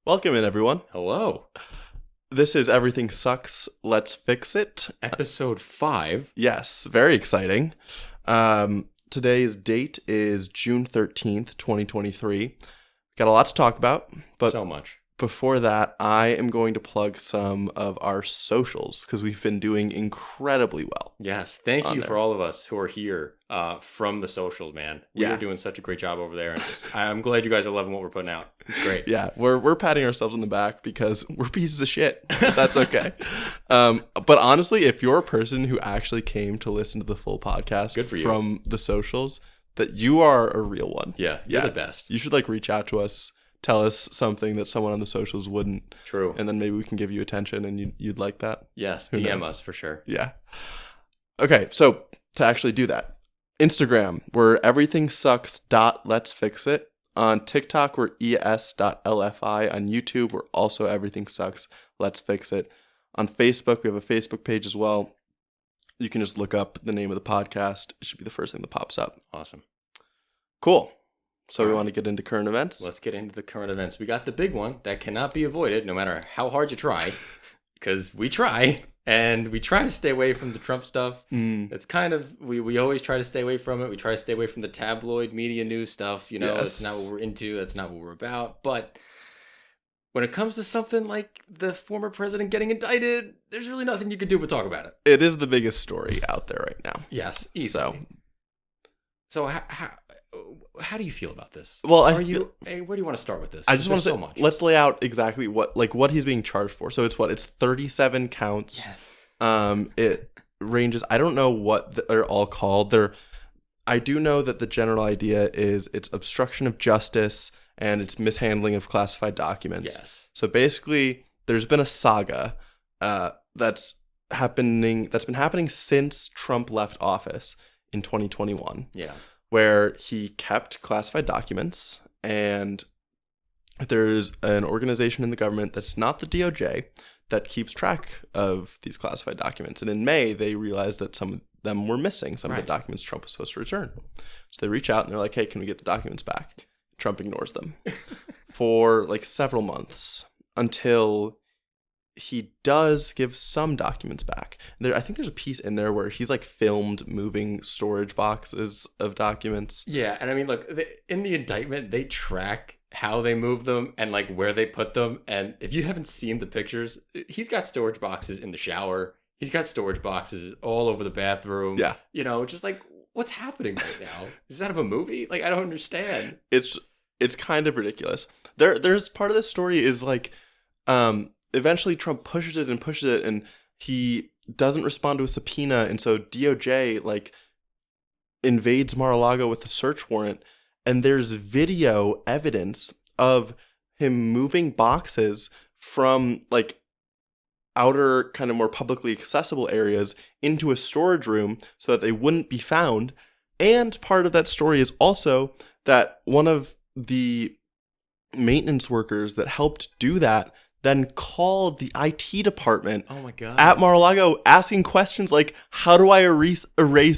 Welcome in, everyone. Hello. This is Everything Sucks, Let's Fix It. Episode 5. Yes, very exciting. Today's date is June 13th, 2023. Got a lot to talk about, but So much. before that, I am going to plug some of our socials because we've been doing incredibly well. Yes. Thank On you there. for all of us who are here from the socials, man. We Yeah. are doing such a great job over there. And I'm glad you guys are loving what we're putting out. It's great. Yeah, we're patting ourselves on the back because we're pieces of shit. But that's okay. But honestly, if you're a person who actually came to listen to the full podcast Good for you. from the socials, that you are a real one. Yeah. You're Yeah. the best. You should reach out to us, tell us something that someone on the socials wouldn't, True. and then maybe we can give you attention and you'd like that. Yes. Who DM knows? us for sure. Yeah. Okay, so to actually do that, Instagram, we're everythingsucks.letsfixit. On TikTok, we're es.lfi. On YouTube, we're also Everything Sucks, Let's Fix It. On Facebook, we have a Facebook page as well. You can just look up the name of the podcast. It should be the first thing that pops up. Awesome. Cool. So we All right. want to get into current events. Let's get into the current events. We got the big one that cannot be avoided no matter how hard you try, because we try, and we try to stay away from the Trump stuff. It's kind of, we always try to stay away from it. We try to stay away from the tabloid media news stuff. Yes. It's not what we're into. That's not what we're about. But when it comes to something like the former president getting indicted, there's really nothing you can do but talk about it. It is the biggest story out there right now. Yes, easily. So how do you feel about this? Well, Where do you want to start with this? I just want to say, so much. let's lay out exactly what he's being charged for. So it's 37 counts. Yes. It ranges. I don't know what they're all called. I do know that the general idea is it's obstruction of justice and it's mishandling of classified documents. Yes. So basically, there's been a saga that's been happening since Trump left office in 2021. Yeah. Where he kept classified documents, and there's an organization in the government that's not the DOJ that keeps track of these classified documents. And in May, they realized that some of them were missing, some of the documents Trump was supposed to return. So they reach out and they're like, hey, can we get the documents back? Trump ignores them for several months until he does give some documents back. I think there's a piece in there where he's filmed moving storage boxes of documents. Yeah, and I mean, look, in the indictment, they track how they move them and where they put them. And if you haven't seen the pictures, he's got storage boxes in the shower. He's got storage boxes all over the bathroom. Yeah. Just what's happening right now? Is that of a movie? I don't understand. It's kind of ridiculous. There's part of this story is eventually Trump pushes it, and he doesn't respond to a subpoena, and so DOJ invades Mar-a-Lago with a search warrant, and there's video evidence of him moving boxes from outer kind of more publicly accessible areas into a storage room so that they wouldn't be found. And part of that story is also that one of the maintenance workers that helped do that then called the IT department Oh my God. at Mar-a-Lago asking questions like, how do I erase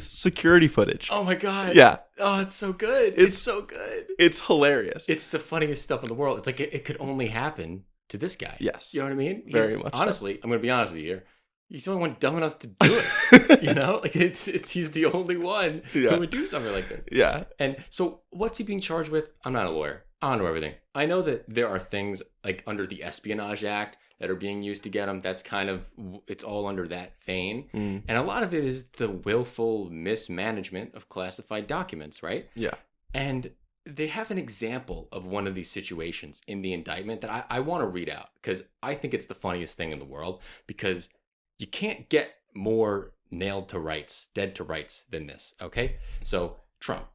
security footage? Oh my God. Yeah. Oh, it's so good. It's so good. It's hilarious. It's the funniest stuff in the world. It's it could only happen to this guy. Yes. You know what I mean? Very much so. Honestly, I'm going to be honest with you here. He's the only one dumb enough to do it. He's the only one Yeah. who would do something like this. Yeah. And so what's he being charged with? I'm not a lawyer. I don't know everything. I know that there are things under the Espionage Act that are being used to get him. That's it's all under that vein. And a lot of it is the willful mismanagement of classified documents, right? Yeah. And they have an example of one of these situations in the indictment that I want to read out because I think it's the funniest thing in the world because you can't get more nailed to rights, dead to rights than this, okay? So, Trump,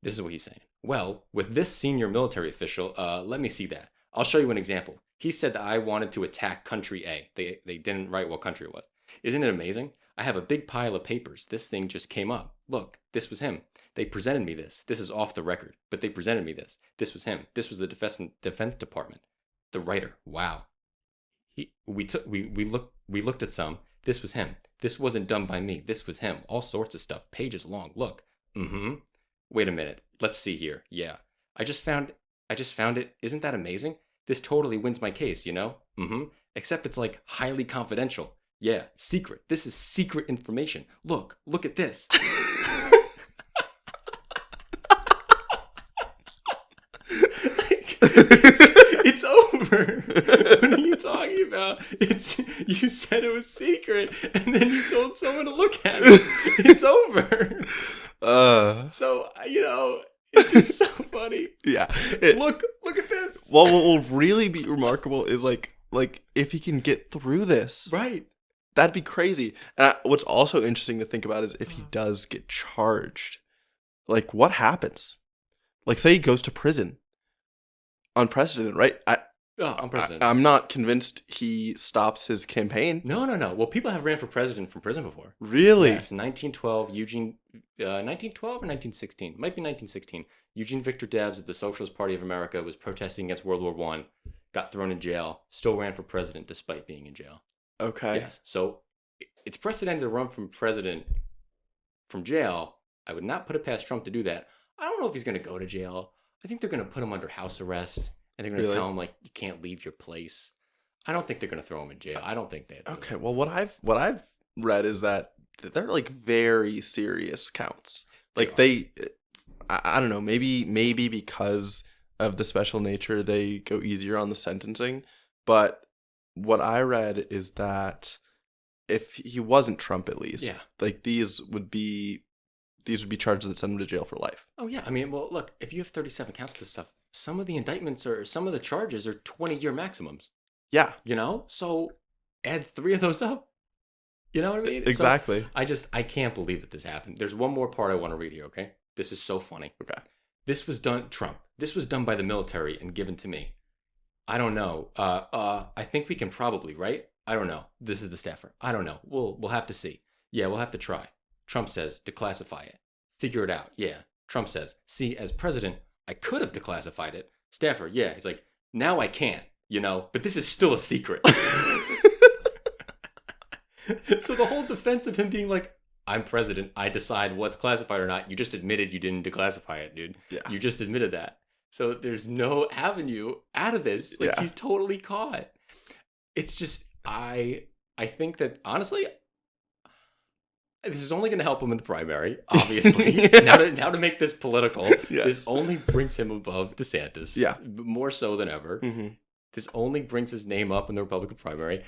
this is what he's saying. Well, with this senior military official, let me see that. I'll show you an example. He said that I wanted to attack country A. They didn't write what country it was. Isn't it amazing? I have a big pile of papers. This thing just came up. Look, this was him. They presented me this. This is off the record, but they presented me this. This was him. This was the Defense Department. The writer. Wow. We looked at some. This was him. This wasn't done by me. This was him. All sorts of stuff. Pages long. Look. Wait a minute. Let's see here. Yeah. I just found it. Isn't that amazing? This totally wins my case, you know? Except it's like highly confidential. Yeah, secret. This is secret information. Look at this. It's over. What are you talking about? You said it was secret, and then you told someone to look at it. It's over. So it's just so funny. Yeah. Look at this. Well, what will really be remarkable is like if he can get through this, Right? that'd be crazy. And what's also interesting to think about is if he does get charged, like what happens? Like, say he goes to prison. Unprecedented, right? Unprecedented. I'm not convinced he stops his campaign. No. Well, people have ran for president from prison before. Really? Yes, 1912, 1912 or 1916? Might be 1916. Eugene Victor Debs of the Socialist Party of America was protesting against World War I, got thrown in jail, still ran for president despite being in jail. Okay. Yes, so it's precedented to run from president from jail. I would not put it past Trump to do that. I don't know if he's going to go to jail. I think they're going to put him under house arrest, and they're going to tell him, like, you can't leave your place. I don't think they're going to throw him in jail. I don't think they. Okay, well, what I've read is that they're, like, very serious counts. Like, I don't know, maybe because of the special nature, they go easier on the sentencing. But what I read is that if he wasn't Trump, at least, like, these would be charges that send him to jail for life. Oh, yeah. I mean, well, look, if you have 37 counts of this stuff, some of the indictments or some of the charges are 20-year maximums. Yeah. You know? So add 3 of those up. You know what I mean? Exactly. So I can't believe that this happened. There's one more part I want to read here, okay? This is so funny. Okay. This was done by the military and given to me. I don't know. I think we can probably, right? I don't know. This is the staffer. I don't know. We'll have to see. Yeah, we'll have to try. Trump says, declassify it. Figure it out. Yeah. Trump says, see, as president, I could have declassified it. Staffer, yeah. He's like, now I can't, but this is still a secret. So the whole defense of him being like, I'm president, I decide what's classified or not. You just admitted you didn't declassify it, dude. Yeah. You just admitted that. So there's no avenue out of this. Like, he's totally caught. It's just, I think that, honestly, this is only going to help him in the primary, obviously. now to make this political, this only brings him above DeSantis. Yeah. More so than ever. Mm-hmm. This only brings his name up in the Republican primary.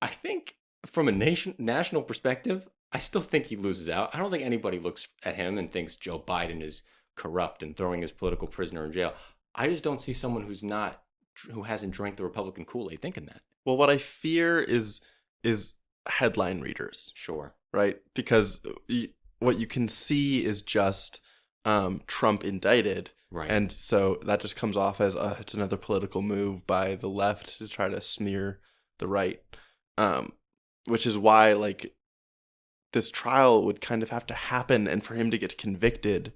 I think from a national perspective, I still think he loses out. I don't think anybody looks at him and thinks Joe Biden is corrupt and throwing his political prisoner in jail. I just don't see someone who hasn't drank the Republican Kool-Aid thinking that. Well, what I fear is headline readers. Sure. Right? Because what you can see is just Trump indicted. Right. And so that just comes off as it's another political move by the left to try to smear the right. Which is why, like, this trial would kind of have to happen, and for him to get convicted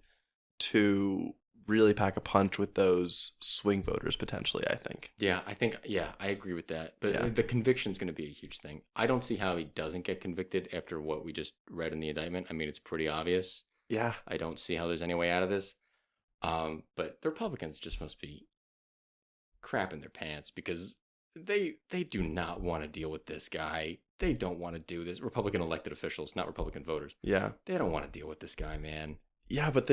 to really pack a punch with those swing voters potentially, I think. Yeah, I agree with that. But the conviction's going to be a huge thing. I don't see how he doesn't get convicted after what we just read in the indictment. I mean, it's pretty obvious. Yeah. I don't see how there's any way out of this. But the Republicans just must be crapping their pants because they do not want to deal with this guy. They don't want to do this. Republican elected officials, not Republican voters. Yeah. They don't want to deal with this guy, man. Yeah, but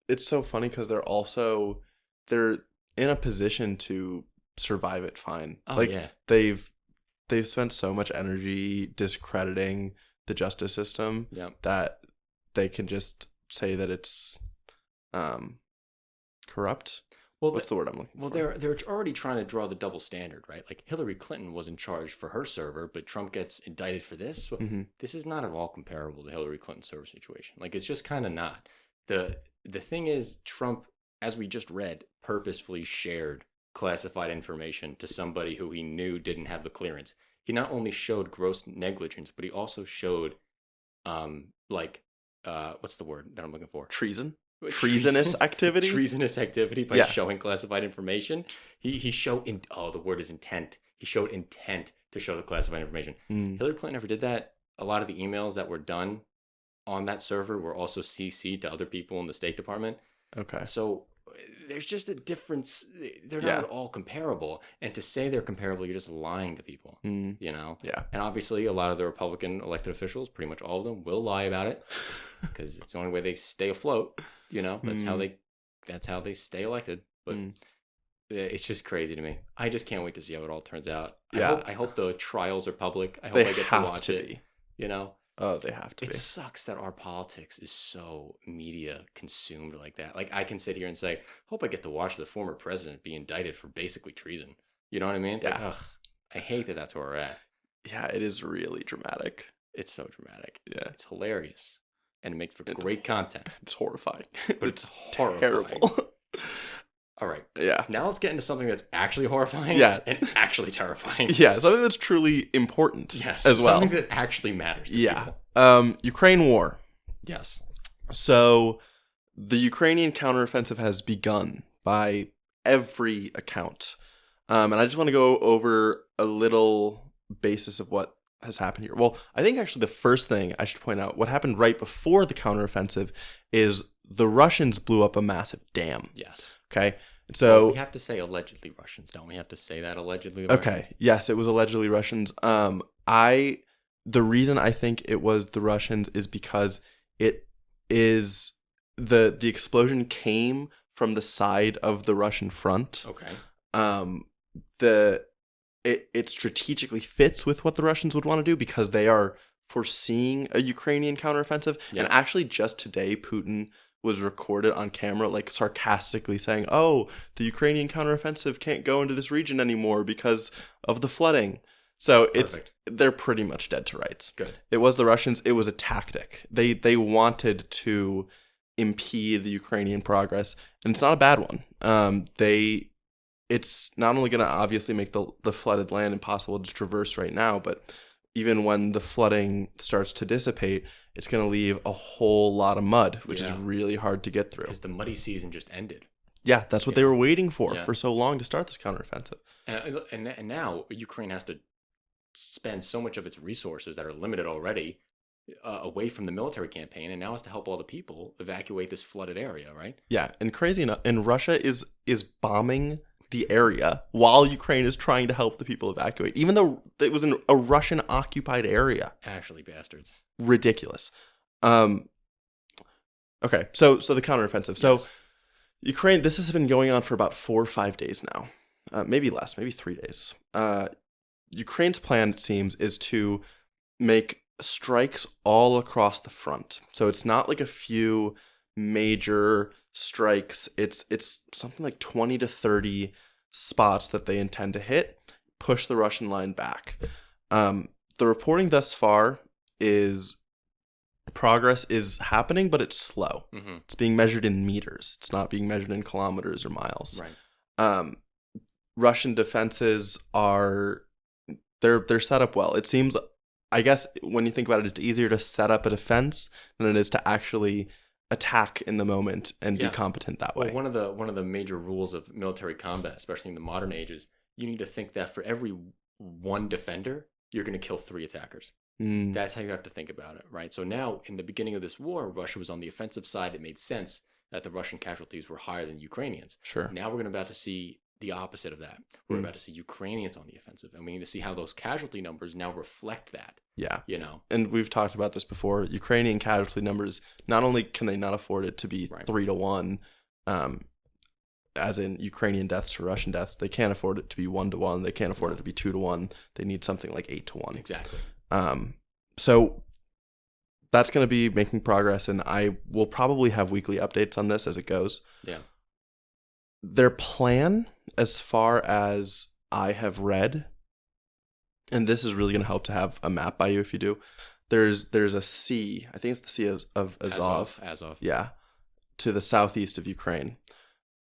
it's so funny because they're in a position to survive it fine. Oh, like, yeah. They've spent so much energy discrediting the justice system that they can just say that it's corrupt. Well, what's the word I'm looking for? Well, they're already trying to draw the double standard, right? Like, Hillary Clinton was in charge for her server, but Trump gets indicted for this. Mm-hmm. This is not at all comparable to Hillary Clinton's server situation. Like, it's just kind of not. The thing is, Trump, as we just read, purposefully shared classified information to somebody who he knew didn't have the clearance. He not only showed gross negligence, but he also showed, what's the word that I'm looking for? Treasonous activity? Treasonous activity by showing classified information. He showed, the word is intent. He showed intent to show the classified information. Hillary Clinton never did that. A lot of the emails that were done on that server were also CC'd to other people in the State Department. Okay. So there's just a difference. They're Yeah. not all comparable. And to say they're comparable, you're just lying to people, Mm. you know? Yeah. And obviously, a lot of the Republican elected officials, pretty much all of them, will lie about it because it's the only way they stay afloat. You know, that's how they stay elected. But it's just crazy to me. I just can't wait to see how it all turns out. Yeah. I hope the trials are public. I hope They I get to have watch to it. be. You know? Oh, they have to It be. sucks that our politics is so media consumed like that. Like, I can sit here and say, hope I get to watch the former president be indicted for basically treason. You know what I mean? It's like, Yeah. ugh, I hate that that's where we're at. Yeah, it is really dramatic. It's so dramatic. Yeah. It's hilarious. And it makes for great content. It's horrifying. But it's horrifying. terrible. All right. Yeah. Now let's get into something that's actually horrifying Yeah. and actually terrifying. Yeah, something that's truly important Yes. as well. Something that actually matters to Yeah. people. Ukraine war. Yes. So the Ukrainian counteroffensive has begun by every account. And I just want to go over a little basis of what has happened here. Well, I think actually the first thing I should point out, what happened right before the counteroffensive is the Russians blew up a massive dam. Yes. Okay. So we have to say allegedly Russians, don't we? Have to say that allegedly. Okay. Yes, it was allegedly Russians. The reason I think it was the Russians is because it is the explosion came from the side of the Russian front. Okay. It strategically fits with what the Russians would want to do because they are foreseeing a Ukrainian counteroffensive. Yeah. And actually just today Putin was recorded on camera like sarcastically saying, "Oh, the Ukrainian counteroffensive can't go into this region anymore because of the flooding." So Perfect. they're pretty much dead to rights. Good. It was the Russians. It was a tactic. They wanted to impede the Ukrainian progress, and it's not a bad one. It's not only going to obviously make the flooded land impossible to traverse right now, but even when the flooding starts to dissipate, it's going to leave a whole lot of mud, which is really hard to get through. Because the muddy season just ended. Yeah, that's what they were waiting for so long to start this counteroffensive. And now Ukraine has to spend so much of its resources that are limited already away from the military campaign, and now has to help all the people evacuate this flooded area, right? Yeah, and crazy enough, and Russia is bombing the area while Ukraine is trying to help the people evacuate, even though it was in a Russian occupied area. Actually, bastards. Ridiculous. Okay, so the counteroffensive. So Ukraine, this has been going on for about 4 or 5 days now, maybe less, maybe 3 days. Ukraine's plan, it seems, is to make strikes all across the front. So it's not like a few major strikes. It's something like 20 to 30 spots that they intend to hit, push the Russian line back. The reporting thus far is progress is happening, but it's slow. Mm-hmm. It's being measured in meters. It's not being measured in kilometers or miles. Right. Russian defenses they're set up well. It seems, I guess, when you think about it, it's easier to set up a defense than it is to actually attack in the moment and be competent that way. Well, one of the major rules of military combat, especially in the modern ages, you need to think that for every one defender, you're going to kill 3 attackers. That's how you have to think about it, right? So now, in the beginning of this war, Russia was on the offensive side. It made sense that the Russian casualties were higher than Ukrainians. Sure. Now we're about to see the opposite of that. We're about to see Ukrainians on the offensive, and we need to see how those casualty numbers now reflect that. Yeah. You know? And we've talked about this before. Ukrainian casualty numbers, not only can they not afford it to be 3-1, as in Ukrainian deaths to Russian deaths, they can't afford it to be 1-1. They can't afford it to be 2-1. They need something like 8-1. Exactly. So that's going to be making progress, and I will probably have weekly updates on this as it goes. Yeah. Their plan, as far as I have read, and this is really going to help to have a map by you if you do, there's a sea, I think it's the Sea of Azov. Azov. Yeah, to the southeast of Ukraine.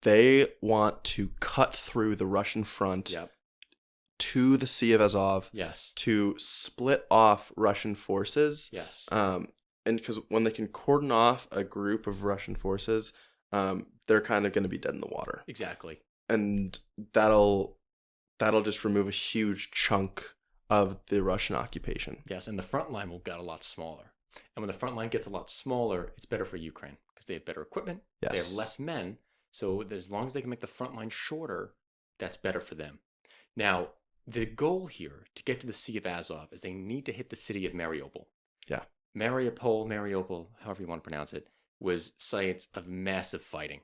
They want to cut through the Russian front to the Sea of Azov to split off Russian forces. Yes. And because when they can cordon off a group of Russian forces, they're kind of going to be dead in the water. Exactly. And that'll just remove a huge chunk of the Russian occupation. Yes, and the front line will get a lot smaller. And when the front line gets a lot smaller, it's better for Ukraine because they have better equipment. Yes. They have less men. So as long as they can make the front line shorter, that's better for them. Now, the goal here to get to the Sea of Azov is they need to hit the city of Mariupol. Yeah. Mariupol, however you want to pronounce it, was sites of massive fighting,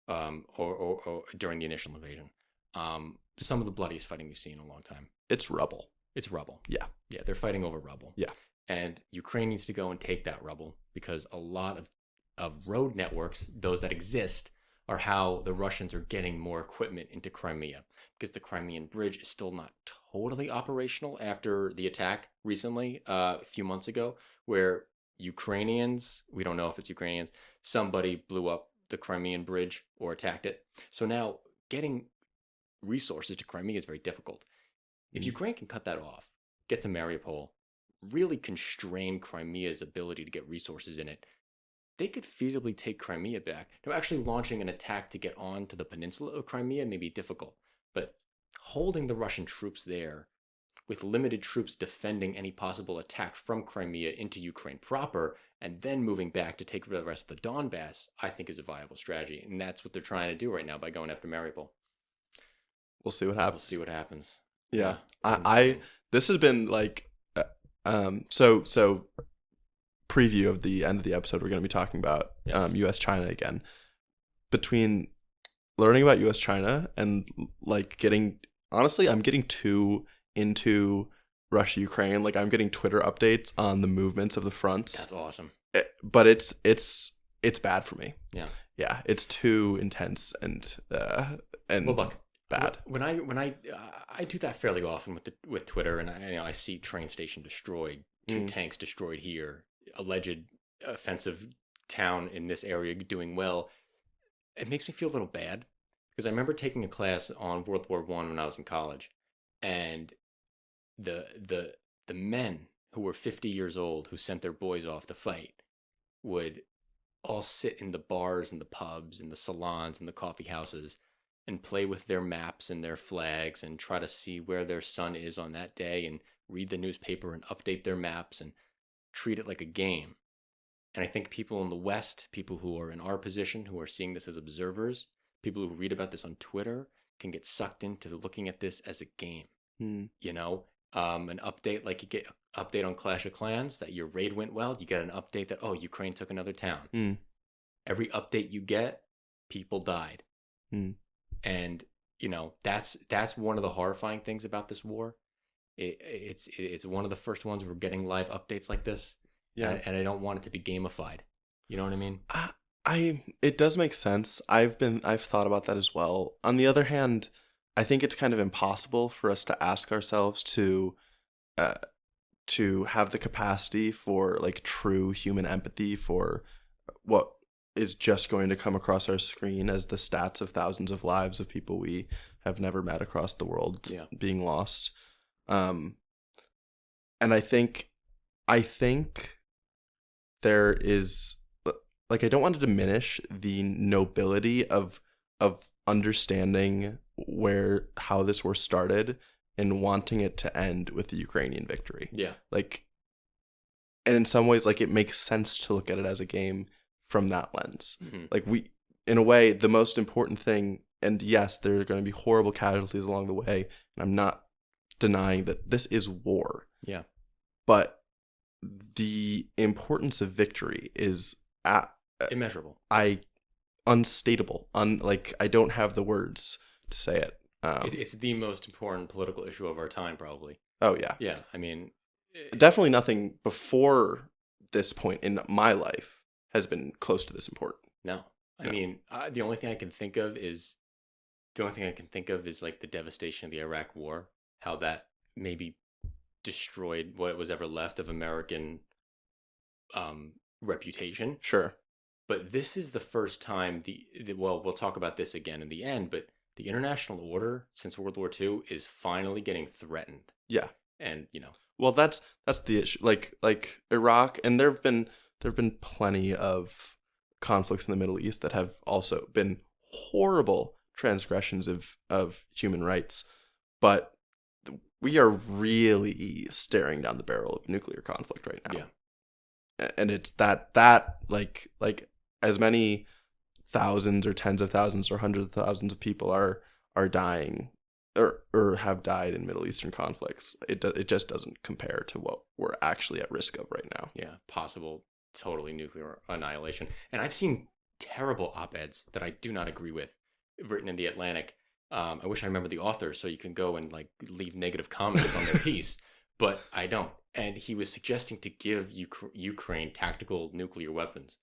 or during the initial invasion. Some of the bloodiest fighting we've seen in a long time. It's rubble. It's rubble. Yeah. Yeah, they're fighting over rubble. Yeah. And Ukraine needs to go and take that rubble because a lot of road networks, those that exist, are how the Russians are getting more equipment into Crimea, because the Crimean Bridge is still not totally operational after the attack recently, a few months ago, where Ukrainians, we don't know if it's Ukrainians, somebody blew up the Crimean Bridge or attacked it. So now getting resources to Crimea is very difficult. If Ukraine can cut that off, get to Mariupol, really constrain Crimea's ability to get resources in it, they could feasibly take Crimea back. Now, actually launching an attack to get onto the peninsula of Crimea may be difficult, but holding the Russian troops there with limited troops defending any possible attack from Crimea into Ukraine proper, and then moving back to take the rest of the Donbass, I think is a viable strategy. And that's what they're trying to do right now by going after Mariupol. We'll see what happens. We'll see what happens. Yeah. I this has been like so preview of the end of the episode, we're going to be talking about US China again. Between learning about US China and like honestly I'm getting too into Russia Ukraine. Like I'm getting Twitter updates on the movements of the fronts. That's awesome. But it's bad for me. Yeah, it's too intense and well, look, bad. When I do that fairly often with Twitter, and I see train station destroyed, two tanks destroyed here, alleged offensive town in this area doing well. It makes me feel a little bad because I remember taking a class on World War I when I was in college, and the men who were 50 years old who sent their boys off to fight would all sit in the bars and the pubs and the salons and the coffee houses and play with their maps and their flags and try to see where their son is on that day and read the newspaper and update their maps and treat it like a game. And I think people in the West, people who are in our position, who are seeing this as observers, people who read about this on Twitter, can get sucked into looking at this as a game. You know, an update, like you get an update on Clash of Clans that your raid went well, you get an update that, oh, Ukraine took another town. Every update you get, people died. And, you know, that's one of the horrifying things about this war. It's one of the first ones we're getting live updates like this. Yeah. And I don't want it to be gamified. You know what I mean? It does make sense. I've thought about that as well. On the other hand, I think it's kind of impossible for us to ask ourselves to have the capacity for like true human empathy for what is just going to come across our screen as the stats of thousands of lives of people we have never met across the world being lost. And I think there is, like, I don't want to diminish the nobility of understanding how this war started and wanting it to end with the Ukrainian victory. Yeah. Like, and in some ways, like, it makes sense to look at it as a game from that lens. Like, in a way, the most important thing, and yes, there are going to be horrible casualties along the way, and I'm not denying that this is war. Yeah. But the importance of victory is immeasurable. Unstatable. Like, I don't have the words to say it. It's the most important political issue of our time, probably. Oh, yeah. Yeah, I mean... Definitely nothing before this point in my life has been close to this important. No. I mean, the only thing I can think of is like the devastation of the Iraq War, how that maybe destroyed what was ever left of American reputation. Sure. But this is the first time well, we'll talk about this again in the end, but the international order since World War II is finally getting threatened. Yeah. And, you know. Well, that's the issue. Like Iraq, and there've been plenty of conflicts in the Middle East that have also been horrible transgressions of human rights, but we are really staring down the barrel of nuclear conflict right now. Yeah. And it's that like as many thousands or tens of thousands or hundreds of thousands of people are dying or have died in Middle Eastern conflicts. It just doesn't compare to what we're actually at risk of right now. Yeah, possible totally nuclear annihilation. And I've seen terrible op-eds that I do not agree with written in the Atlantic. I wish I remember the author so you can go and like leave negative comments on their piece, but I don't. And he was suggesting to give Ukraine tactical nuclear weapons.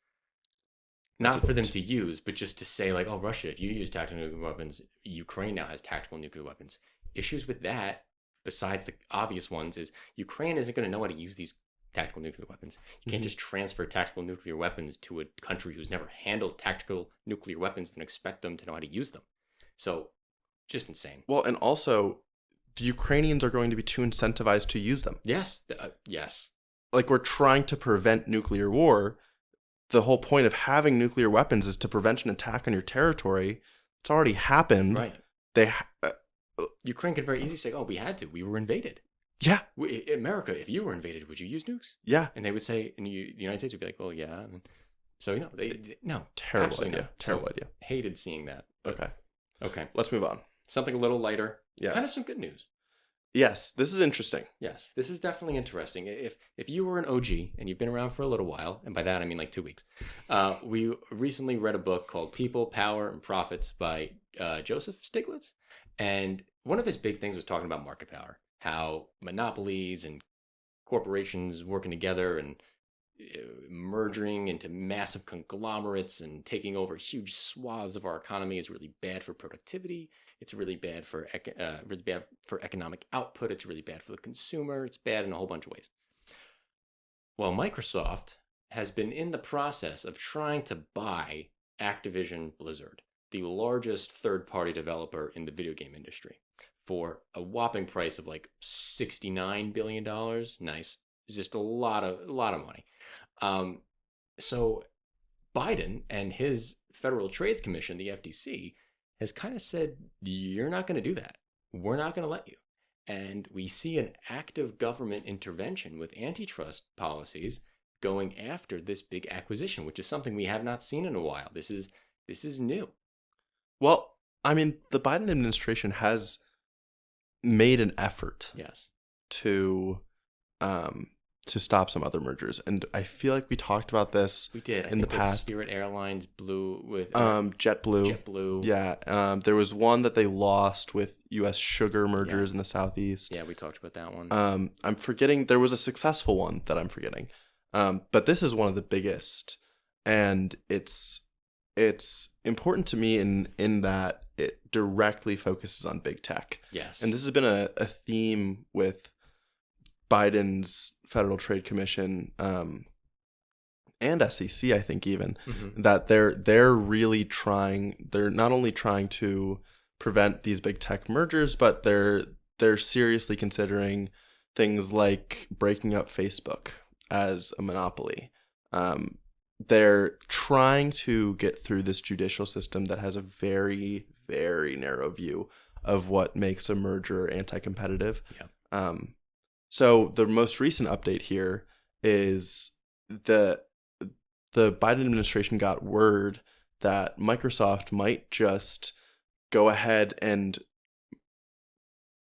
Not for them to use, but just to say like, oh, Russia, if you use tactical nuclear weapons, Ukraine now has tactical nuclear weapons. Issues with that, besides the obvious ones, is Ukraine isn't going to know how to use these tactical nuclear weapons. You can't just transfer tactical nuclear weapons to a country who's never handled tactical nuclear weapons and expect them to know how to use them. So, just insane. Well, and also, the Ukrainians are going to be too incentivized to use them. Yes. Yes. Like, we're trying to prevent nuclear war. The whole point of having nuclear weapons is to prevent an attack on your territory. It's already happened. Right. Ukraine could very easily say, oh, we had to. We were invaded. Yeah. America, if you were invaded, would you use nukes? Yeah. And they would say, and the United States would be like, well, yeah. And so, no. Terrible idea. No. Terrible idea. Hated seeing that. Okay. Let's move on. Something a little lighter. Yes. Kind of some good news. Yes, this is interesting. Yes, this is definitely interesting. If you were an OG and you've been around for a little while, and by that I mean like 2 weeks, we recently read a book called People, Power, and Profits by Joseph Stiglitz. And one of his big things was talking about market power, how monopolies and corporations working together and merging into massive conglomerates and taking over huge swaths of our economy is really bad for productivity. It's really bad for economic output. It's really bad for the consumer. It's bad in a whole bunch of ways. Well, Microsoft has been in the process of trying to buy Activision Blizzard, the largest third-party developer in the video game industry, for a whopping price of like $69 billion. Nice. It's just a lot of money. So Biden and his Federal Trades Commission, the FTC, has kind of said, you're not going to do that. We're not going to let you. And we see an active government intervention with antitrust policies going after this big acquisition, which is something we have not seen in a while. This is new. Well, I mean, the Biden administration has made an effort to stop some other mergers, and I feel like we talked about this. We did in the past. Spirit Airlines blew with JetBlue. Yeah, there was one that they lost with U.S. sugar mergers in the Southeast. Yeah, we talked about that one. I'm forgetting. There was a successful one that I'm forgetting, but this is one of the biggest, and it's important to me in that it directly focuses on big tech. Yes, and this has been a theme with Biden's Federal Trade Commission and SEC, I think, even that they're really trying. They're not only trying to prevent these big tech mergers, but they're seriously considering things like breaking up Facebook as a monopoly. They're trying to get through this judicial system that has a very, very narrow view of what makes a merger anti-competitive. Yeah. So the most recent update here is the Biden administration got word that Microsoft might just go ahead and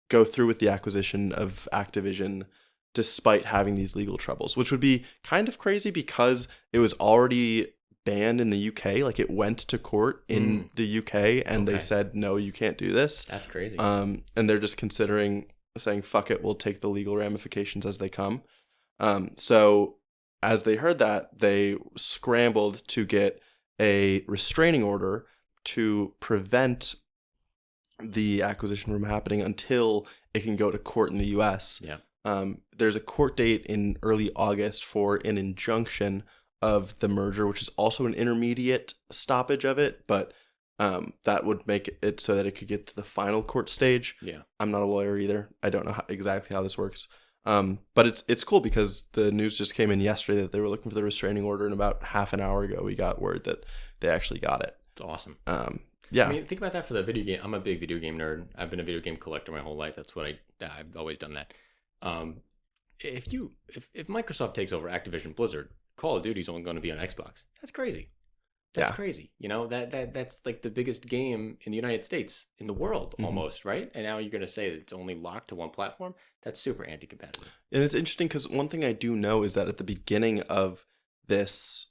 go through with the acquisition of Activision despite having these legal troubles, which would be kind of crazy because it was already banned in the UK. Like, it went to court in the UK and they said, no, you can't do this. That's crazy. And they're just considering saying, fuck it, we'll take the legal ramifications as they come. So as they heard that, they scrambled to get a restraining order to prevent the acquisition from happening until it can go to court in the US. Yeah. There's a court date in early August for an injunction of the merger, which is also an intermediate stoppage of it, but that would make it so that it could get to the final court stage. Yeah. I'm not a lawyer either. I don't know exactly how this works. But it's cool because the news just came in yesterday that they were looking for the restraining order, and about half an hour ago we got word that they actually got it. It's awesome. Yeah. I mean, think about that for the video game. I'm a big video game nerd. I've been a video game collector my whole life. That's what I've always done that. If Microsoft takes over Activision Blizzard, Call of Duty's only going to be on Xbox. That's crazy. That's Yeah. crazy. That's like the biggest game in the United States, in the world Mhm. almost, right? And now you're going to say that it's only locked to one platform? That's super anti-competitive. And it's interesting because one thing I do know is that at the beginning this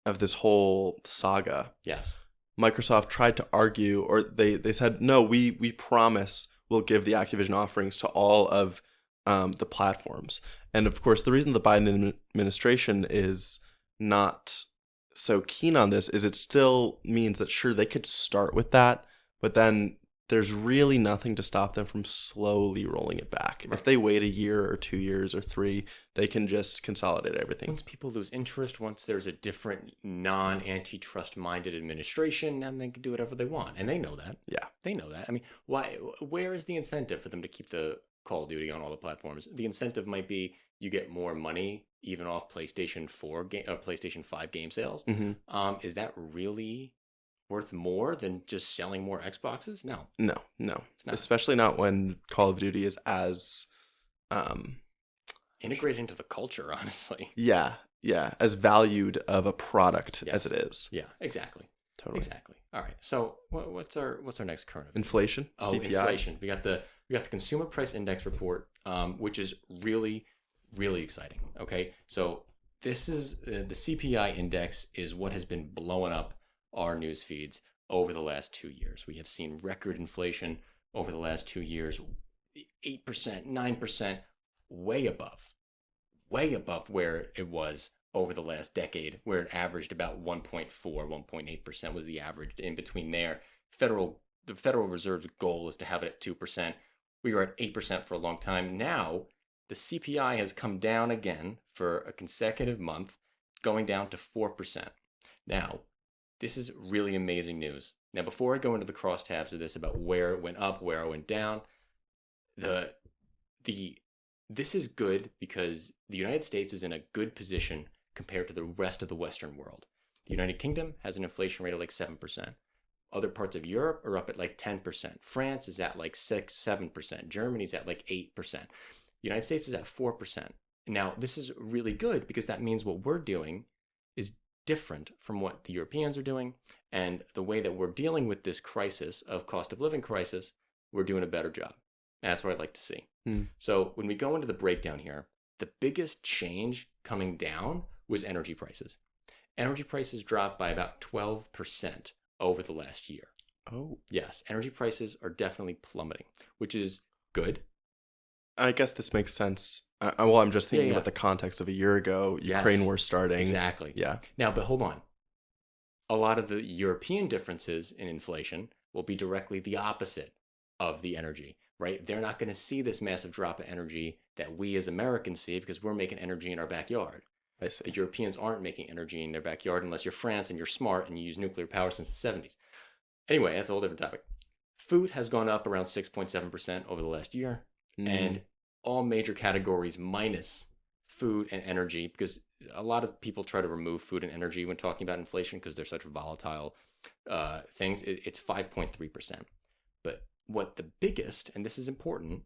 of this whole saga, Yes. Microsoft tried to argue, or they said, no, we promise we'll give the Activision offerings to all of the platforms. And of course, the reason the Biden administration is not so keen on this is it still means that, sure, they could start with that, but then there's really nothing to stop them from slowly rolling it back. Right. If they wait a year or 2 years or 3, they can just consolidate everything. Once people lose interest, once there's a different non-antitrust minded administration, then they can do whatever they want. And they know that. Yeah. They know that. I mean, where is the incentive for them to keep the Call of Duty on all the platforms? The incentive might be you get more money even off PlayStation 4 or PlayStation 5 game sales. Mm-hmm. Is that really worth more than just selling more Xboxes? No. No. It's not. Especially not when Call of Duty is as Integrated into the culture, honestly. yeah, as valued of a product Yes. as it is. Yeah, exactly. Totally. Exactly. All right. So what's our next current event? Inflation, Oh, CPI. inflation. We got the Consumer Price Index report, which is really, really exciting. Okay, so this is the CPI index is what has been blowing up our news feeds over the last 2 years. We have seen record inflation over the last 2 years, 8%, 9%, way above where it was over the last decade, where it averaged about 1.4, 1.8% was the average. In between there, the Federal Reserve's goal is to have it at 2%. We were at 8% for a long time. Now, the CPI has come down again for a consecutive month, going down to 4%. Now, this is really amazing news. Now, before I go into the crosstabs of this about where it went up, where it went down, this is good because the United States is in a good position compared to the rest of the Western world. The United Kingdom has an inflation rate of like 7%. Other parts of Europe are up at like 10%. France is at like 6, 7%. Germany's at like 8%. The United States is at 4%. Now, this is really good because that means what we're doing is different from what the Europeans are doing. And the way that we're dealing with this crisis of cost of living crisis, we're doing a better job. That's what I'd like to see. So when we go into the breakdown here, the biggest change coming down was energy prices. Energy prices dropped by about 12% over the last year. Oh. Yes, energy prices are definitely plummeting, which is good. I guess this makes sense. Well, I'm just thinking Yeah. about the context of a year ago, Ukraine war starting. Exactly. Yeah. Now, but hold on. A lot of the European differences in inflation will be directly the opposite of the energy, right? They're not going to see this massive drop of energy that we as Americans see because we're making energy in our backyard. I see. The Europeans aren't making energy in their backyard unless you're France and you're smart and you use nuclear power since the 70s. Anyway, that's a whole different topic. Food has gone up around 6.7% over the last year. And all major categories minus food and energy, because a lot of people try to remove food and energy when talking about inflation because they're such volatile things. It's 5.3%. But what the biggest, and this is important,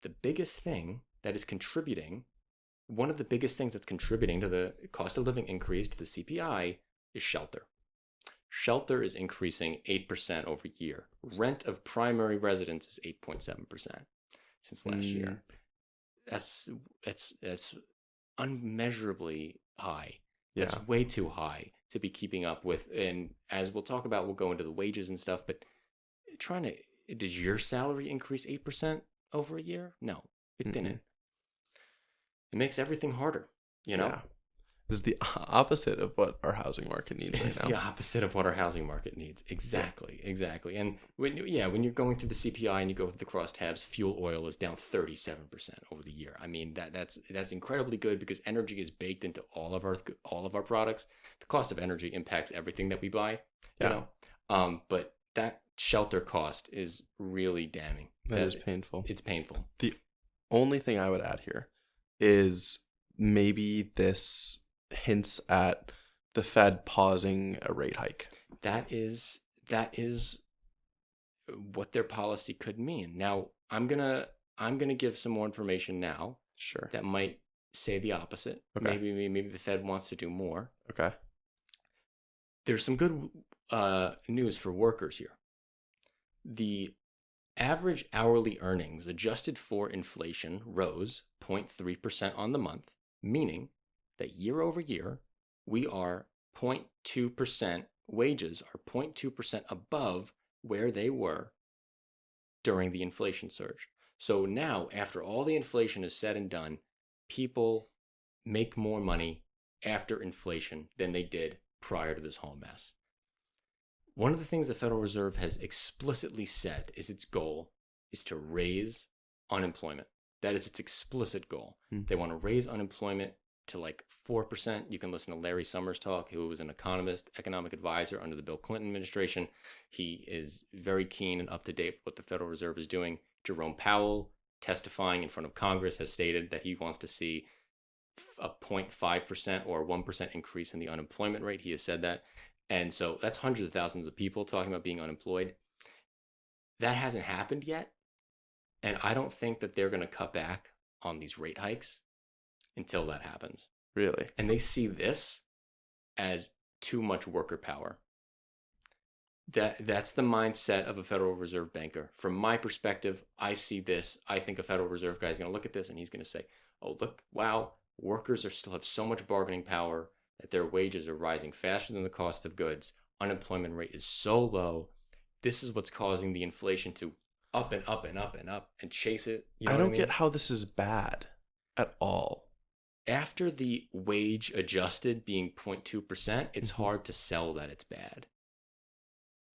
the biggest thing that is contributing, one of the biggest things that's contributing to the cost of living increase to the CPI is shelter. Shelter is increasing 8% over year. Rent of primary residence is 8.7% since last year. That's unmeasurably high. That's way too high to be keeping up with. And as we'll talk about, we'll go into the wages and stuff, but did your salary increase 8% over a year? No, it didn't. It makes everything harder, you know? Yeah. It's the opposite of what our housing market needs It's right now. the opposite of what our housing market needs. Exactly. And when you're going through the CPI and you go through the crosstabs, fuel oil is down 37% over the year. I mean, that's incredibly good because energy is baked into all of our products. The cost of energy impacts everything that we buy, you know. But that shelter cost is really damning. That is painful. It's painful. The only thing I would add here is maybe this hints at the Fed pausing a rate hike. That is what their policy could mean. Now, I'm gonna give some more information now. Sure. That might say the opposite. Okay. Maybe the Fed wants to do more. Okay. There's some good news for workers here. The average hourly earnings adjusted for inflation rose 0.3% on the month, meaning that year over year, we are 0.2%, wages are 0.2% above where they were during the inflation surge. So now, after all the inflation is said and done, people make more money after inflation than they did prior to this whole mess. One of the things the Federal Reserve has explicitly said is its goal is to raise unemployment. That is its explicit goal. They want to raise unemployment to like 4%. You can listen to Larry Summers talk, who was an economist, economic advisor under the Bill Clinton administration. He is very keen and up to date with what the Federal Reserve is doing. Jerome Powell, testifying in front of Congress, has stated that he wants to see a 0.5% or 1% increase in the unemployment rate. He has said that. And so that's hundreds of thousands of people talking about being unemployed. That hasn't happened yet. And I don't think that they're going to cut back on these rate hikes until that happens. Really? And they see this as too much worker power. That's the mindset of a Federal Reserve banker. From my perspective, I see this. I think a Federal Reserve guy is going to look at this and he's going to say, oh, look, wow, workers still have so much bargaining power that their wages are rising faster than the cost of goods. Unemployment rate is so low. This is what's causing the inflation to up and up and up and up and chase it. You know I don't what I mean? get how this is bad at all. After the wage adjusted being 0.2%, it's hard to sell that it's bad.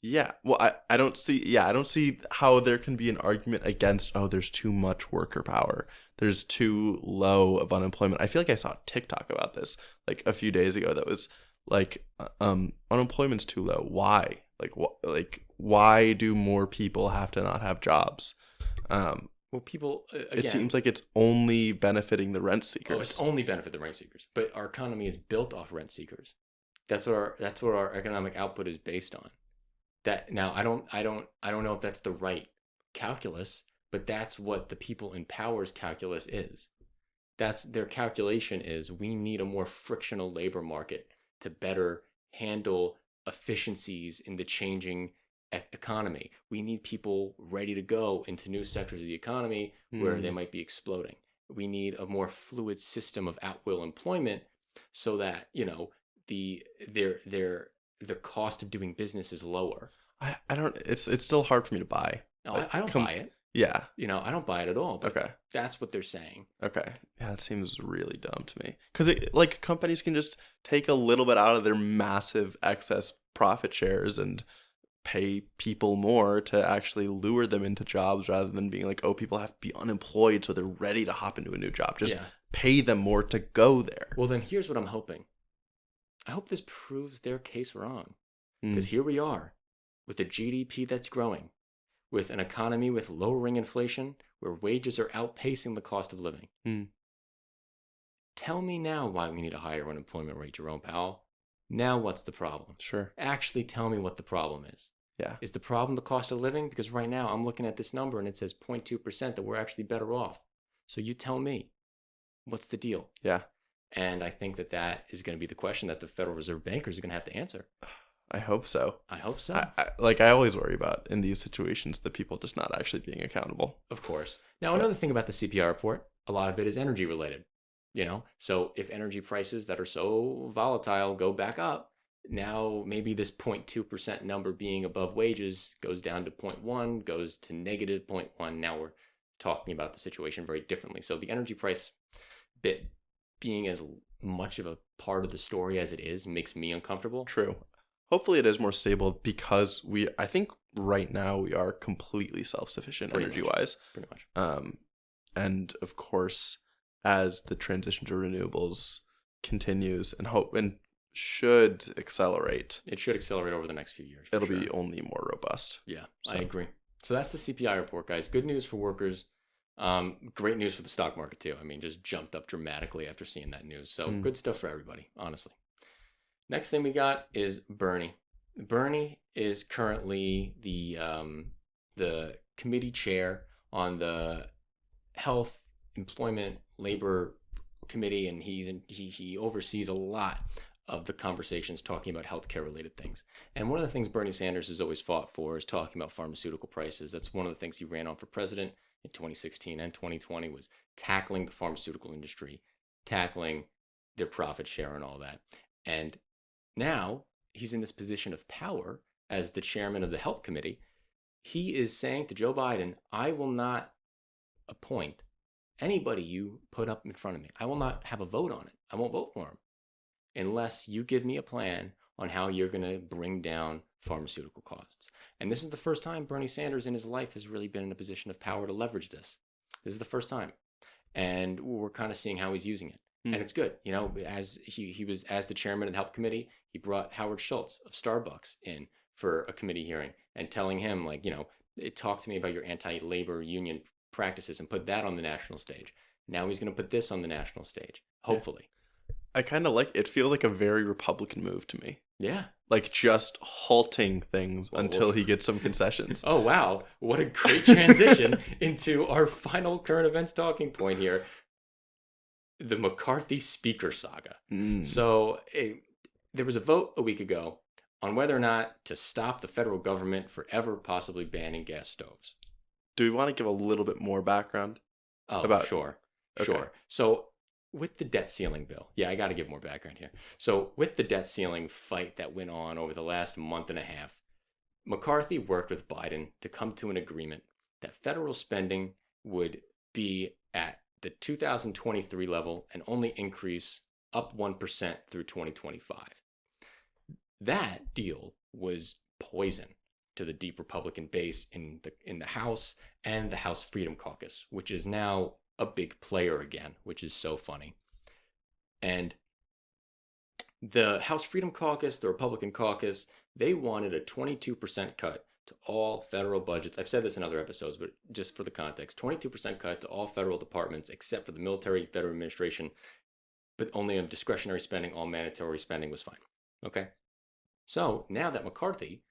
Yeah, well, I don't see how there can be an argument against, oh, there's too much worker power. There's too low of unemployment. I feel like I saw a TikTok about this like a few days ago that was like, unemployment's too low. Why? Why do more people have to not have jobs? Well, people, again, it seems like it's only benefiting the rent seekers. Oh, it's only benefit the rent seekers. But our economy is built off rent seekers. That's what our economic output is based on. That now I don't know if that's the right calculus, but that's what the people in power's calculus is. That's their calculation is we need a more frictional labor market to better handle efficiencies in the changing economy. We need people ready to go into new sectors of the economy where they might be exploding. We need a more fluid system of at-will employment so that, you know, the cost of doing business is lower. I don't. It's still hard for me to buy. No, I don't buy it. Yeah. You know, I don't buy it at all. But Okay. That's what they're saying. Okay. Yeah, that seems really dumb to me. Because like companies can just take a little bit out of their massive excess profit shares and pay people more to actually lure them into jobs rather than being like, oh, people have to be unemployed so they're ready to hop into a new job. Just pay them more to go there. Well, then here's what I'm hoping. I hope this proves their case wrong. Because here we are with a GDP that's growing, with an economy with lowering inflation, where wages are outpacing the cost of living. Tell me now why we need a higher unemployment rate, Jerome Powell. Now what's the problem? Sure. Actually tell me what the problem is. Yeah. Is the problem the cost of living? Because right now I'm looking at this number and it says 0.2% that we're actually better off. So you tell me, what's the deal? Yeah. And I think that is going to be the question that the Federal Reserve bankers are going to have to answer. I hope so. I hope so. I always worry about in these situations, the people just not actually being accountable. Of course. Now, another thing about the CPI report, a lot of it is energy related, you know? So if energy prices that are so volatile go back up, now maybe this 0.2% number being above wages goes down to 0.1, goes to negative 0.1. Now we're talking about the situation very differently. So the energy price bit being as much of a part of the story as it is makes me uncomfortable. True. Hopefully it is more stable because I think right now we are completely self-sufficient energy-wise. Pretty much. And of course, as the transition to renewables continues and should accelerate. It should accelerate over the next few years. It'll be only more robust. Yeah, so. I agree. So that's the CPI report, guys. Good news for workers. Great news for the stock market, too. I mean, just jumped up dramatically after seeing that news. So good stuff for everybody, honestly. Next thing we got is Bernie. Bernie is currently the committee chair on the Health, Employment, Labor Committee, and he oversees a lot of the conversations talking about healthcare related things. And one of the things Bernie Sanders has always fought for is talking about pharmaceutical prices. That's one of the things he ran on for president in 2016 and 2020 was tackling the pharmaceutical industry, tackling their profit share and all that. And now he's in this position of power as the chairman of the Help Committee. He is saying to Joe Biden, I will not appoint anybody you put up in front of me. I will not have a vote on it. I won't vote for him unless you give me a plan on how you're going to bring down pharmaceutical costs. And this is the first time Bernie Sanders in his life has really been in a position of power to leverage this. This is the first time. And we're kind of seeing how he's using it. And it's good. You know, as he was as the chairman of the Help Committee, he brought Howard Schultz of Starbucks in for a committee hearing and telling him, like, you know, talk to me about your anti-labor union practices and put that on the national stage. Now he's going to put this on the national stage, hopefully. I kind of like it. Feels like a very Republican move to me. Yeah. Like just halting things until he gets some concessions. Oh, wow. What a great transition into our final current events talking point here. The McCarthy speaker saga. So there was a vote a week ago on whether or not to stop the federal government forever possibly banning gas stoves. Do we want to give a little bit more background? Oh, sure. Okay. Sure. So with the debt ceiling bill, I got to give more background here. So with the debt ceiling fight that went on over the last month and a half, McCarthy worked with Biden to come to an agreement that federal spending would be at the 2023 level and only increase up 1% through 2025. That deal was poison to the deep Republican base in the House and the House Freedom Caucus, which is now a big player again, which is so funny. And the House Freedom Caucus, the Republican caucus, they wanted a 22% cut to all federal budgets. I've said this in other episodes, but just for the context, 22% cut to all federal departments except for the military, federal administration, but only of discretionary spending. All mandatory spending was fine. Okay. So now that McCarthy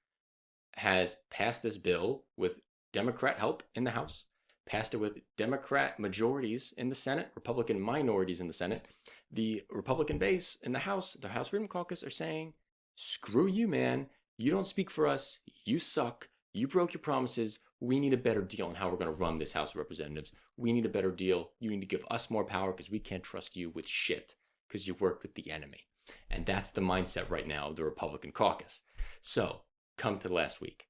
has passed this bill with Democrat help in the House, passed it with Democrat majorities in the Senate, Republican minorities in the Senate, the Republican base in the House, the House Freedom Caucus are saying, screw you, man. You don't speak for us. You suck. You broke your promises. We need a better deal on how we're going to run this House of Representatives. We need a better deal. You need to give us more power because we can't trust you with shit because you worked with the enemy. And that's the mindset right now of the Republican caucus. So come to last week.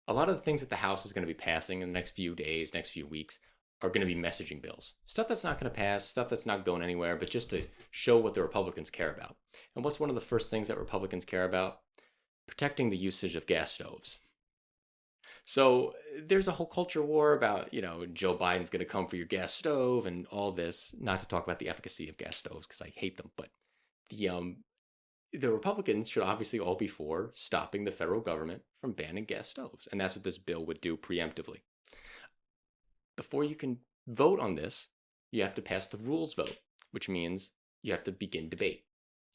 A lot of the things that the House is going to be passing in the next few days, next few weeks, are going to be messaging bills. Stuff that's not going to pass, stuff that's not going anywhere, but just to show what the Republicans care about. And what's one of the first things that Republicans care about? Protecting the usage of gas stoves. So there's a whole culture war about, you know, Joe Biden's going to come for your gas stove and all this, not to talk about the efficacy of gas stoves because I hate them, but the Republicans should obviously all be for stopping the federal government from banning gas stoves. And that's what this bill would do preemptively. Before you can vote on this, you have to pass the rules vote, which means you have to begin debate.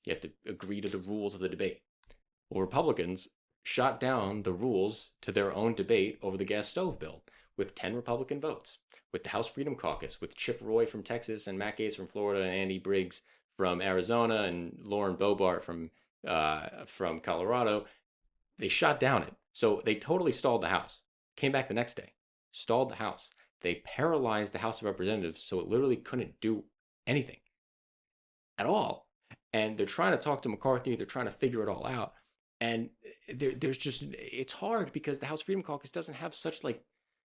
You have to agree to the rules of the debate. Well, Republicans shot down the rules to their own debate over the gas stove bill with 10 Republican votes, with the House Freedom Caucus, with Chip Roy from Texas and Matt Gaetz from Florida and Andy Briggs from Arizona and Lauren Boebert from Colorado. They shot down it. So they totally stalled the House. Came back the next day, stalled the House. They paralyzed the House of Representatives so it literally couldn't do anything at all. And they're trying to talk to McCarthy. They're trying to figure it all out. And there's just, it's hard because the House Freedom Caucus doesn't have such like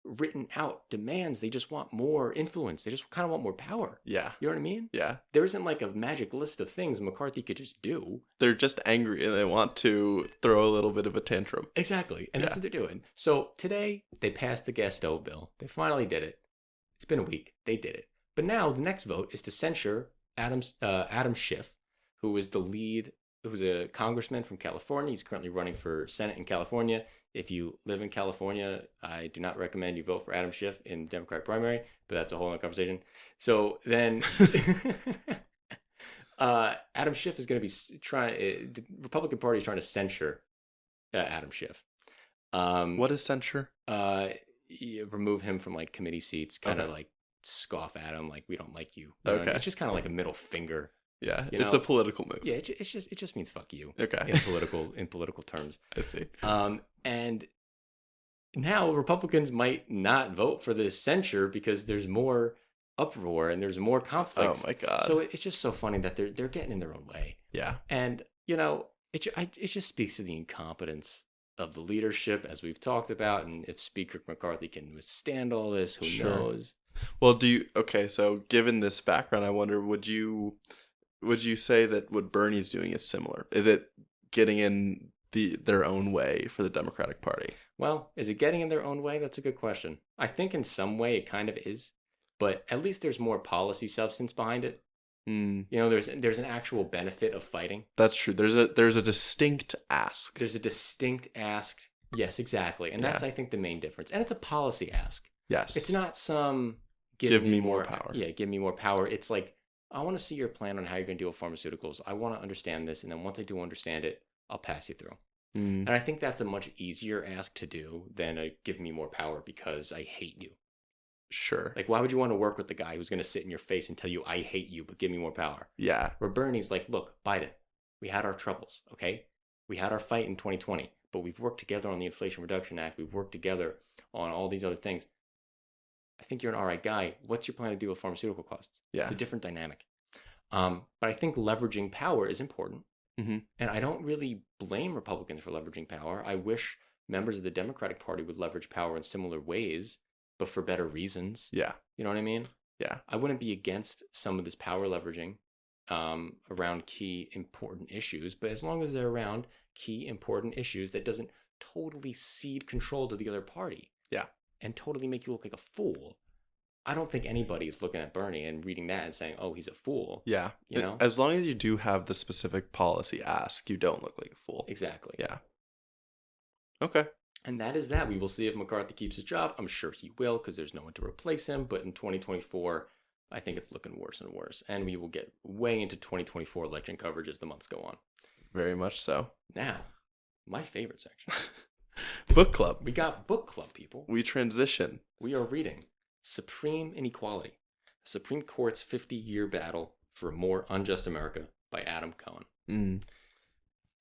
written out demands. They just want more influence. They just kind of want more power. Yeah. You know what I mean? Yeah. There isn't like a magic list of things McCarthy could just do. They're just angry and they want to throw a little bit of a tantrum. Exactly. And that's what they're doing. So today they passed the gas stove bill. They finally did it. It's been a week. They did it. But now the next vote is to censure Adam Schiff, who is the lead, who's a congressman from California. He's currently running for Senate in California. If you live in California, I do not recommend you vote for Adam Schiff in the Democratic primary, but that's a whole other conversation. So then Adam Schiff is going to be the Republican Party is trying to censure Adam Schiff. What is censure? You remove him from like committee seats, kind of like scoff at him, like we don't like you. You know? Okay. It's just kind of like a middle finger Yeah, You it's know? a political move. Yeah, it just means fuck you. Okay. In political terms. I see. And now Republicans might not vote for this censure because there's more uproar and there's more conflicts. Oh my God. So it's just so funny that they're getting in their own way. Yeah. And it just speaks to the incompetence of the leadership, as we've talked about. And if Speaker McCarthy can withstand all this, who knows? Well, so given this background, I wonder, would you say that what Bernie's doing is similar? Is it getting in their own way for the Democratic Party? Well, is it getting in their own way? That's a good question. I think in some way it kind of is, but at least there's more policy substance behind it. You know, there's an actual benefit of fighting. That's true. There's a distinct ask. There's a distinct ask. Yes, exactly. And that's, I think, the main difference. And it's a policy ask. Yes. It's not some give me more power. Yeah, give me more power. It's like, I want to see your plan on how you're going to deal with pharmaceuticals. I want to understand this. And then once I do understand it, I'll pass you through. And I think that's a much easier ask to do than a give me more power because I hate you. Sure. Like, why would you want to work with the guy who's going to sit in your face and tell you, I hate you, but give me more power? Yeah. Where Bernie's like, look, Biden, we had our troubles, okay? We had our fight in 2020, but we've worked together on the Inflation Reduction Act. We've worked together on all these other things. I think you're an all right guy. What's your plan to deal with pharmaceutical costs? Yeah. It's a different dynamic. But I think leveraging power is important. And I don't really blame Republicans for leveraging power. I wish members of the Democratic Party would leverage power in similar ways, but for better reasons. Yeah. You know what I mean? Yeah. I wouldn't be against some of this power leveraging around key important issues, but as long as they're around key important issues that doesn't totally cede control to the other party. Yeah. And totally make you look like a fool. I don't think anybody is looking at Bernie and reading that and saying, oh, he's a fool. Yeah. You know? As long as you do have the specific policy ask, you don't look like a fool. Exactly. Yeah. Okay. And that is that. We will see if McCarthy keeps his job. I'm sure he will because there's no one to replace him. But in 2024, I think it's looking worse and worse. And we will get way into 2024 election coverage as the months go on. Very much so. Now, my favorite section. Book club. We got book club, people. We transition. We are reading Supreme Inequality, the Supreme Court's 50-year battle for a more unjust America by Adam Cohen.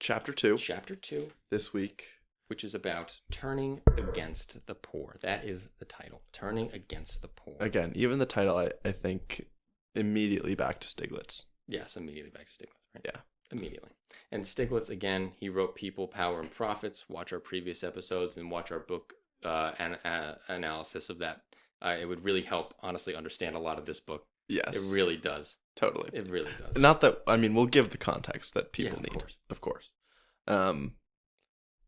Chapter 2. Chapter 2. This week. Which is about turning against the poor. That is the title. Turning against the poor. Again, even the title, I think, immediately back to Stiglitz. Yes, immediately back to Stiglitz. Right? Yeah. Immediately. And Stiglitz, again, he wrote People, Power, and Profits. Watch our previous episodes and watch our book analysis of that. It would really help, honestly, understand a lot of this book. Yes. It really does. Totally. It really does. Not that, I mean, we'll give the context that people need. Of course.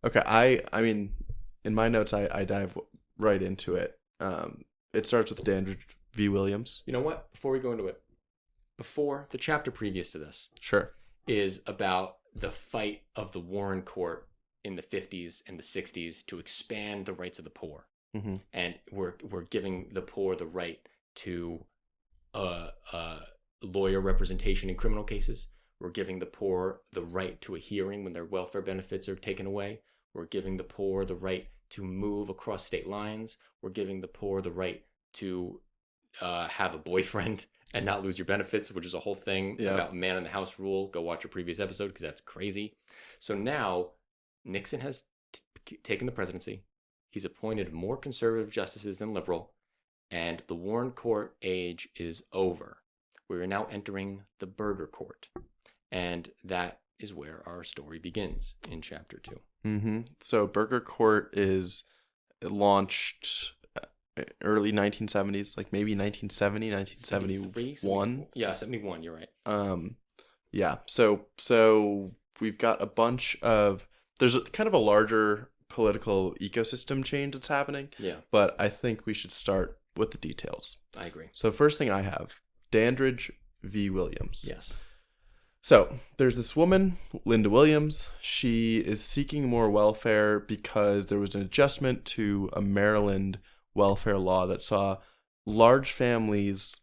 Okay, I mean, in my notes, I dive right into it. It starts with Dandridge v. Williams. You know what? Before we go into it, the chapter previous to this. Sure. Is about the fight of the Warren Court in the 50s and the 60s to expand the rights of the poor. And we're giving the poor the right to lawyer representation in criminal cases. We're giving the poor the right to a hearing when their welfare benefits are taken away. We're giving the poor the right to move across state lines. We're giving the poor the right to have a boyfriend and not lose your benefits, which is a whole thing about man in the house rule. Go watch your previous episode because that's crazy. So now Nixon has taken the presidency. He's appointed more conservative justices than liberal, and the Warren Court age is over. We are now entering the Burger Court, and that is where our story begins in chapter 2. So Burger Court is launched early 1970s, like maybe 1970, 1971. Yeah, 71, you're right. Yeah. So we've got a bunch of, there's kind of a larger political ecosystem change that's happening. Yeah. But I think we should start with the details. I agree. So first thing I have, Dandridge v. Williams. Yes. So there's this woman, Linda Williams. She is seeking more welfare because there was an adjustment to a Maryland welfare law that saw large families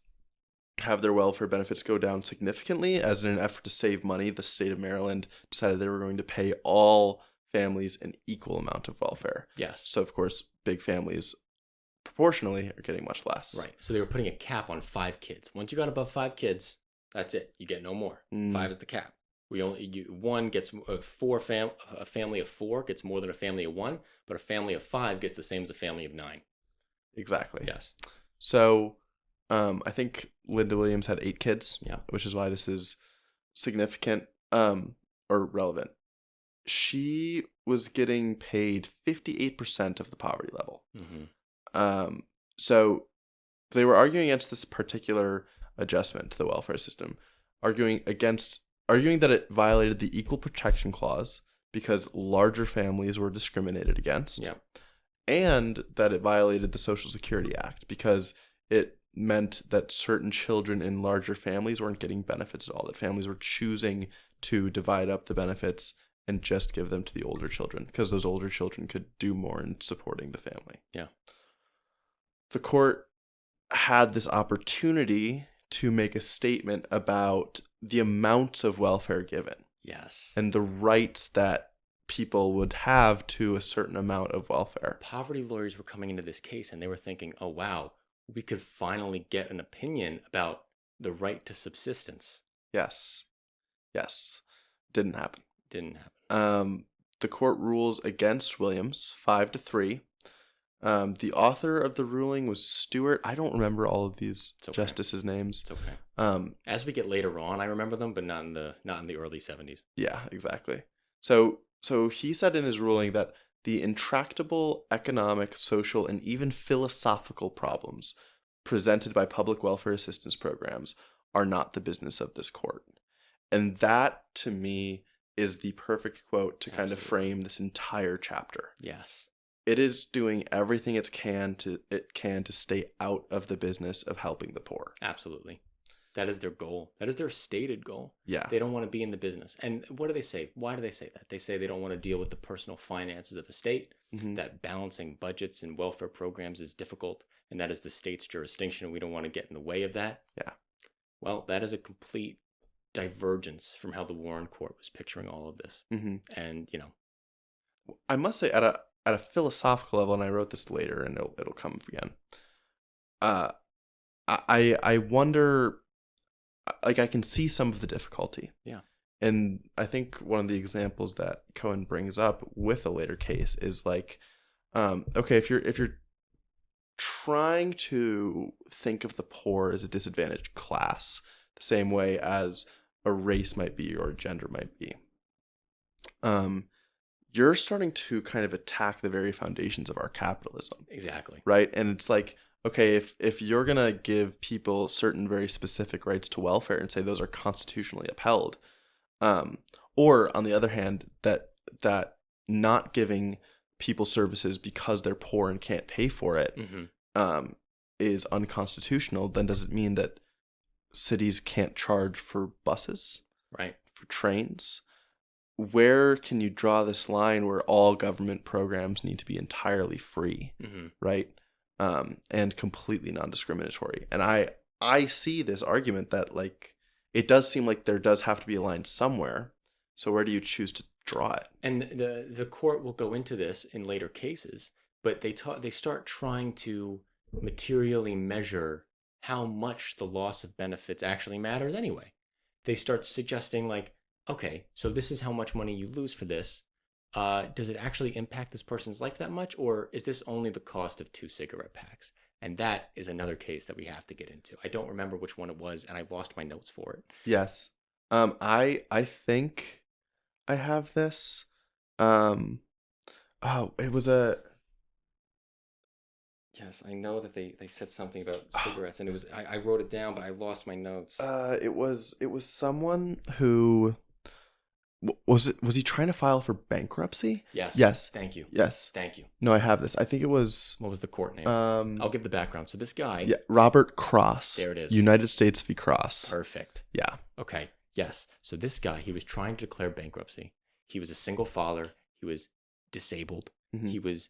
have their welfare benefits go down significantly. As in an effort to save money, the state of Maryland decided they were going to pay all families an equal amount of welfare. Yes. So, of course, big families proportionally are getting much less. Right. So they were putting a cap on 5 kids. Once you got above 5 kids, That's it. You get no more. Mm. 5 is the cap. One gets a family of 4 gets more than a family of 1, but a family of 5 gets the same as a family of 9. Exactly. Yes. So, I think Linda Williams had 8 kids. Yeah. Which is why this is significant, or relevant. She was getting paid 58% of the poverty level. Mm-hmm. So they were arguing against this particular adjustment to the welfare system, arguing that it violated the Equal Protection Clause because larger families were discriminated against. Yeah. And that it violated the Social Security Act because it meant that certain children in larger families weren't getting benefits at all, that families were choosing to divide up the benefits and just give them to the older children because those older children could do more in supporting the family. Yeah. The court had this opportunity to make a statement about the amounts of welfare given. Yes. And the rights that people would have to a certain amount of welfare. Poverty lawyers were coming into this case and they were thinking, oh, wow, we could finally get an opinion about the right to subsistence. Yes. Didn't happen. The court rules against Williams 5-3. The author of the ruling was Stewart. I don't remember all of these justices' names. It's okay. As we get later on, I remember them, but not in the early 70s. Yeah, exactly. So he said in his ruling that the intractable economic, social, and even philosophical problems presented by public welfare assistance programs are not the business of this court. And that, to me, is the perfect quote to kind of frame this entire chapter. Yes. It is doing everything it can to stay out of the business of helping the poor. Absolutely. That is their goal. That is their stated goal. Yeah. They don't want to be in the business. And what do they say? Why do they say that? They say they don't want to deal with the personal finances of a state, that balancing budgets and welfare programs is difficult, and that is the state's jurisdiction, and we don't want to get in the way of that. Yeah. Well, that is a complete divergence from how the Warren Court was picturing all of this. Mm-hmm. And, I must say, at a philosophical level, and I wrote this later, and it'll come up again. I wonder, like, I can see some of the difficulty. Yeah. And I think one of the examples that Cohen brings up with a later case is like, okay, if you're trying to think of the poor as a disadvantaged class, the same way as a race might be or a gender might be, you're starting to kind of attack the very foundations of our capitalism. Exactly. Right? And it's like, okay, if you're going to give people certain very specific rights to welfare and say those are constitutionally upheld, or on the other hand, that not giving people services because they're poor and can't pay for it is unconstitutional, then does it mean that cities can't charge for buses? Right. For trains? Where can you draw this line where all government programs need to be entirely free, right? And completely non-discriminatory? And I see this argument that, like, it does seem like there does have to be a line somewhere. So where do you choose to draw it? And the court will go into this in later cases, but they start trying to materially measure how much the loss of benefits actually matters anyway. They start suggesting, like, okay, so this is how much money you lose for this. Does it actually impact this person's life that much? Or is this only the cost of 2 cigarette packs? And that is another case that we have to get into. I don't remember which one it was, and I've lost my notes for it. Yes. I think I have this. It was a... Yes, I know that they said something about cigarettes, and it was I wrote it down, but I lost my notes. It was someone who... Was he trying to file for bankruptcy? Yes. Thank you. Yes. Thank you. No, I have this. I think it was... What was the court name? I'll give the background. So this guy... Yeah, Robert Cross. There it is. United States v. Cross. Perfect. Yeah. Okay. Yes. So this guy, he was trying to declare bankruptcy. He was a single father. He was disabled. He was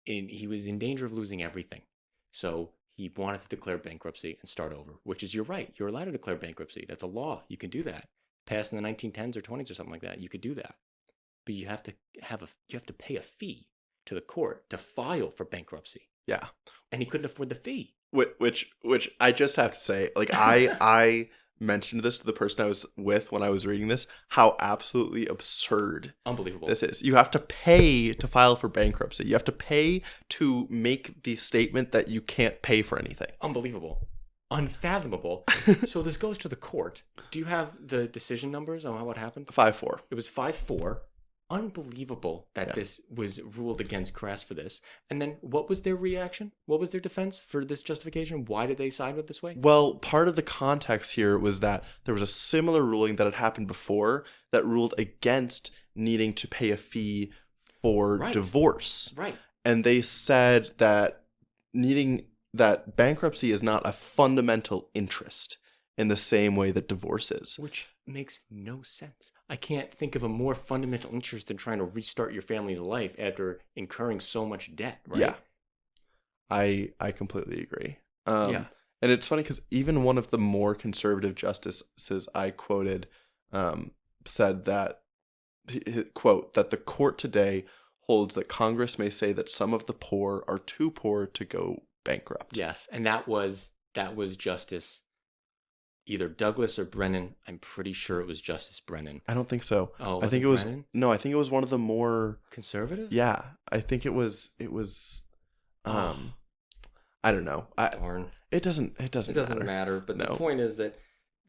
in danger of losing everything. So he wanted to declare bankruptcy and start over, which is, you're right. You're allowed to declare bankruptcy. That's a law. You can do that. Passed in the 1910s or 20s or something like that, you could do that. But you have to pay a fee to the court to file for bankruptcy. Yeah. And he couldn't afford the fee. Which I just have to say, like, I mentioned this to the person I was with when I was reading this, how absolutely absurd Unbelievable. this is. You have to pay to file for bankruptcy. You have to pay to make the statement that you can't pay for anything. Unbelievable. Unfathomable. So this goes to the court. Do you have the decision numbers on what happened? 5-4. It was 5-4. Unbelievable that this was ruled against Kress for this. And then what was their reaction? What was their defense for this justification? Why did they side with this way? Well, part of the context here was that there was a similar ruling that had happened before that ruled against needing to pay a fee for divorce. Right. And they said that bankruptcy is not a fundamental interest in the same way that divorce is. Which makes no sense. I can't think of a more fundamental interest than trying to restart your family's life after incurring so much debt, right? Yeah. I completely agree. Yeah. And it's funny because even one of the more conservative justices I quoted said that, quote, that the court today holds that Congress may say that some of the poor are too poor to go bankrupt. Yes, and that was Justice either Douglas or Brennan. I'm pretty sure it was Justice Brennan. I don't think so. Oh, I think it was Brennan? No, I think it was one of the more Conservative? Yeah, I think it was I don't know. Darn. It doesn't matter, but the point is that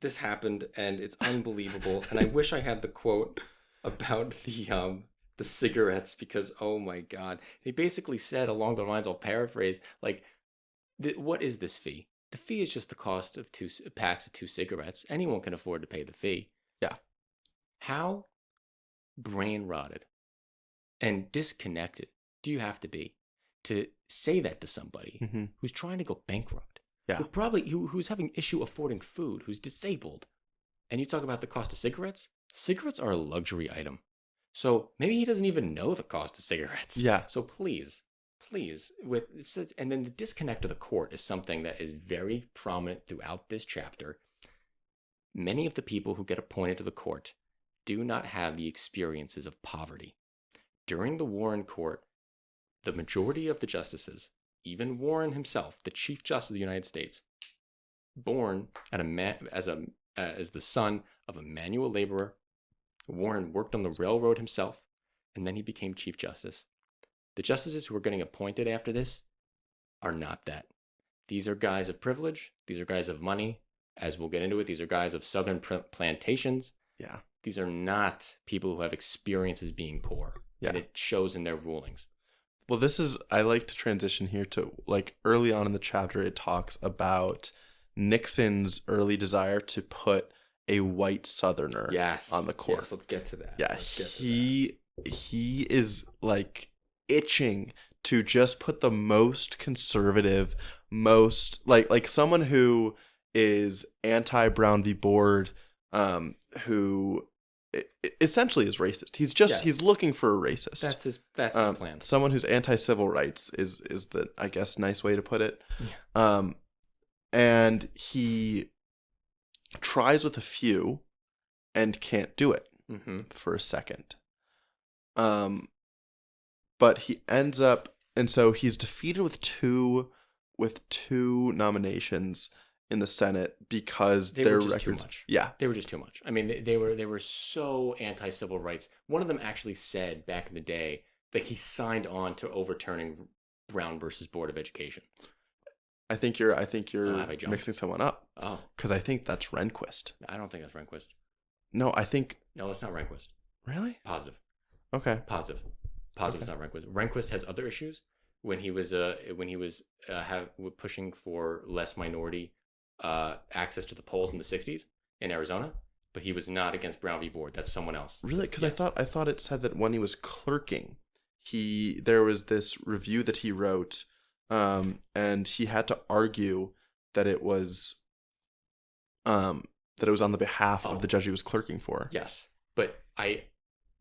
this happened and it's unbelievable. And I wish I had the quote about the cigarettes, because oh my god, they basically said along the lines, I'll paraphrase, like, what is this fee? The fee is just the cost of 2 packs of 2 cigarettes. Anyone can afford to pay the fee. Yeah. How brain rotted and disconnected do you have to be to say that to somebody who's trying to go bankrupt? Yeah. Who's having issue affording food, who's disabled. And you talk about the cost of cigarettes? Cigarettes are a luxury item. So maybe he doesn't even know the cost of cigarettes. Yeah. So please, and then the disconnect of the court is something that is very prominent throughout this chapter. Many of the people who get appointed to the court do not have the experiences of poverty. During the Warren Court, the majority of the justices, even Warren himself, the Chief Justice of the United States, born as the son of a manual laborer, Warren worked on the railroad himself, and then he became Chief Justice. The justices who are getting appointed after this are not that. These are guys of privilege. These are guys of money. As we'll get into it, these are guys of southern plantations. Yeah. These are not people who have experiences being poor. Yeah. And it shows in their rulings. Well, I like to transition here to, like, early on in the chapter, it talks about Nixon's early desire to put a white Southerner on the court. Yes, let's get to that. Yeah, he is, like, itching to just put the most conservative, most like someone who is anti-Brown v. Board, who essentially is racist. He's looking for a racist. That's his plan. Someone who's anti-civil rights is the, I guess, nice way to put it. Yeah. And he tries with a few and can't do it for a second. But he ends up, and so he's defeated with two nominations in the Senate because their records, too much. Yeah, they were just too much. I mean, they were so anti-civil rights. One of them actually said back in the day that he signed on to overturning Brown versus Board of Education. I think you're mixing someone up. Oh, because I think that's Rehnquist. I don't think that's Rehnquist. No, that's not Rehnquist. Really? Positive. Okay. Positive. It's not Rehnquist. Rehnquist has other issues. When he was pushing for less minority access to the polls in the 60s in Arizona, but he was not against Brown v. Board. That's someone else. Really? Because yes. I thought it said that when he was clerking, there was this review that he wrote, and he had to argue that it was on the behalf of the judge he was clerking for. Yes, but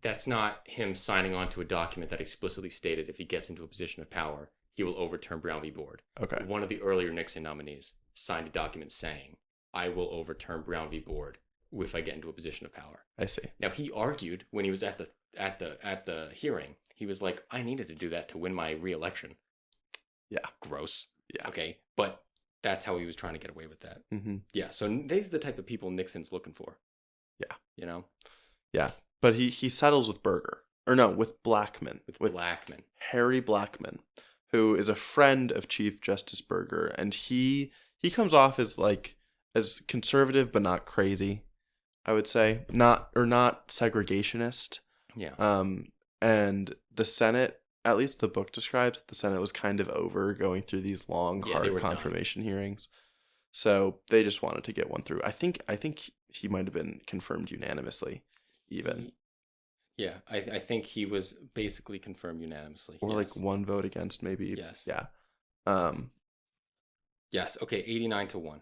that's not him signing on to a document that explicitly stated if he gets into a position of power, he will overturn Brown v. Board. Okay. One of the earlier Nixon nominees signed a document saying, I will overturn Brown v. Board if I get into a position of power. I see. Now, he argued when he was at the hearing, he was like, I needed to do that to win my re-election. Yeah. Gross. Yeah. Okay. But That's how he was trying to get away with that. Mm-hmm. Yeah. So these are the type of people Nixon's looking for. Yeah. You know? Yeah. But he settles with Berger. Or no, with Blackmun. With Blackmun. Harry Blackmun, who is a friend of Chief Justice Berger. And he comes off as conservative but not crazy, I would say. Not segregationist. Yeah. And the Senate, at least the book describes that the Senate was kind of over going through these long, hard confirmation hearings. So they just wanted to get one through. I think he might have been confirmed unanimously, even. Yeah, I think he was basically confirmed unanimously. Or like one vote against, maybe. Yes. Yeah. Yes. Okay. 89-1.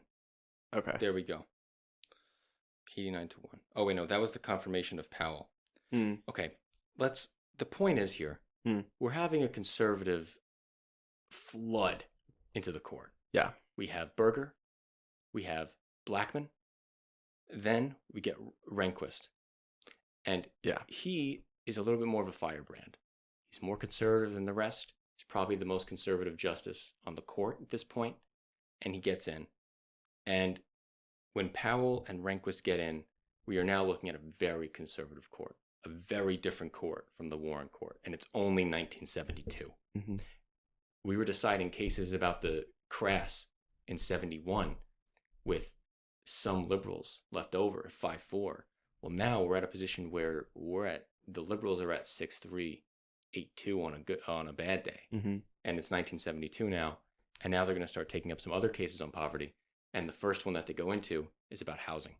Okay. There we go. 89-1. Oh wait, no, that was the confirmation of Powell. Okay. The point is here, we're having a conservative flood into the court. Yeah. We have Berger, we have Blackmun, then we get Rehnquist. And he is a little bit more of a firebrand. He's more conservative than the rest. He's probably the most conservative justice on the court at this point, and he gets in. And when Powell and Rehnquist get in, we are now looking at a very conservative court, a very different court from the Warren Court, and it's only 1972. Mm-hmm. We were deciding cases about the Crass in 71 with some liberals left over at 5-4. Well, now we're at a position where the liberals are at 6-3, 8-2 on a bad day, and it's 1972 now, and now they're going to start taking up some other cases on poverty, and the first one that they go into is about housing.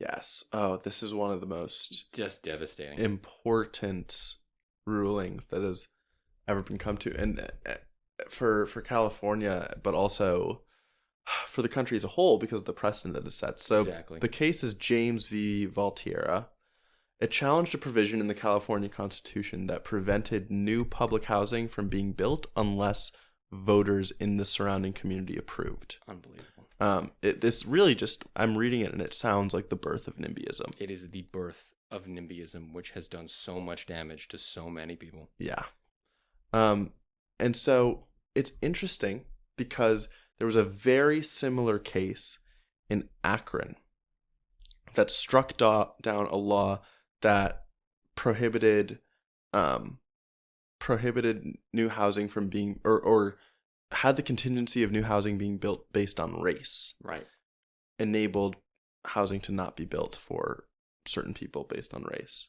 Yes. Oh, this is one of the most just devastating, important rulings that has ever been come to, and for California, but also for the country as a whole, because of the precedent that is set. So exactly. The case is James v. Valtierra. It challenged a provision in the California Constitution that prevented new public housing from being built unless voters in the surrounding community approved. Unbelievable. This really just, I'm reading it and it sounds like the birth of NIMBYism. It is the birth of NIMBYism, which has done so much damage to so many people. Yeah. And so it's interesting because there was a very similar case in Akron that struck down a law that prohibited new housing from being or had the contingency of new housing being built based on race. Right. Enabled housing to not be built for certain people based on race.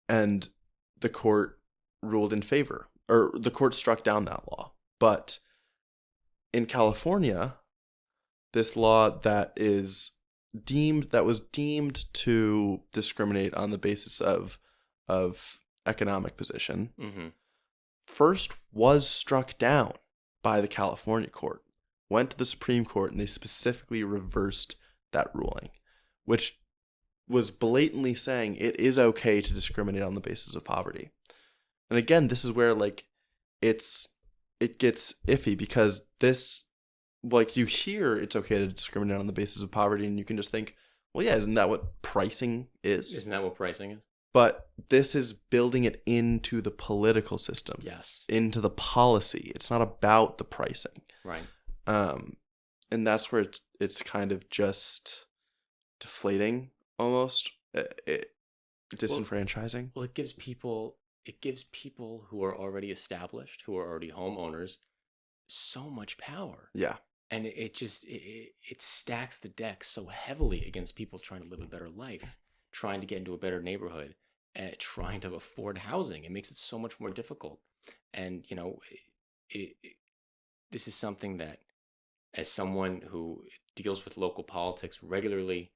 And the court ruled in favor, or the court struck down that law. But in California, this law that was deemed to discriminate on the basis of economic position, first was struck down by the California court, went to the Supreme Court, and they specifically reversed that ruling, which was blatantly saying it is okay to discriminate on the basis of poverty. And again, this is where it gets iffy, because this, you hear it's okay to discriminate on the basis of poverty, and you can just think, well, yeah, isn't that what pricing is? Isn't that what pricing is? But this is building it into the political system. Yes. Into the policy. It's not about the pricing. Right. And that's where it's kind of just deflating almost. Disenfranchising. Well, it gives people who are already established, who are already homeowners, so much power. Yeah. And it stacks the deck so heavily against people trying to live a better life, trying to get into a better neighborhood, trying to afford housing. It makes it so much more difficult. And, this is something that, as someone who deals with local politics regularly,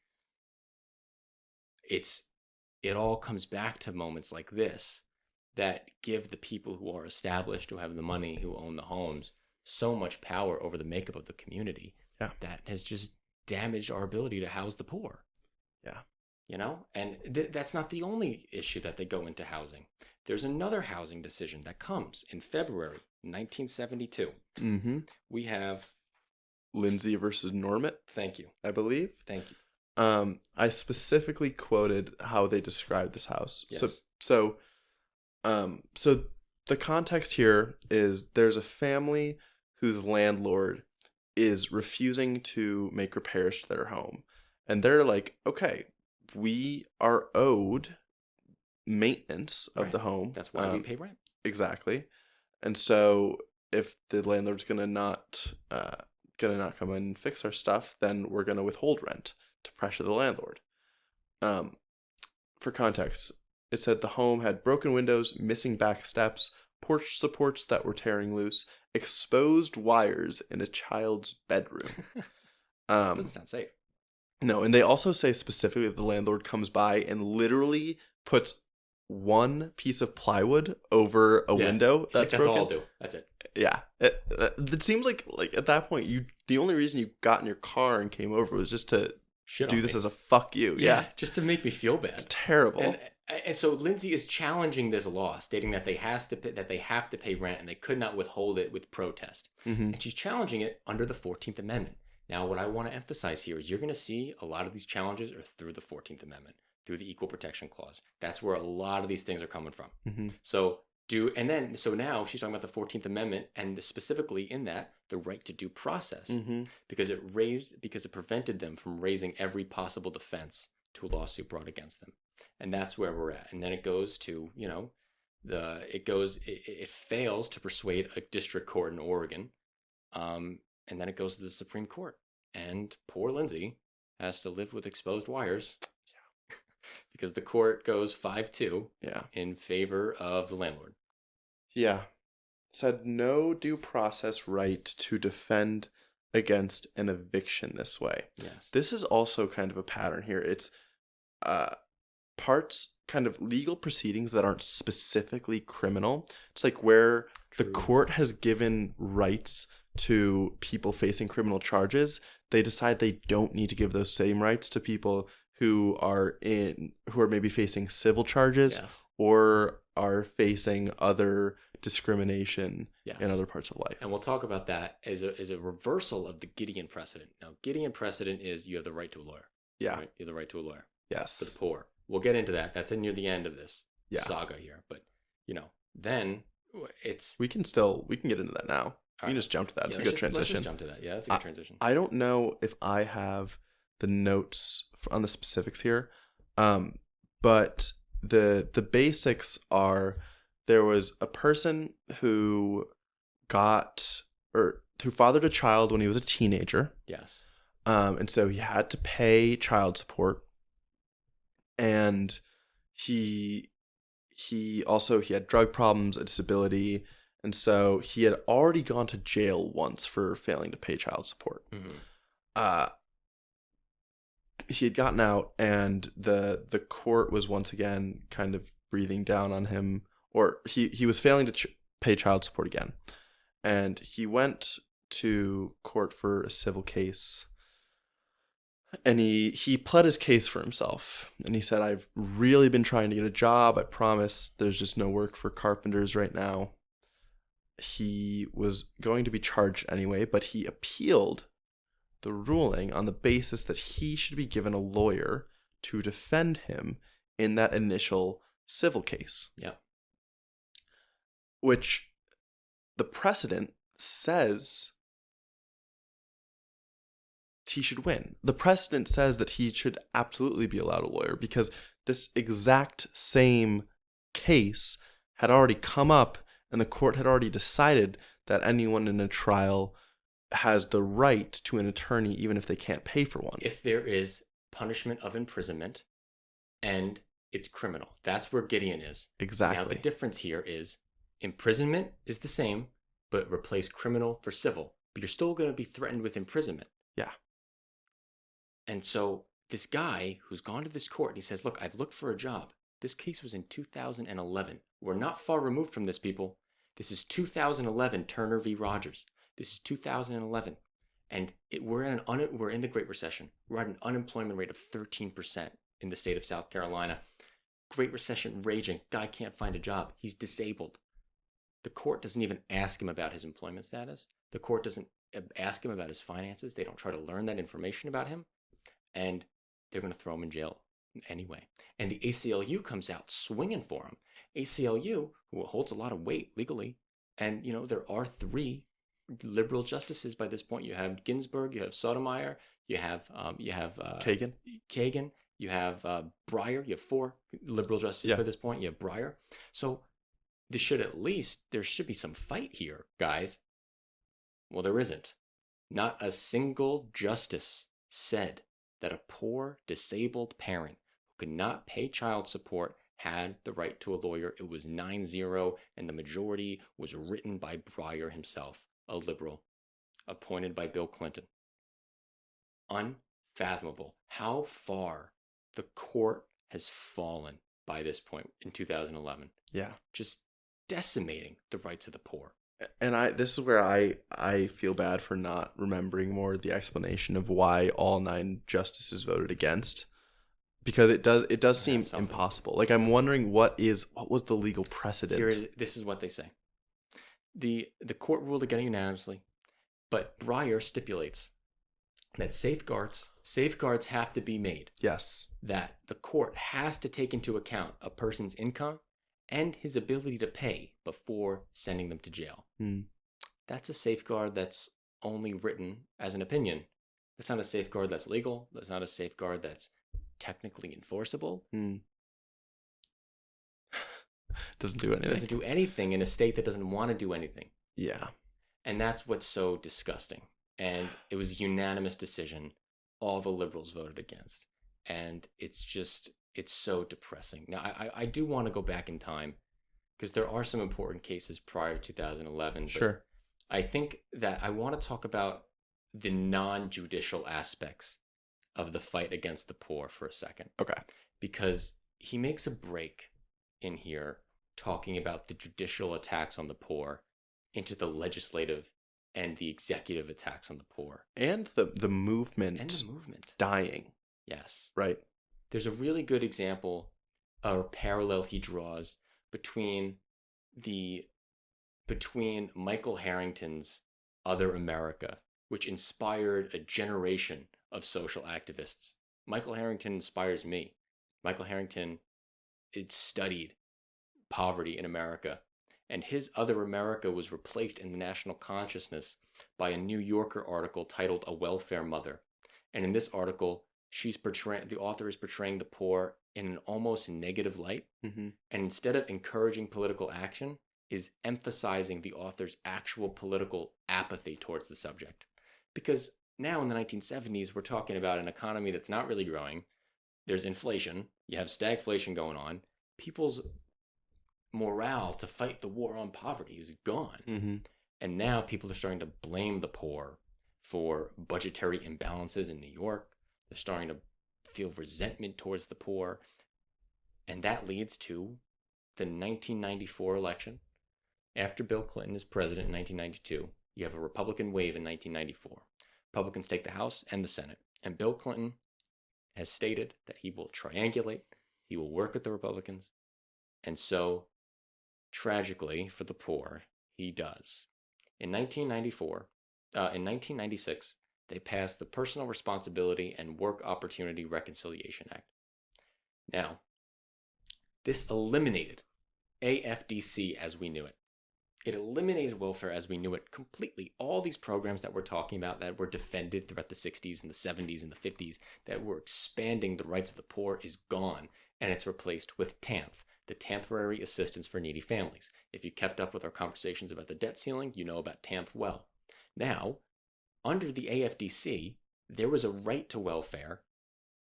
it all comes back to moments like this that give the people who are established, who have the money, who own the homes, so much power over the makeup of the community. Yeah. That has just damaged our ability to house the poor. Yeah. And that's not the only issue that they go into housing. There's another housing decision that comes in February 1972. Mm-hmm. We have Lindsay versus Normit. Thank you. I believe. Thank you. I specifically quoted how they described this house. Yes. So the context here is there's a family whose landlord is refusing to make repairs to their home. And they're like, okay, we are owed maintenance of the home. That's why we pay rent. Exactly. And so if the landlord's gonna not come and fix our stuff, then we're gonna withhold rent to pressure the landlord. For context, it said the home had broken windows, missing back steps, porch supports that were tearing loose, exposed wires in a child's bedroom. Doesn't sound safe. No, and they also say specifically that the landlord comes by and literally puts one piece of plywood over a window that's broken. That's all I'll do. That's it. Yeah, it seems like at that point the only reason you got in your car and came over was just to do this as a fuck you. Yeah, just to make me feel bad. It's terrible. And so Lindsay is challenging this law, stating that they have to pay rent and they could not withhold it with protest. And she's challenging it under the 14th Amendment. Now, what I want to emphasize here is you're going to see a lot of these challenges are through the 14th Amendment, through the Equal Protection Clause. That's where a lot of these things are coming from. So now she's talking about the 14th Amendment and specifically in that the right to due process, because it prevented them from raising every possible defense to a lawsuit brought against them. And that's where we're at. And then it goes to, it fails to persuade a district court in Oregon. And then it goes to the Supreme Court. And poor Lindsay has to live with exposed wires because the court goes 5-2 in favor of the landlord. Yeah. Said no due process right to defend against an eviction this way. Yes. This is also kind of a pattern here. It's parts kind of legal proceedings that aren't specifically criminal. It's like where the court has given rights to people facing criminal charges, they decide they don't need to give those same rights to people who are maybe facing civil charges or are facing other discrimination in other parts of life. And we'll talk about that as a reversal of the Gideon precedent. Now, Gideon precedent is you have the right to a lawyer. Yeah. Right? You have the right to a lawyer. Yes. For the poor. We'll get into that. That's near the end of this saga here. But, then it's... We can get into that now. We can just jump to that. It's a good transition. Let's just jump to that. Yeah, that's a good transition. I don't know if I have the notes on the specifics here, but the basics are there was a person who fathered a child when he was a teenager. Yes. And so he had to pay child support, and he had drug problems, a disability. And so he had already gone to jail once for failing to pay child support. He had gotten out, and the court was once again kind of breathing down on him, or he was failing to pay child support again. And he went to court for a civil case. And he pled his case for himself. And he said, I've really been trying to get a job. I promise there's just no work for carpenters right now. He was going to be charged anyway, but he appealed the ruling on the basis that he should be given a lawyer to defend him in that initial civil case. Yeah. Which the precedent says he should win. The precedent says that he should absolutely be allowed a lawyer because this exact same case had already come up, and the court had already decided that anyone in a trial has the right to an attorney even if they can't pay for one. If there is punishment of imprisonment and it's criminal. That's where Gideon is. Exactly. Now, the difference here is imprisonment is the same, but replace criminal for civil. But you're still going to be threatened with imprisonment. Yeah. And so this guy who's gone to this court, and he says, look, I've looked for a job. This case was in 2011. We're not far removed from this, people. This is 2011 Turner v. Rogers. This is 2011. And we're in the Great Recession. We're at an unemployment rate of 13% in the state of South Carolina. Great Recession raging. Guy can't find a job. He's disabled. The court doesn't even ask him about his employment status. The court doesn't ask him about his finances. They don't try to learn that information about him. And they're going to throw him in jail anyway. And the ACLU comes out swinging for him. ACLU, who holds a lot of weight legally, and, there are 3 liberal justices by this point. You have Ginsburg, you have Sotomayor, you have Kagan, you have Breyer. You have 4 liberal justices by this point. You have Breyer. So there should be some fight here, guys. Well, there isn't. Not a single justice said that a poor, disabled parent who could not pay child support had the right to a lawyer. It was 9-0, and the majority was written by Breyer himself, a liberal, appointed by Bill Clinton. Unfathomable how far the court has fallen by this point in 2011. Yeah. Just decimating the rights of the poor. And this is where I feel bad for not remembering more the explanation of why all 9 justices voted against, because it does seem impossible. Like, I'm wondering what was the legal precedent. This is what they say. The court ruled against unanimously, but Breyer stipulates that safeguards have to be made. Yes. That the court has to take into account a person's income and his ability to pay before sending them to jail. That's a safeguard that's only written as an opinion. That's not a safeguard that's legal. That's not a safeguard that's technically enforceable. Doesn't do anything. Doesn't do anything in a state that doesn't want to do anything. Yeah. And that's what's so disgusting. And it was a unanimous decision. All the liberals voted against. And it's so depressing. Now, I do want to go back in time because there are some important cases prior to 2011. Sure. I think that I want to talk about the non-judicial aspects of the fight against the poor for a second. Okay. Because he makes a break in here talking about the judicial attacks on the poor into the legislative and the executive attacks on the poor. And the movement. And the movement. Dying. Yes. Right. There's a really good example or parallel he draws between Michael Harrington's Other America, which inspired a generation of social activists. Michael Harrington inspires me. Michael Harrington studied poverty in America, and his Other America was replaced in the national consciousness by a New Yorker article titled A Welfare Mother. And in this article, the author is portraying the poor in an almost negative light. Mm-hmm. And instead of encouraging political action, is emphasizing the author's actual political apathy towards the subject. Because now in the 1970s, we're talking about an economy that's not really growing. There's inflation. You have stagflation going on. People's morale to fight the war on poverty is gone. Mm-hmm. And now people are starting to blame the poor for budgetary imbalances in New York. They're starting to feel resentment towards the poor. And that leads to the 1994 election. After Bill Clinton is president in 1992, you have a Republican wave in 1994. Republicans take the House and the Senate. And Bill Clinton has stated that he will triangulate, he will work with the Republicans. And so, tragically for the poor, he does. In 1996, they passed the Personal Responsibility and Work Opportunity Reconciliation Act. Now, this eliminated AFDC as we knew it. It eliminated welfare as we knew it completely. All these programs that we're talking about that were defended throughout the 60s and the 70s and the 50s that were expanding the rights of the poor is gone, and it's replaced with TANF, the Temporary Assistance for Needy Families. If you kept up with our conversations about the debt ceiling, you know about TANF well. Now, under the AFDC, there was a right to welfare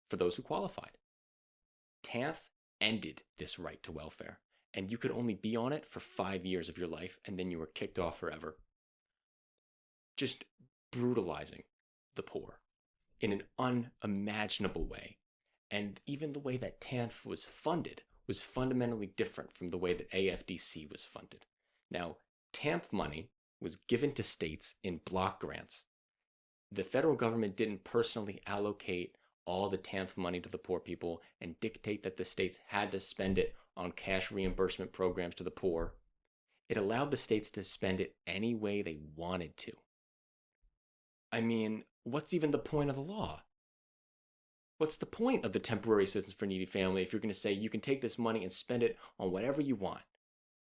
for those who qualified. TANF ended this right to welfare, and you could only be on it for 5 years of your life, and then you were kicked off forever. Just brutalizing the poor in an unimaginable way. And even the way that TANF was funded was fundamentally different from the way that AFDC was funded. Now, TANF money was given to states in block grants. The federal government didn't personally allocate all the TANF money to the poor people and dictate that the states had to spend it on cash reimbursement programs to the poor. It allowed the states to spend it any way they wanted to. I mean, what's even the point of the law? What's the point of the Temporary Assistance for Needy Family if you're going to say you can take this money and spend it on whatever you want?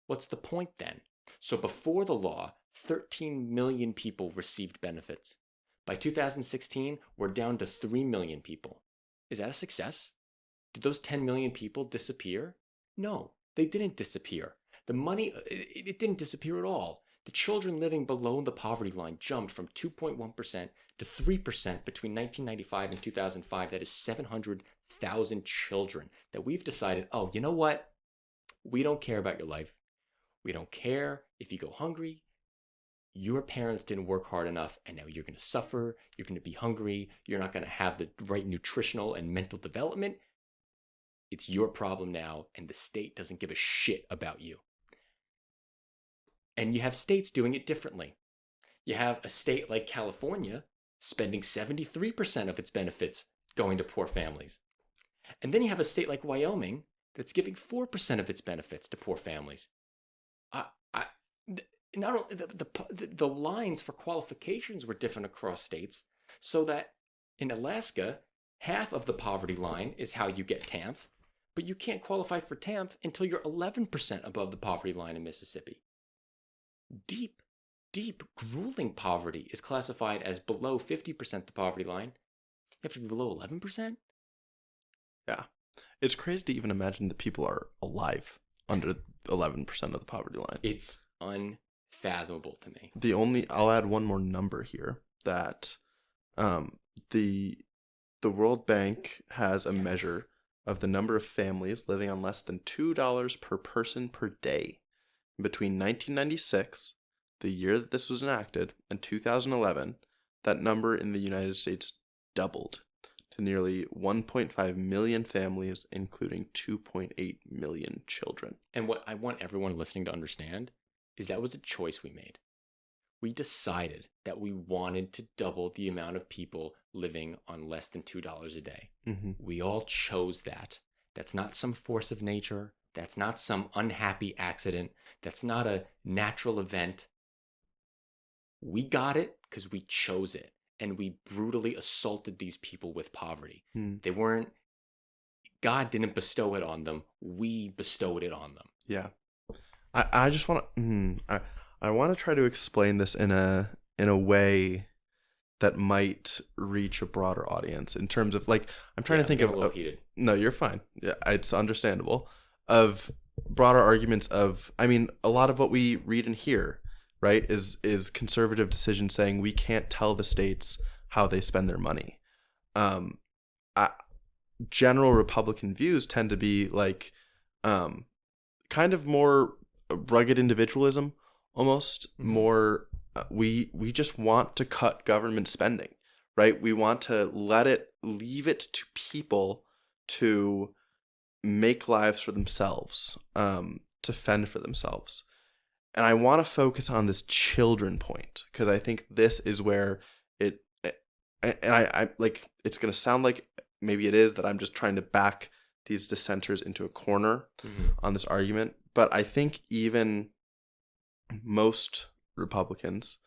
What's the point then? So before the law, 13 million people received benefits. By 2016, we're down to 3 million people. Is that a success? Did those 10 million people disappear? No, they didn't disappear. The money, it didn't disappear at all. The children living below the poverty line jumped from 2.1% to 3% between 1995 and 2005. That is 700,000 children that we've decided, oh, you know what? We don't care about your life. We don't care if you go hungry. Your parents didn't work hard enough, and now you're going to suffer. You're going to be hungry. You're not going to have the right nutritional and mental development. It's your problem now, and the state doesn't give a shit about you. And you have states doing it differently. You have a state like California spending 73% of its benefits going to poor families. And then you have a state like Wyoming that's giving 4% of its benefits to poor families. Not only the lines for qualifications were different across states, so that in Alaska, half of the poverty line is how you get TANF, but you can't qualify for TANF until you're 11% above the poverty line in Mississippi. Deep, grueling poverty is classified as below 50% the poverty line. You have to be below 11%? Yeah. It's crazy to even imagine that people are alive under 11% of the poverty line. It's unfathomable to me. I'll add one more number here, that the World Bank has a measure of the number of families living on less than $2 per person per day. Between 1996, the year that this was enacted, and 2011, that number in the United States doubled to nearly 1.5 million families, including 2.8 million children. And what I want everyone listening to understand is that was a choice we made. We decided that we wanted to double the amount of people living on less than $2 a day. Mm-hmm. We all chose that. That's not some force of nature. That's not some unhappy accident. That's not a natural event. We got it because we chose it. And we brutally assaulted these people with poverty. God didn't bestow it on them. We bestowed it on them. Yeah. I just want to, I want to try to explain this in a way that might reach a broader audience, in terms of, like, I'm trying to think of, a little heated. No, you're fine. Yeah, it's understandable. Of broader arguments of, I mean, a lot of what we read and hear, right, is conservative decisions saying we can't tell the states how they spend their money. General Republican views tend to be like, kind of more rugged individualism, almost. Mm-hmm. More, we just want to cut government spending, right? We want to leave it to people to make lives for themselves, to fend for themselves. And I want to focus on this children point, because I think this is where I like, it's going to sound like maybe it is that I'm just trying to back these dissenters into a corner on this argument. But I think even most Republicans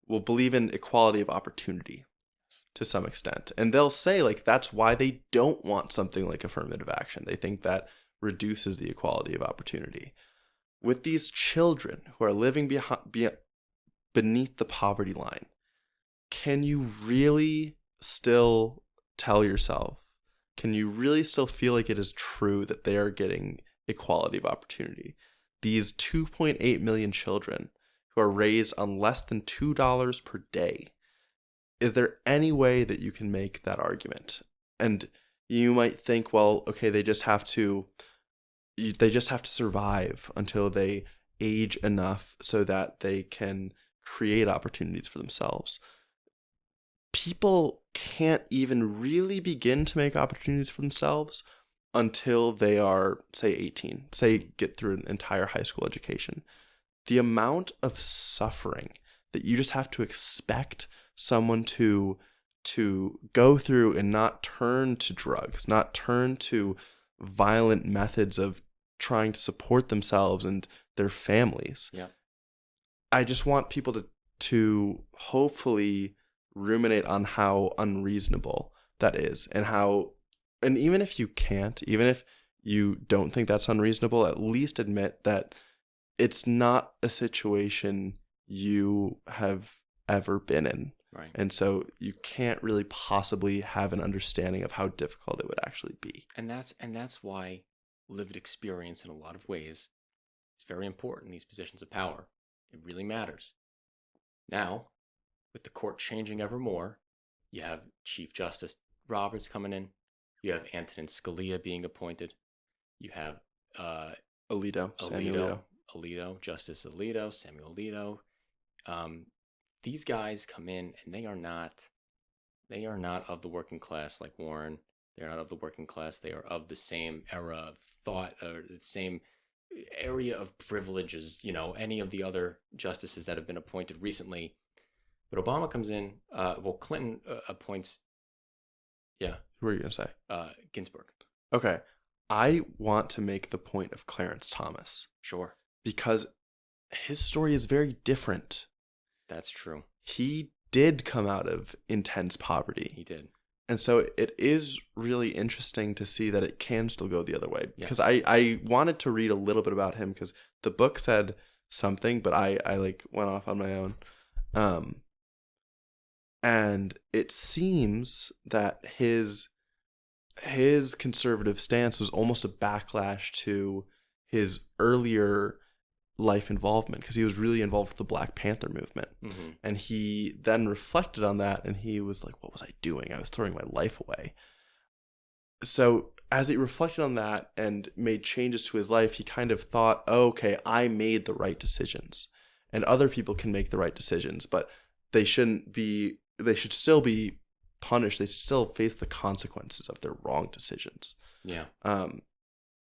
will believe in equality of opportunity to some extent. And they'll say, like, that's why they don't want something like affirmative action. They think that reduces the equality of opportunity. With these children who are living beneath the poverty line, can you really still tell yourself, can you really still feel like it is true that they are getting equality of opportunity? These 2.8 million children who are raised on less than $2 per day. Is there any way that you can make that argument? And you might think, well, okay, they just have to survive until they age enough so that they can create opportunities for themselves. People can't even really begin to make opportunities for themselves until they are, say, 18, say, get through an entire high school education. The amount of suffering that you just have to expect someone to go through and not turn to drugs, not turn to violent methods of trying to support themselves and their families. Yeah. I just want people to hopefully ruminate on how unreasonable that is, and even if you can't, even if you don't think that's unreasonable, at least admit that it's not a situation you have ever been in. Right. And so you can't really possibly have an understanding of how difficult it would actually be. And that's why lived experience in a lot of ways is very important in these positions of power. It really matters. Now, with the court changing ever more, you have Chief Justice Roberts coming in. You have Antonin Scalia being appointed. You have Samuel Alito, Justice Alito, Samuel Alito. These guys come in and they are not of the working class like Warren. They're not of the working class. They are of the same era of thought or the same area of privilege as, any of the other justices that have been appointed recently. But Obama comes in, Clinton appoints, Who are you going to say? Ginsburg. Okay. I want to make the point of Clarence Thomas. Sure. Because his story is very different. That's true. He did come out of intense poverty. He did. And so it is really interesting to see that it can still go the other way. Because Yes. I wanted to read a little bit about him because the book said something, but I went off on my own. And it seems that his conservative stance was almost a backlash to his earlier life involvement, because he was really involved with the Black Panther movement. Mm-hmm. And he then reflected on that and he was like, what was I doing? I was throwing my life away. So as he reflected on that and made changes to his life, he kind of thought, oh, okay, I made the right decisions and other people can make the right decisions, but they should still be punished. They should still face the consequences of their wrong decisions. Yeah.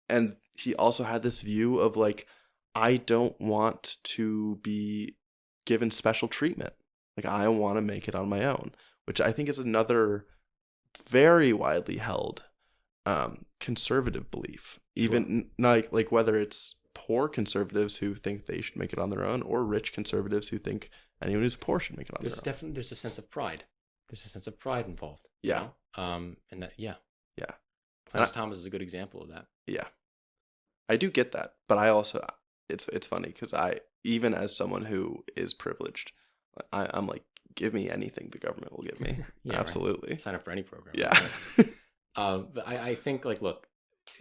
And he also had this view of like, I don't want to be given special treatment. Like, I want to make it on my own, which I think is another very widely held conservative belief. Sure. Even like whether it's poor conservatives who think they should make it on their own, or rich conservatives who think anyone who's poor should make it on their own. There's a sense of pride. There's a sense of pride involved. Yeah. And that, yeah. Yeah. Clarence Thomas is a good example of that. Yeah. I do get that, but I also, it's funny because even as someone who is privileged, I'm like, give me anything the government will give me. Yeah, absolutely. Right. Sign up for any program. Yeah. But I think, like, look,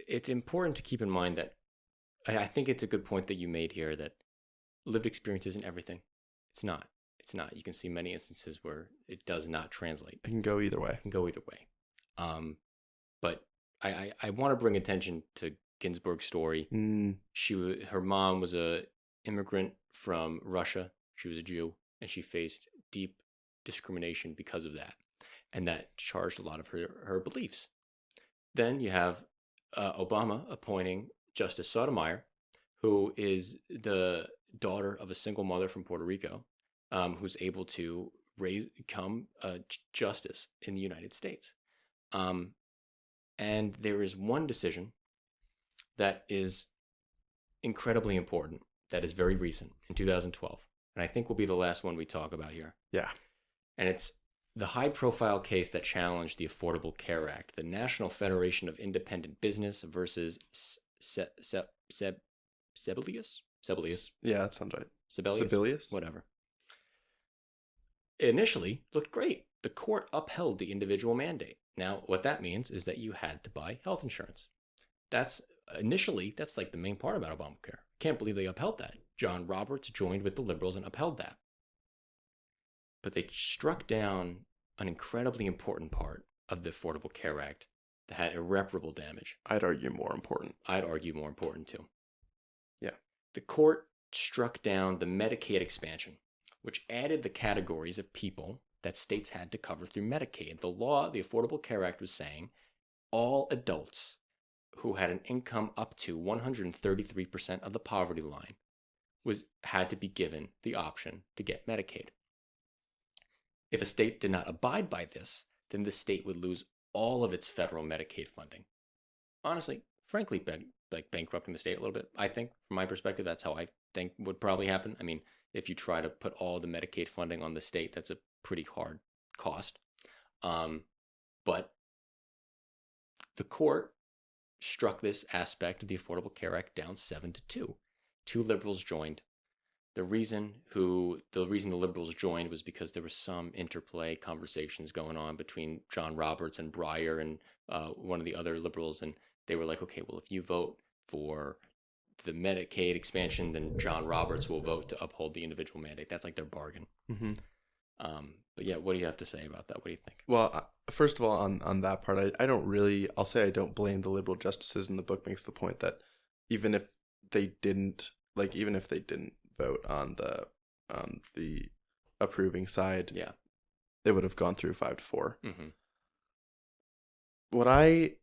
it's important to keep in mind that I think it's a good point that you made here that lived experience isn't everything. It's not. It's not. You can see many instances where it does not translate. It can go either way. But I want to bring attention to Ginsburg's story. Her mom was a immigrant from Russia. She was a Jew, and she faced deep discrimination because of that, and that charged a lot of her beliefs. Then you have Obama appointing Justice Sotomayor, who is the daughter of a single mother from Puerto Rico, who's able to become a justice in the United States. And there is one decision that is incredibly important, that is very recent, in 2012. And I think will be the last one we talk about here. Yeah. And it's the high-profile case that challenged the Affordable Care Act, the National Federation of Independent Business versus Sebelius? Yeah, that sounds right. Sebelius? Whatever. It initially looked great. The court upheld the individual mandate. Now, what that means is that you had to buy health insurance. That's like the main part about Obamacare. Can't believe they upheld that. John Roberts joined with the liberals and upheld that. But they struck down an incredibly important part of the Affordable Care Act that had irreparable damage. I'd argue more important. I'd argue more important too. Yeah. The court struck down the Medicaid expansion, which added the categories of people that states had to cover through Medicaid. The Affordable Care Act was saying all adults who had an income up to 133% of the poverty line had to be given the option to get Medicaid. If a state did not abide by this, then the state would lose all of its federal Medicaid funding. Honestly, frankly, bankrupting the state a little bit. I think, from my perspective, that's how I think would probably happen. I mean, if you try to put all the Medicaid funding on the state, that's a pretty hard cost. But the court struck this aspect of the Affordable Care Act down 7-2, 2 liberals joined. The reason the liberals joined was because there was some interplay conversations going on between John Roberts and Breyer and one of the other liberals, and they were like, okay, well, if you vote for the Medicaid expansion, then John Roberts will vote to uphold the individual mandate. That's like their bargain. Mm-hmm. But yeah, what do you have to say about that? What do you think? Well, first of all, on that part, I don't really. I'll say I don't blame the liberal justices, and the book makes the point that even if they didn't vote on the approving side, Yeah, it would have gone through 5-4. mm-hmm. What I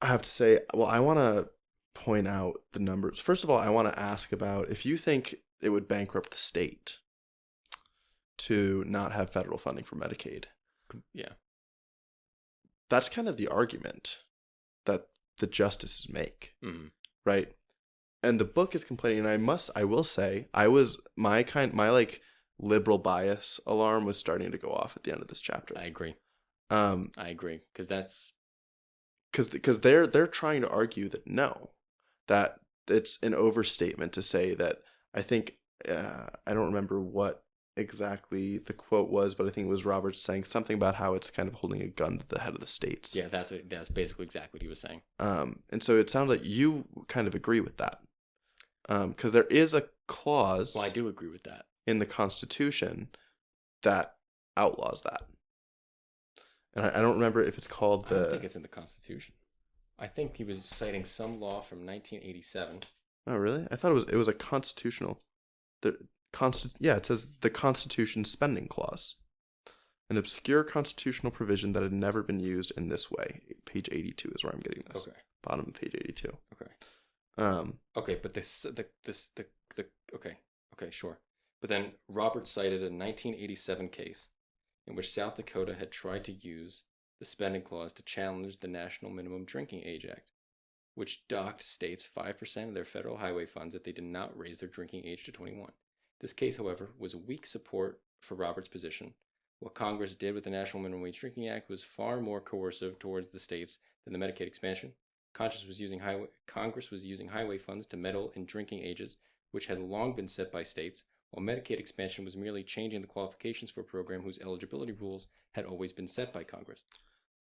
have to say, well, I want to point out the numbers. First of all, I want to ask about if you think it would bankrupt the state to not have federal funding for Medicaid. Yeah. That's kind of the argument that the justices make, Mm-hmm. right? And the book is complaining, and I will say, my like liberal bias alarm was starting to go off at the end of this chapter. I agree. Because that's because they're trying to argue that no, that it's an overstatement to say that. I think I don't remember what exactly the quote was, but I think it was Roberts saying something about how it's kind of holding a gun to the head of the states. Yeah, that's basically exactly what he was saying. And so it sounded like you kind of agree with that, because there is a clause. Well, I do agree with that in the Constitution that outlaws that, and I don't remember if it's called I don't think it's in the Constitution. I think he was citing some law from 1987. Oh, really? I thought it was a constitutional. Yeah, it says the Constitution spending clause, an obscure constitutional provision that had never been used in this way. Page 82 is where I'm getting this. Okay. Bottom of page 82. Okay. Okay, but okay, sure. But then Roberts cited a 1987 case in which South Dakota had tried to use the spending clause to challenge the National Minimum Drinking Age Act, which docked states 5% of their federal highway funds if they did not raise their drinking age to 21. This case, however, was weak support for Roberts' position. What Congress did with the National Minimum Wage Drinking Act was far more coercive towards the states than the Medicaid expansion. Congress was using highway funds to meddle in drinking ages, which had long been set by states, while Medicaid expansion was merely changing the qualifications for a program whose eligibility rules had always been set by Congress.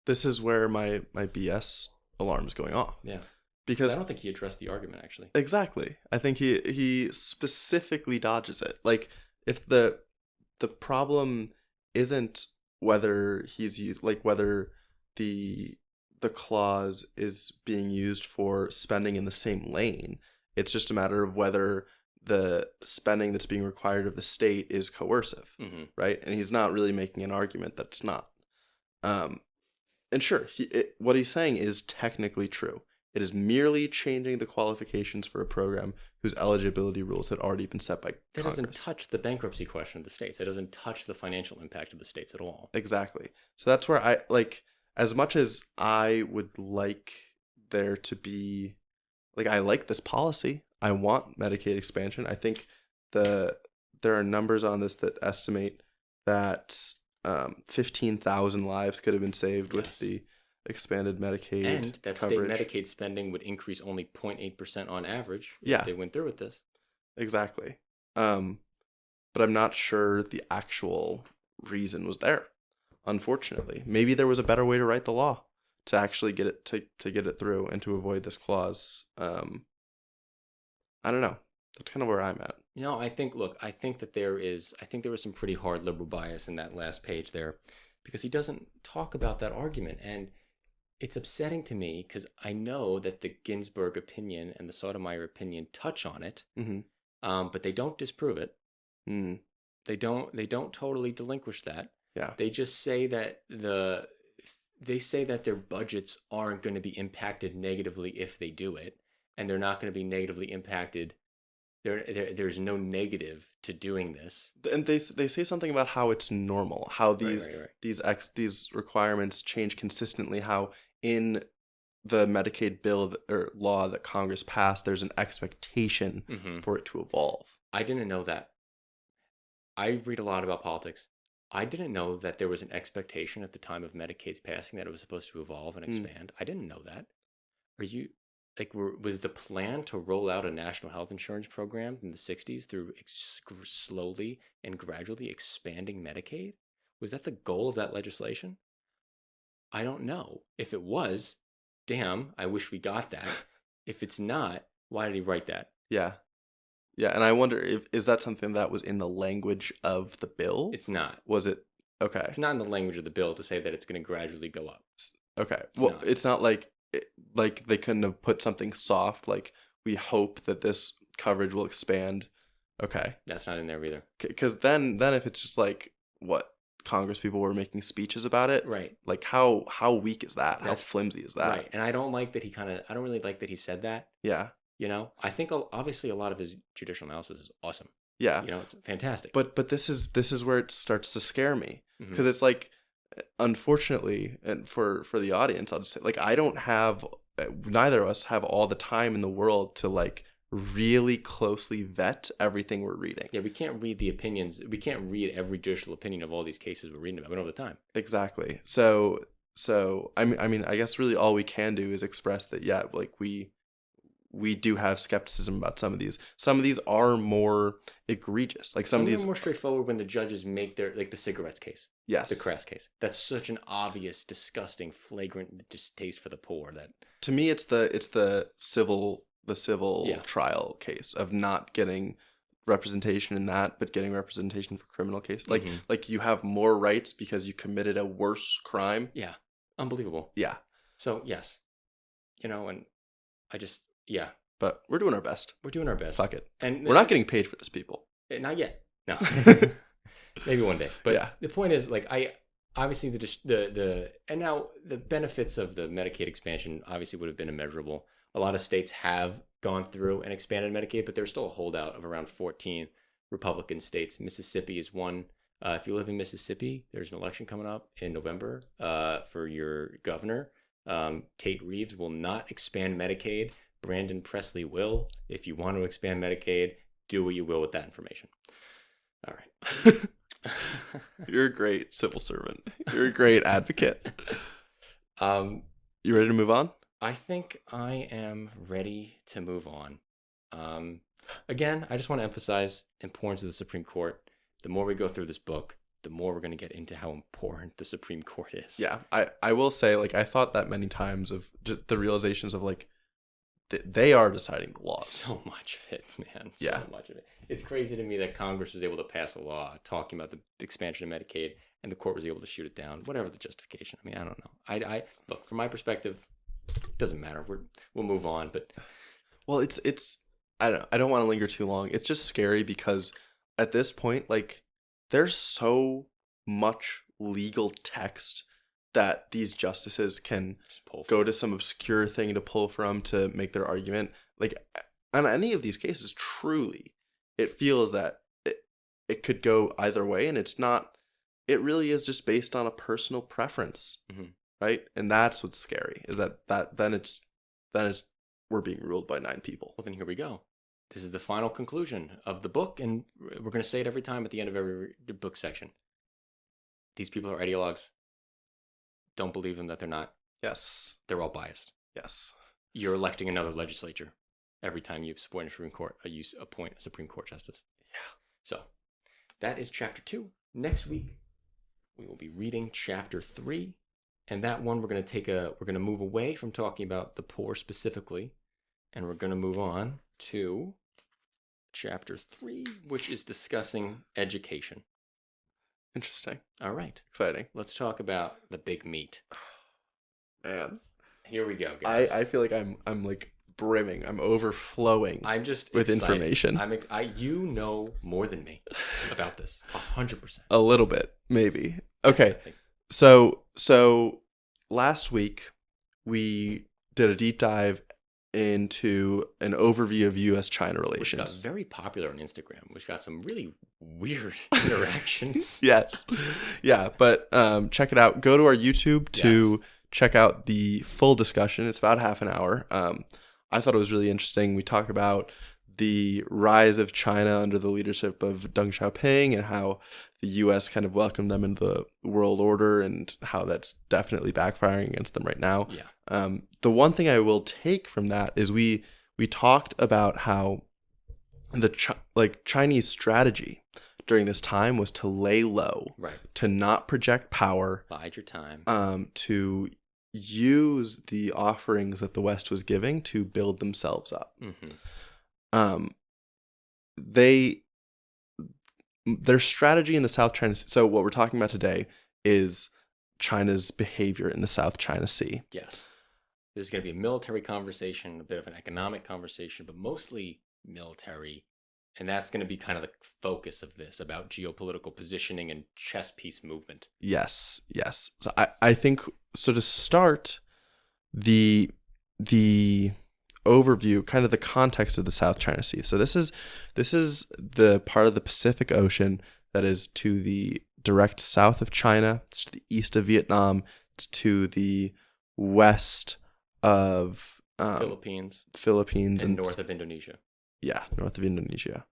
This is where my BS alarm is going off. Yeah. Because I don't think he addressed the argument, actually. Exactly. I think he specifically dodges it. Like, if the problem isn't whether whether the clause is being used for spending in the same lane, it's just a matter of whether the spending that's being required of the state is coercive, Mm-hmm. right? And he's not really making an argument that it's not. And sure, what he's saying is technically true. It is merely changing the qualifications for a program whose eligibility rules had already been set by That Congress. doesn't touch the bankruptcy question of the states. It doesn't touch the financial impact of the states at all. Exactly. So that's where I, like, as much as I would like there to be, like, I like this policy. I want Medicaid expansion. I think there are numbers on this that estimate that 15,000 lives could have been saved with the expanded Medicaid and that coverage. State Medicaid spending would increase only 0.8% on average if they went through with this. Exactly. But I'm not sure the actual reason was there. Unfortunately, maybe there was a better way to write the law to actually get it to get it through and to avoid this clause. I don't know. That's kind of where I'm at. No, I think that there was some pretty hard liberal bias in that last page there, because he doesn't talk about that argument. And it's upsetting to me because I know that the Ginsburg opinion and the Sotomayor opinion touch on it, but they don't disprove it. Mm. They don't totally delinquish that. Yeah. They just say that their budgets aren't going to be impacted negatively if they do it, and they're not going to be negatively impacted. There's no negative to doing this. And they say something about how it's normal, how these these requirements change consistently, how in the Medicaid bill or law that Congress passed, there's an expectation for it to evolve. I didn't know that. I read a lot about politics. I didn't know that there was an expectation at the time of Medicaid's passing that it was supposed to evolve and expand. I didn't know that. like was the plan to roll out a national health insurance program in the 60s through slowly and gradually expanding Medicaid? Was that the goal of that legislation? I don't know. If it was, damn, I wish we got that. If it's not, why did he write that? Yeah. Yeah, and I wonder is that something that was in the language of the bill? It's not. Was it? Okay. It's not in the language of the bill to say that it's going to gradually go up. Okay. It's not like they couldn't have put something soft like we hope that this coverage will expand. Okay. That's not in there either. Because then if it's just like what Congress people were making speeches about it, right? Like how weak is that? How flimsy is that? Right. And I don't like that I don't really like that he said that. Yeah. You know, I think obviously a lot of his judicial analysis is awesome. Yeah. You know, it's fantastic. But this is where it starts to scare me because Mm-hmm. it's like, unfortunately, and for the audience, I'll just say like neither of us have all the time in the world to like really closely vet everything we're reading. Yeah, we can't read the opinions. We can't read every judicial opinion of all these cases we're reading about. We don't have the time. Exactly. So I mean, I guess really all we can do is express that. Yeah, like we do have skepticism about some of these. Some of these are more egregious. Like some of these are more straightforward when the judges make their, like the cigarettes case. Yes. The Crass case. That's such an obvious, disgusting, flagrant distaste for the poor that to me it's the civil trial case of not getting representation in that, but getting representation for criminal case. Like like you have more rights because you committed a worse crime. Yeah. Unbelievable. Yeah. So yes. You know, and I just yeah. But we're doing our best. We're doing our best. Fuck it. And we're not getting paid for this, people. Not yet. No. Maybe one day. But yeah. The point is, like, I obviously the and now the benefits of the Medicaid expansion obviously would have been immeasurable. A lot of states have gone through and expanded Medicaid, but there's still a holdout of around 14 Republican states. Mississippi is one. If you live in Mississippi, there's an election coming up in November for your governor. Tate Reeves will not expand Medicaid. Brandon Presley will. If you want to expand Medicaid, do what you will with that information. All right. You're a great civil servant. You're a great advocate. You ready to move on? I think I am ready to move on. Again, I just want to emphasize importance of the Supreme Court. The more we go through this book, the more we're going to get into how important the Supreme Court is. Yeah, I will say, like, I thought that many times of the realizations of, like, they are deciding the laws. So much of it, man. Yeah. So much of it. It's crazy to me that Congress was able to pass a law talking about the expansion of Medicaid and the court was able to shoot it down, whatever the justification. I mean, I don't know. I look, from my perspective, it doesn't matter. We'll move on, but well, it's I don't want to linger too long. It's just scary because at this point, like, there's so much legal text that these justices can go to some obscure thing to pull from to make their argument. Like, on any of these cases, truly, it feels that it could go either way, and it's not. It really is just based on a personal preference, right? And that's what's scary. Is that then it's we're being ruled by 9 people. Well, then here we go. This is the final conclusion of the book, and we're going to say it every time at the end of every book section. These people are ideologues. Don't believe them that they're not. Yes. They're all biased. Yes. You're electing another legislature every time you appoint a Supreme Court. You appoint a Supreme Court justice. Yeah. So that is chapter 2. Next week, we will be reading chapter 3. And that one, we're going to move away from talking about the poor specifically. And we're going to move on to chapter 3, which is discussing education. Interesting. All right. Exciting. Let's talk about the big meat. Man. Here we go, guys. I feel like I'm like brimming. I'm overflowing. I'm just with excited. information. You know more than me about this. 100%. A little bit, maybe. Okay. So last week we did a deep dive into an overview of U.S.-China relations. Which got very popular on Instagram, which got some really weird interactions. Yes. Yeah, but check it out. Go to our YouTube to check out the full discussion. It's about half an hour. I thought it was really interesting. We talk about the rise of China under the leadership of Deng Xiaoping and how the U.S. kind of welcomed them into the world order and how that's definitely backfiring against them right now. Yeah. The one thing I will take from that is we talked about how the Chinese strategy during this time was to lay low, Right. to not project power, Bide your time. to use the offerings that the West was giving to build themselves up. Mm-hmm. Their strategy in the South China Sea. So what we're talking about today is China's behavior in the South China Sea. Yes. This is going to be a military conversation, a bit of an economic conversation, but mostly military. And that's going to be kind of the focus of this, about geopolitical positioning and chess piece movement. Yes. So I think, so to start, the overview, kind of the context of the South China Sea. So this is the part of the Pacific Ocean that is to the direct south of China, it's to the east of Vietnam, it's to the west of Philippines and north of Indonesia. Yeah, north of Indonesia.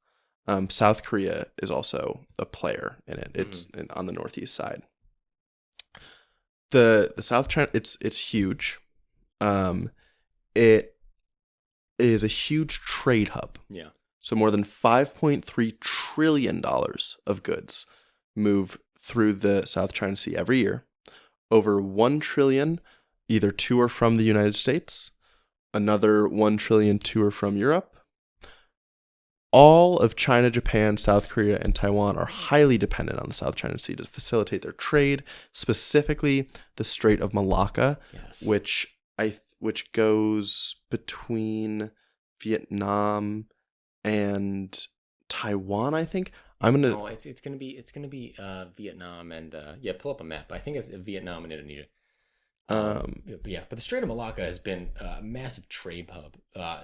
South Korea is also a player in it. It's on the northeast side. The South China, it's huge. It is a huge trade hub. Yeah. So more than $5.3 trillion of goods move through the South China Sea every year. Over 1 trillion either to or from the United States, another 1 trillion to or from Europe. All of China, Japan, South Korea, and Taiwan are highly dependent on the South China Sea to facilitate their trade, specifically the Strait of Malacca, Yes. which goes between Vietnam and Taiwan, I think. It's gonna be Vietnam and pull up a map. I think it's Vietnam and Indonesia. But the Strait of Malacca has been a massive trade hub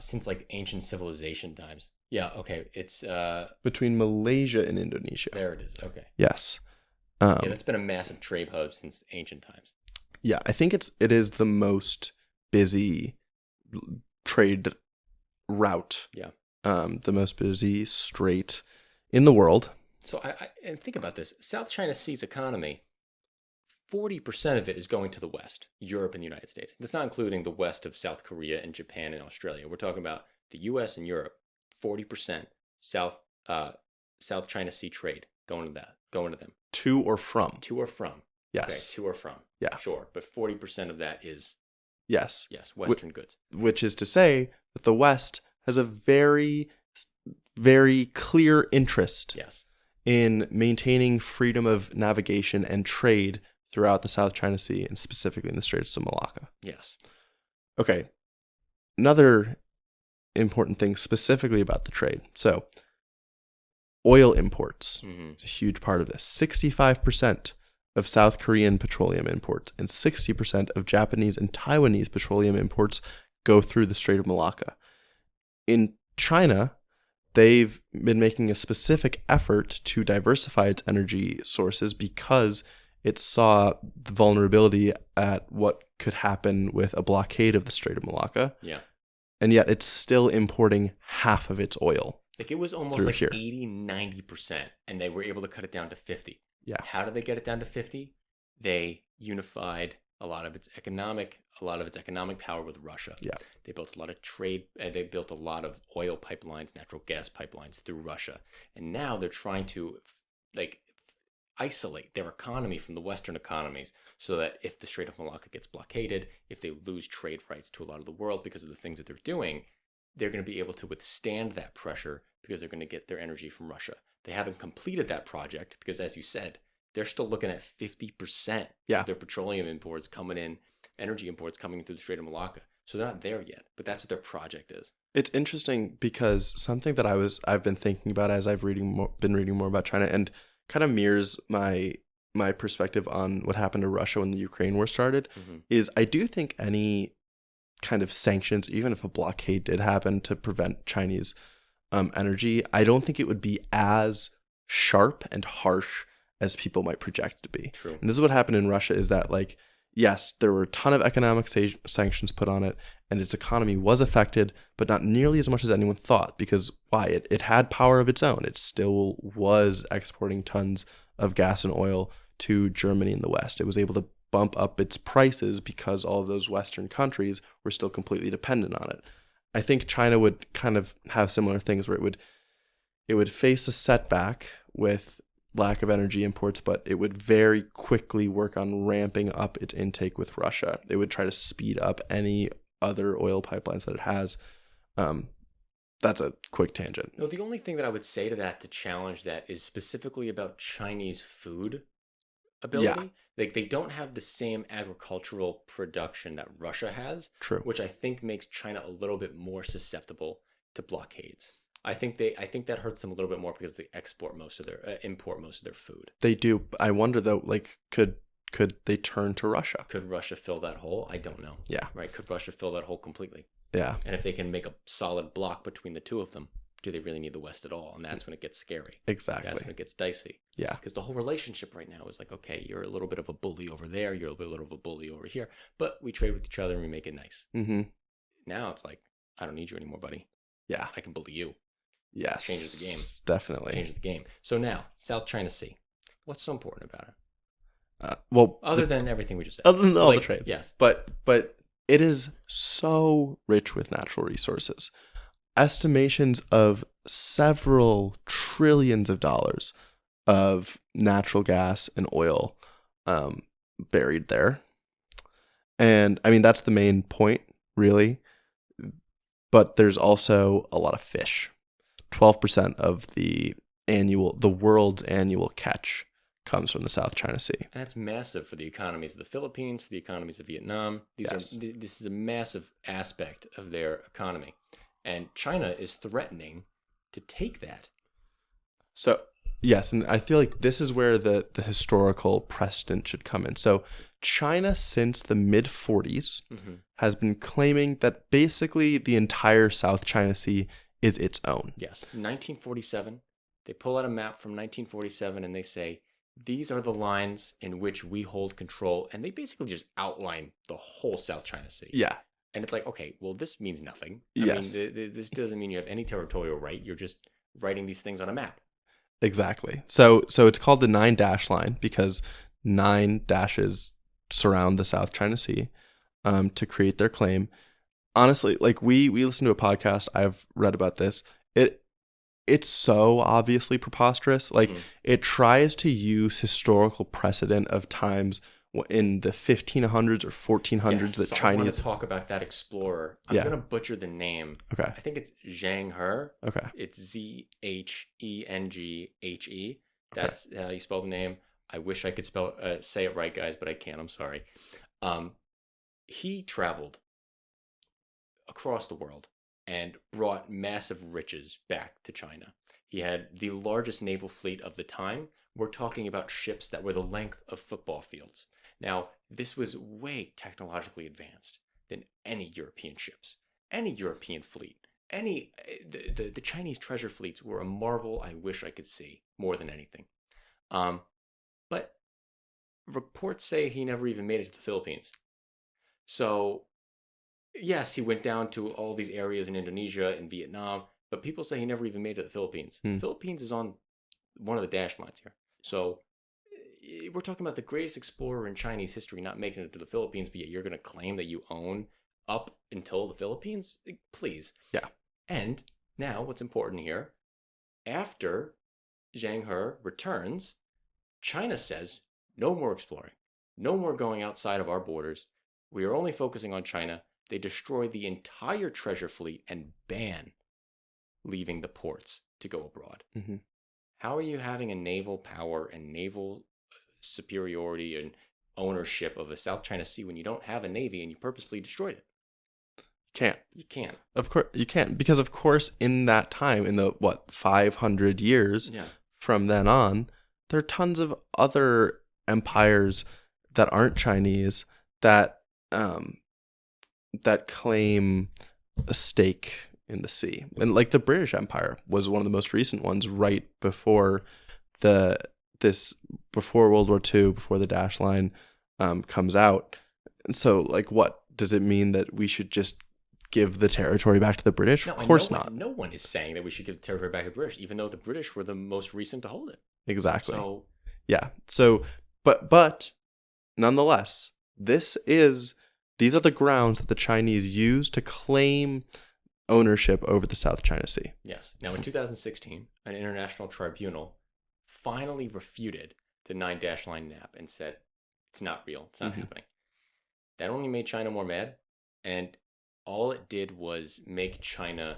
since like ancient civilization times. Yeah, okay, it's between Malaysia and Indonesia. There it is. Okay. Yes. That's been a massive trade hub since ancient times. Yeah, I think it is the most busy trade route. Yeah. The most busy strait in the world. So and think about this. South China Sea's economy, 40% of it is going to the West, Europe and the United States. That's not including the west of South Korea and Japan and Australia. We're talking about the US and Europe, 40% South China Sea trade going to them. To or from. To or from. Yes. Okay, to or from. Yeah. Sure. But 40% of that is Yes, Western goods. Which is to say that the West has a very, very clear interest in maintaining freedom of navigation and trade throughout the South China Sea and specifically in the Straits of Malacca. Yes. Okay. Another important thing specifically about the trade. So, oil imports is a huge part of this. 65% of South Korean petroleum imports and 60% of Japanese and Taiwanese petroleum imports go through the Strait of Malacca. In China, they've been making a specific effort to diversify its energy sources because it saw the vulnerability at what could happen with a blockade of the Strait of Malacca. Yeah. And yet it's still importing half of its oil. Like it was almost like 80-90%, and they were able to cut it down to 50. Yeah. How did they get it down to 50? They unified a lot of its economic power with Russia. Yeah. They built a lot of trade. They built a lot of oil pipelines, natural gas pipelines through Russia, and now they're trying to isolate their economy from the Western economies, so that if the Strait of Malacca gets blockaded, if they lose trade rights to a lot of the world because of the things that they're doing, they're going to be able to withstand that pressure because they're going to get their energy from Russia. They haven't completed that project because, as you said, they're still looking at 50% of their petroleum imports coming in, energy imports coming through the Strait of Malacca. So they're not there yet, but that's what their project is. It's interesting because something that I've been thinking about as I've been reading more about China and kind of mirrors my perspective on what happened to Russia when the Ukraine war started, is I do think any kind of sanctions, even if a blockade did happen to prevent Chinese energy, I don't think it would be as sharp and harsh as people might project it to be. True. And this is what happened in Russia, is that like yes, there were a ton of economic sanctions put on it, and its economy was affected, but not nearly as much as anyone thought. Because why? It had power of its own. It still was exporting tons of gas and oil to Germany in the West. It was able to bump up its prices because all of those Western countries were still completely dependent on it. I think China would kind of have similar things where it would face a setback with lack of energy imports, but it would very quickly work on ramping up its intake with Russia. It would try to speed up any other oil pipelines that it has. That's a quick tangent. No, the only thing that I would say to that to challenge that is specifically about Chinese food ability. Yeah. Like they don't have the same agricultural production that Russia has. True. Which I think makes China a little bit more susceptible to blockades. I think that hurts them a little bit more because they import most of their food. They do. I wonder though, like could they turn to Russia? Could Russia fill that hole? I don't know. Yeah. Right? Could Russia fill that hole completely? Yeah. And if they can make a solid block between the two of them, do they really need the West at all? And that's when it gets scary. Exactly. That's when it gets dicey. Yeah. Because the whole relationship right now is like, okay, you're a little bit of a bully over there, you're a little bit of a bully over here, but we trade with each other and we make it nice. Mm-hmm. Now it's like, I don't need you anymore, buddy. Yeah. I can bully you. Yes. Changes the game. Definitely. Changes the game. So now, South China Sea. What's so important about it? Other than everything we just said. Other than all like, the trade. Yes. But it is so rich with natural resources. Estimations of several trillions of dollars of natural gas and oil buried there. And I mean, that's the main point, really. But there's also a lot of fish. 12% of the world's annual catch comes from the South China Sea. And that's massive for the economies of the Philippines, for the economies of Vietnam. This is a massive aspect of their economy. And China is threatening to take that. So, yes, and I feel like this is where the historical precedent should come in. So, China, since the mid-40s, has been claiming that basically the entire South China Sea is its own. Yes. 1947, they pull out a map from 1947 and they say, these are the lines in which we hold control. And they basically just outline the whole South China Sea. Yeah. And it's like, okay, well, this means nothing. Yes. I mean, this doesn't mean you have any territorial right. You're just writing these things on a map. Exactly. So it's called the 9-dash line because 9 dashes surround the South China Sea to create their claim. Honestly, like we listen to a podcast, I've read about this. It's so obviously preposterous. Like it tries to use historical precedent of times in the 1500s or 1400s that so Chinese. I want to talk about that explorer. I'm going to butcher the name. Okay. I think it's Zheng He. Okay. It's Zhenghe. That's how you spell the name. I wish I could say it right, guys, but I can't. I'm sorry. He traveled across the world and brought massive riches back to China. He had the largest naval fleet of the time. We're talking about ships that were the length of football fields. Now, this was way technologically advanced than any European ships, any European fleet. The Chinese treasure fleets were a marvel I wish I could see more than anything. But reports say he never even made it to the Philippines. So, yes, he went down to all these areas in Indonesia and Vietnam, but people say he never even made it to the Philippines. Philippines is on one of the dash lines here. So we're talking about the greatest explorer in Chinese history not making it to the Philippines, but yet you're going to claim that you own up until the Philippines? Please. Yeah. And now what's important here, after Zheng He returns, China says, no more exploring, no more going outside of our borders. We are only focusing on China. They destroy the entire treasure fleet and ban leaving the ports to go abroad. Mm-hmm. How are you having a naval power and naval superiority and ownership of the South China Sea when you don't have a navy and you purposefully destroyed it? You can't. Of course, you can't. Because, of course, in that time, in the, 500 years from then on, there are tons of other empires that aren't Chinese that that claim a stake in the sea. And like the British Empire was one of the most recent ones right before before World War II, before the Dash Line comes out. And so, like, what does it mean that we should just give the territory back to the British? No, Of and course no one, not. no one is saying that we should give the territory back to the British, even though the British were the most recent to hold it. Exactly. So Yeah. So, but nonetheless, these are the grounds that the Chinese use to claim ownership over the South China Sea. yes. Now in 2016, an international tribunal finally refuted the 9-dash line map and said it's not real. It's not happening. That only made China more mad, and all it did was make China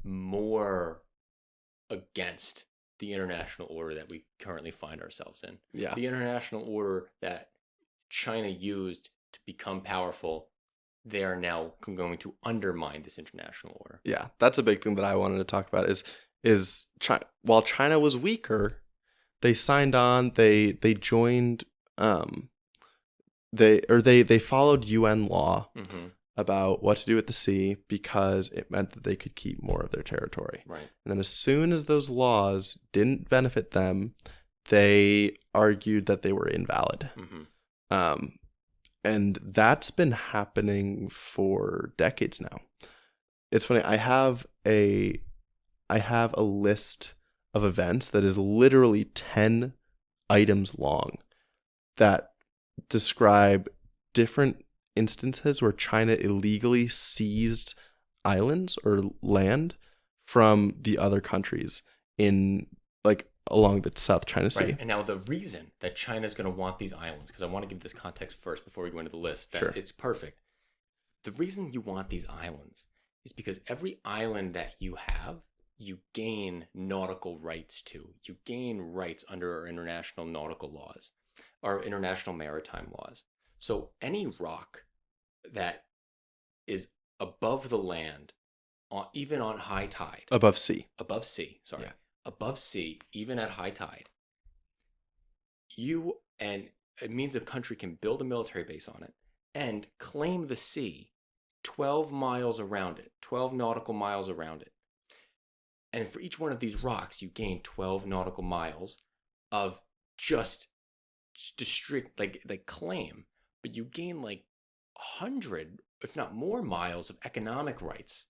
more against the international order that we currently find ourselves in. Yeah. The international order that China used to become powerful, they are now going to undermine this international order. Yeah. That's a big thing that I wanted to talk about is China, while China was weaker, they signed on, they joined they followed UN law about what to do with the sea because it meant that they could keep more of their territory. Right. And then as soon as those laws didn't benefit them, they argued that they were invalid. And that's been happening for decades now. It's funny. I have a list of events that is literally 10 items long that describe different instances where China illegally seized islands or land from the other countries in, like, along the South China Sea. Right. And now the reason that China is going to want these islands, because I want to give this context first before we go into the list, that Sure. it's perfect. The reason you want these islands is because every island that you have, you gain nautical rights to. You gain rights under our international nautical laws, our international maritime laws. So any rock that is above the land, even on high tide, Above sea. above sea, Yeah. above sea, even at high tide, and it means a country can build a military base on it and claim the sea 12 miles around it, 12 nautical miles around it. And for each one of these rocks, you gain 12 nautical miles of just strict, like claim, but you gain like 100, if not more, miles of economic rights.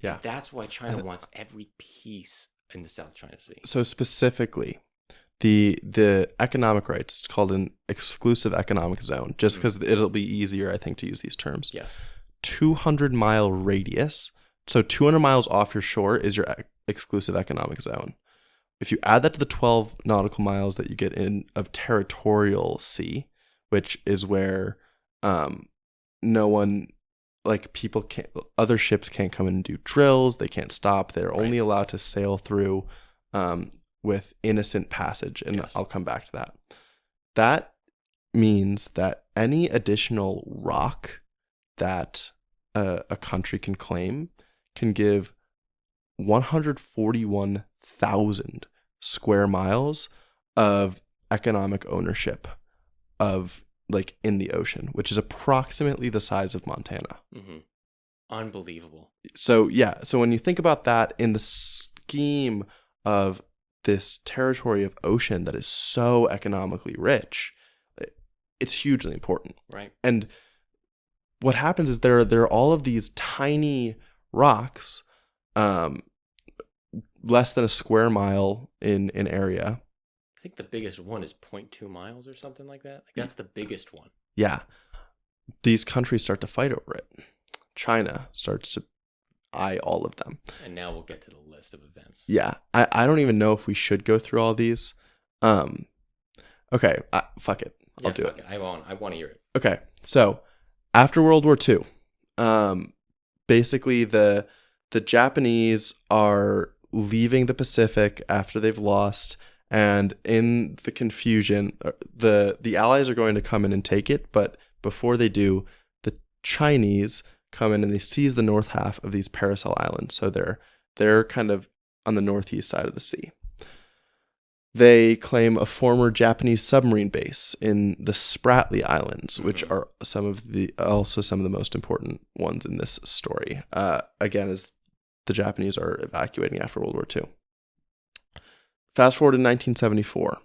Yeah. And that's why China wants every piece in the South China Sea. So specifically, the economic rights, it's called an exclusive economic zone, just because it'll be easier, I think, to use these terms. Yes. 200-mile radius. So 200 miles off your shore is your exclusive economic zone. If you add that to the 12 nautical miles that you get in of territorial sea, which is where no one, like, people can't, other ships can't come in and do drills. They can't stop. They're only allowed to sail through with innocent passage. And Yes. I'll come back to that. That means that any additional rock that a country can claim can give 141,000 square miles of economic ownership of, like, in the ocean, which is approximately the size of Montana. Unbelievable. So, yeah. So when you think about that in the scheme of this territory of ocean that is so economically rich, it's hugely important. Right. And what happens is there are all of these tiny rocks, less than a square mile in area. I think the biggest one is 0.2 miles or something like that. Like, that's the biggest one. Yeah. These countries start to fight over it. China starts to eye all of them. And now we'll get to the list of events. Yeah. I don't even know if we should go through all these. Okay. Fuck it. I'll do it. I want to hear it. Okay. So after World War II, basically the Japanese are leaving the Pacific after they've lost, and in the confusion, the Allies are going to come in and take it, but before they do, the Chinese come in and they seize the north half of these Paracel Islands. So they're kind of on the northeast side of the sea. They claim a former Japanese submarine base in the Spratly Islands, which are some of the most important ones in this story. Again, as the Japanese are evacuating after World War II. Fast forward to 1974.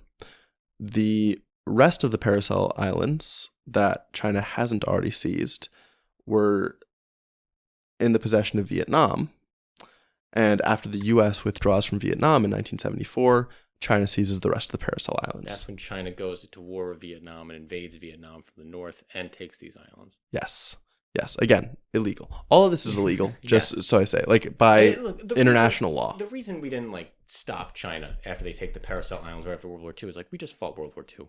The rest of the Paracel Islands that China hasn't already seized were in the possession of Vietnam. And after the U.S. withdraws from Vietnam in 1974, China seizes the rest of the Paracel Islands. That's when China goes to war with Vietnam and invades Vietnam from the north and takes these islands. Yes. Yes. Again, illegal. All of this is illegal, just so I say, like by international law. The reason we didn't stop China after they take the Paracel Islands or after World War II is we just fought World War II.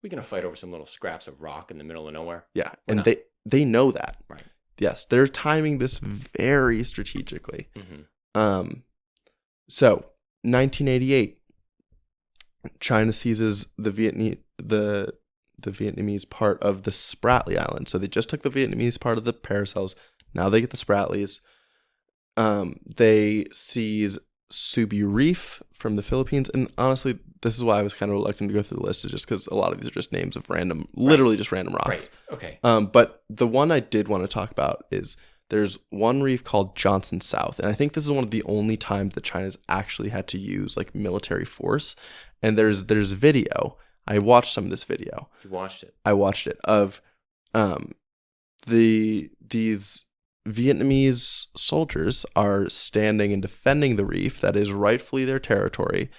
We're going to fight over some little scraps of rock in the middle of nowhere. Yeah. And they know that. Right. Yes. They're timing this very strategically. Mm-hmm. So 1988, China seizes the Vietnamese part of the Spratly Island. So they just took the Vietnamese part of the Paracels. Now they get the Spratlys. They seize Subi Reef from the Philippines. And honestly, this is why I was kind of reluctant to go through the list, is just because a lot of these are just names of literally just random rocks. Right. Okay. But the one I did want to talk about is there's one reef called Johnson South. And I think this is one of the only times that China's actually had to use military force. And there's video. I watched some of this video. You watched it? I watched it of these Vietnamese soldiers are standing and defending the reef that is rightfully their territory,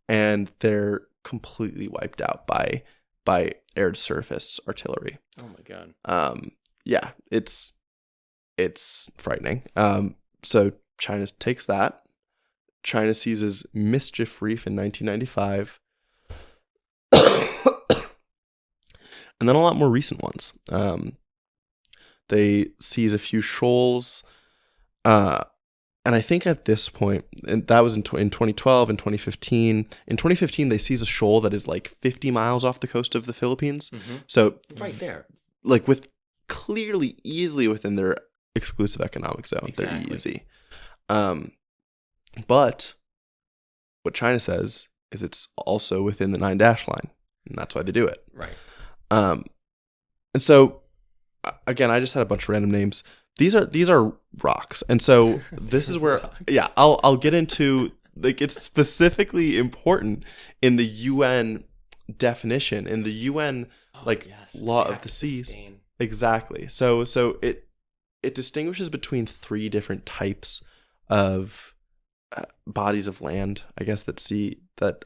and they're completely wiped out by air-to-surface artillery. Oh my god. Yeah, it's frightening. So China takes that. China seizes Mischief Reef in 1995. And then a lot more recent ones. They seize a few shoals. And I think at this point, and that was in 2012 and 2015. In 2015, they seize a shoal that is 50 miles off the coast of the Philippines. Mm-hmm. So right there. With clearly easily within their exclusive economic zone. Exactly. They're easy. But what China says is it's also within the 9 dash line, and that's why they do it. Right. And so again, I just had a bunch of random names. These are rocks, and so this is where I'll get into it's specifically important in the UN definition, in the UN law of the seas. Sustain. Exactly. So it distinguishes between 3 different types of bodies of land, I guess, that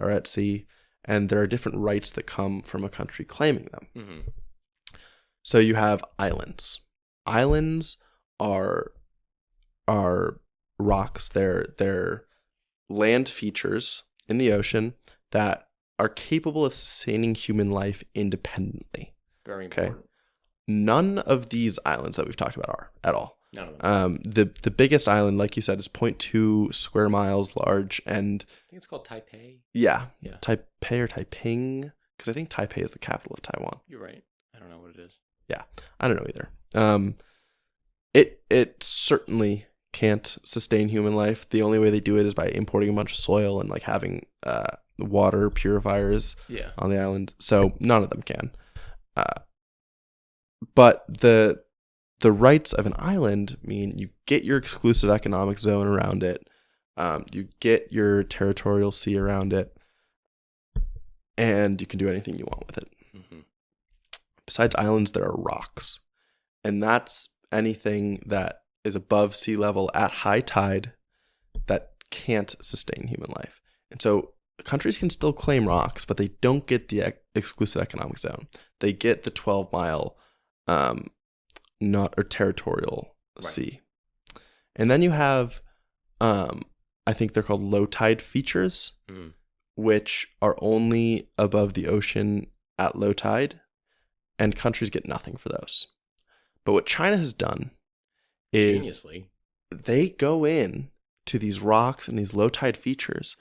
are at sea, and there are different rights that come from a country claiming them. Mm-hmm. So you have islands. Islands are rocks. They're land features in the ocean that are capable of sustaining human life independently. Very important. Okay. None of these islands that we've talked about are at all. None of them. The biggest island, like you said, is 0.2 square miles large, and I think it's called Taipei. Yeah. Taipei or Taiping, because I think Taipei is the capital of Taiwan. You're right. I don't know what it is. Yeah, I don't know either. It certainly can't sustain human life. The only way they do it is by importing a bunch of soil and having water purifiers on the island. So none of them can. But the rights of an island mean you get your exclusive economic zone around it, you get your territorial sea around it, and you can do anything you want with it. Mm-hmm. Besides islands, there are rocks, and that's anything that is above sea level at high tide that can't sustain human life. And so countries can still claim rocks, but they don't get the exclusive economic zone. They get the 12-mile territorial sea. And then you have I think they're called low tide features, which are only above the ocean at low tide, and countries get nothing for those. But what China has done is Geniusly. They go in to these rocks and these low tide features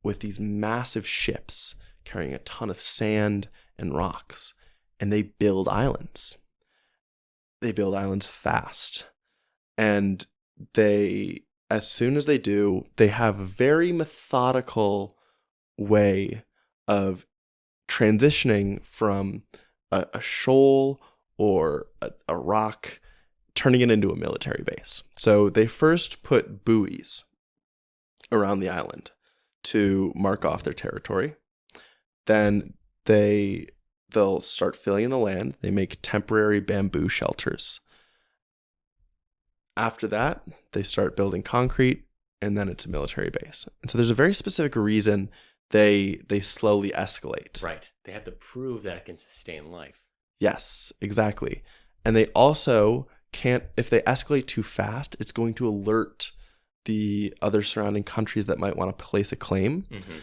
with these massive ships carrying a ton of sand and rocks, and they build islands. They build islands fast, and as soon as they do, they have a very methodical way of transitioning from a shoal or a rock, turning it into a military base. So they first put buoys around the island to mark off their territory. Then they they'll start filling in the land. They make temporary bamboo shelters. After that, they start building concrete, and then it's a military base. And so there's a very specific reason they slowly escalate. Right. They have to prove that it can sustain life. Yes, exactly. And they also can't, if they escalate too fast, it's going to alert the other surrounding countries that might want to place a claim. Mm-hmm.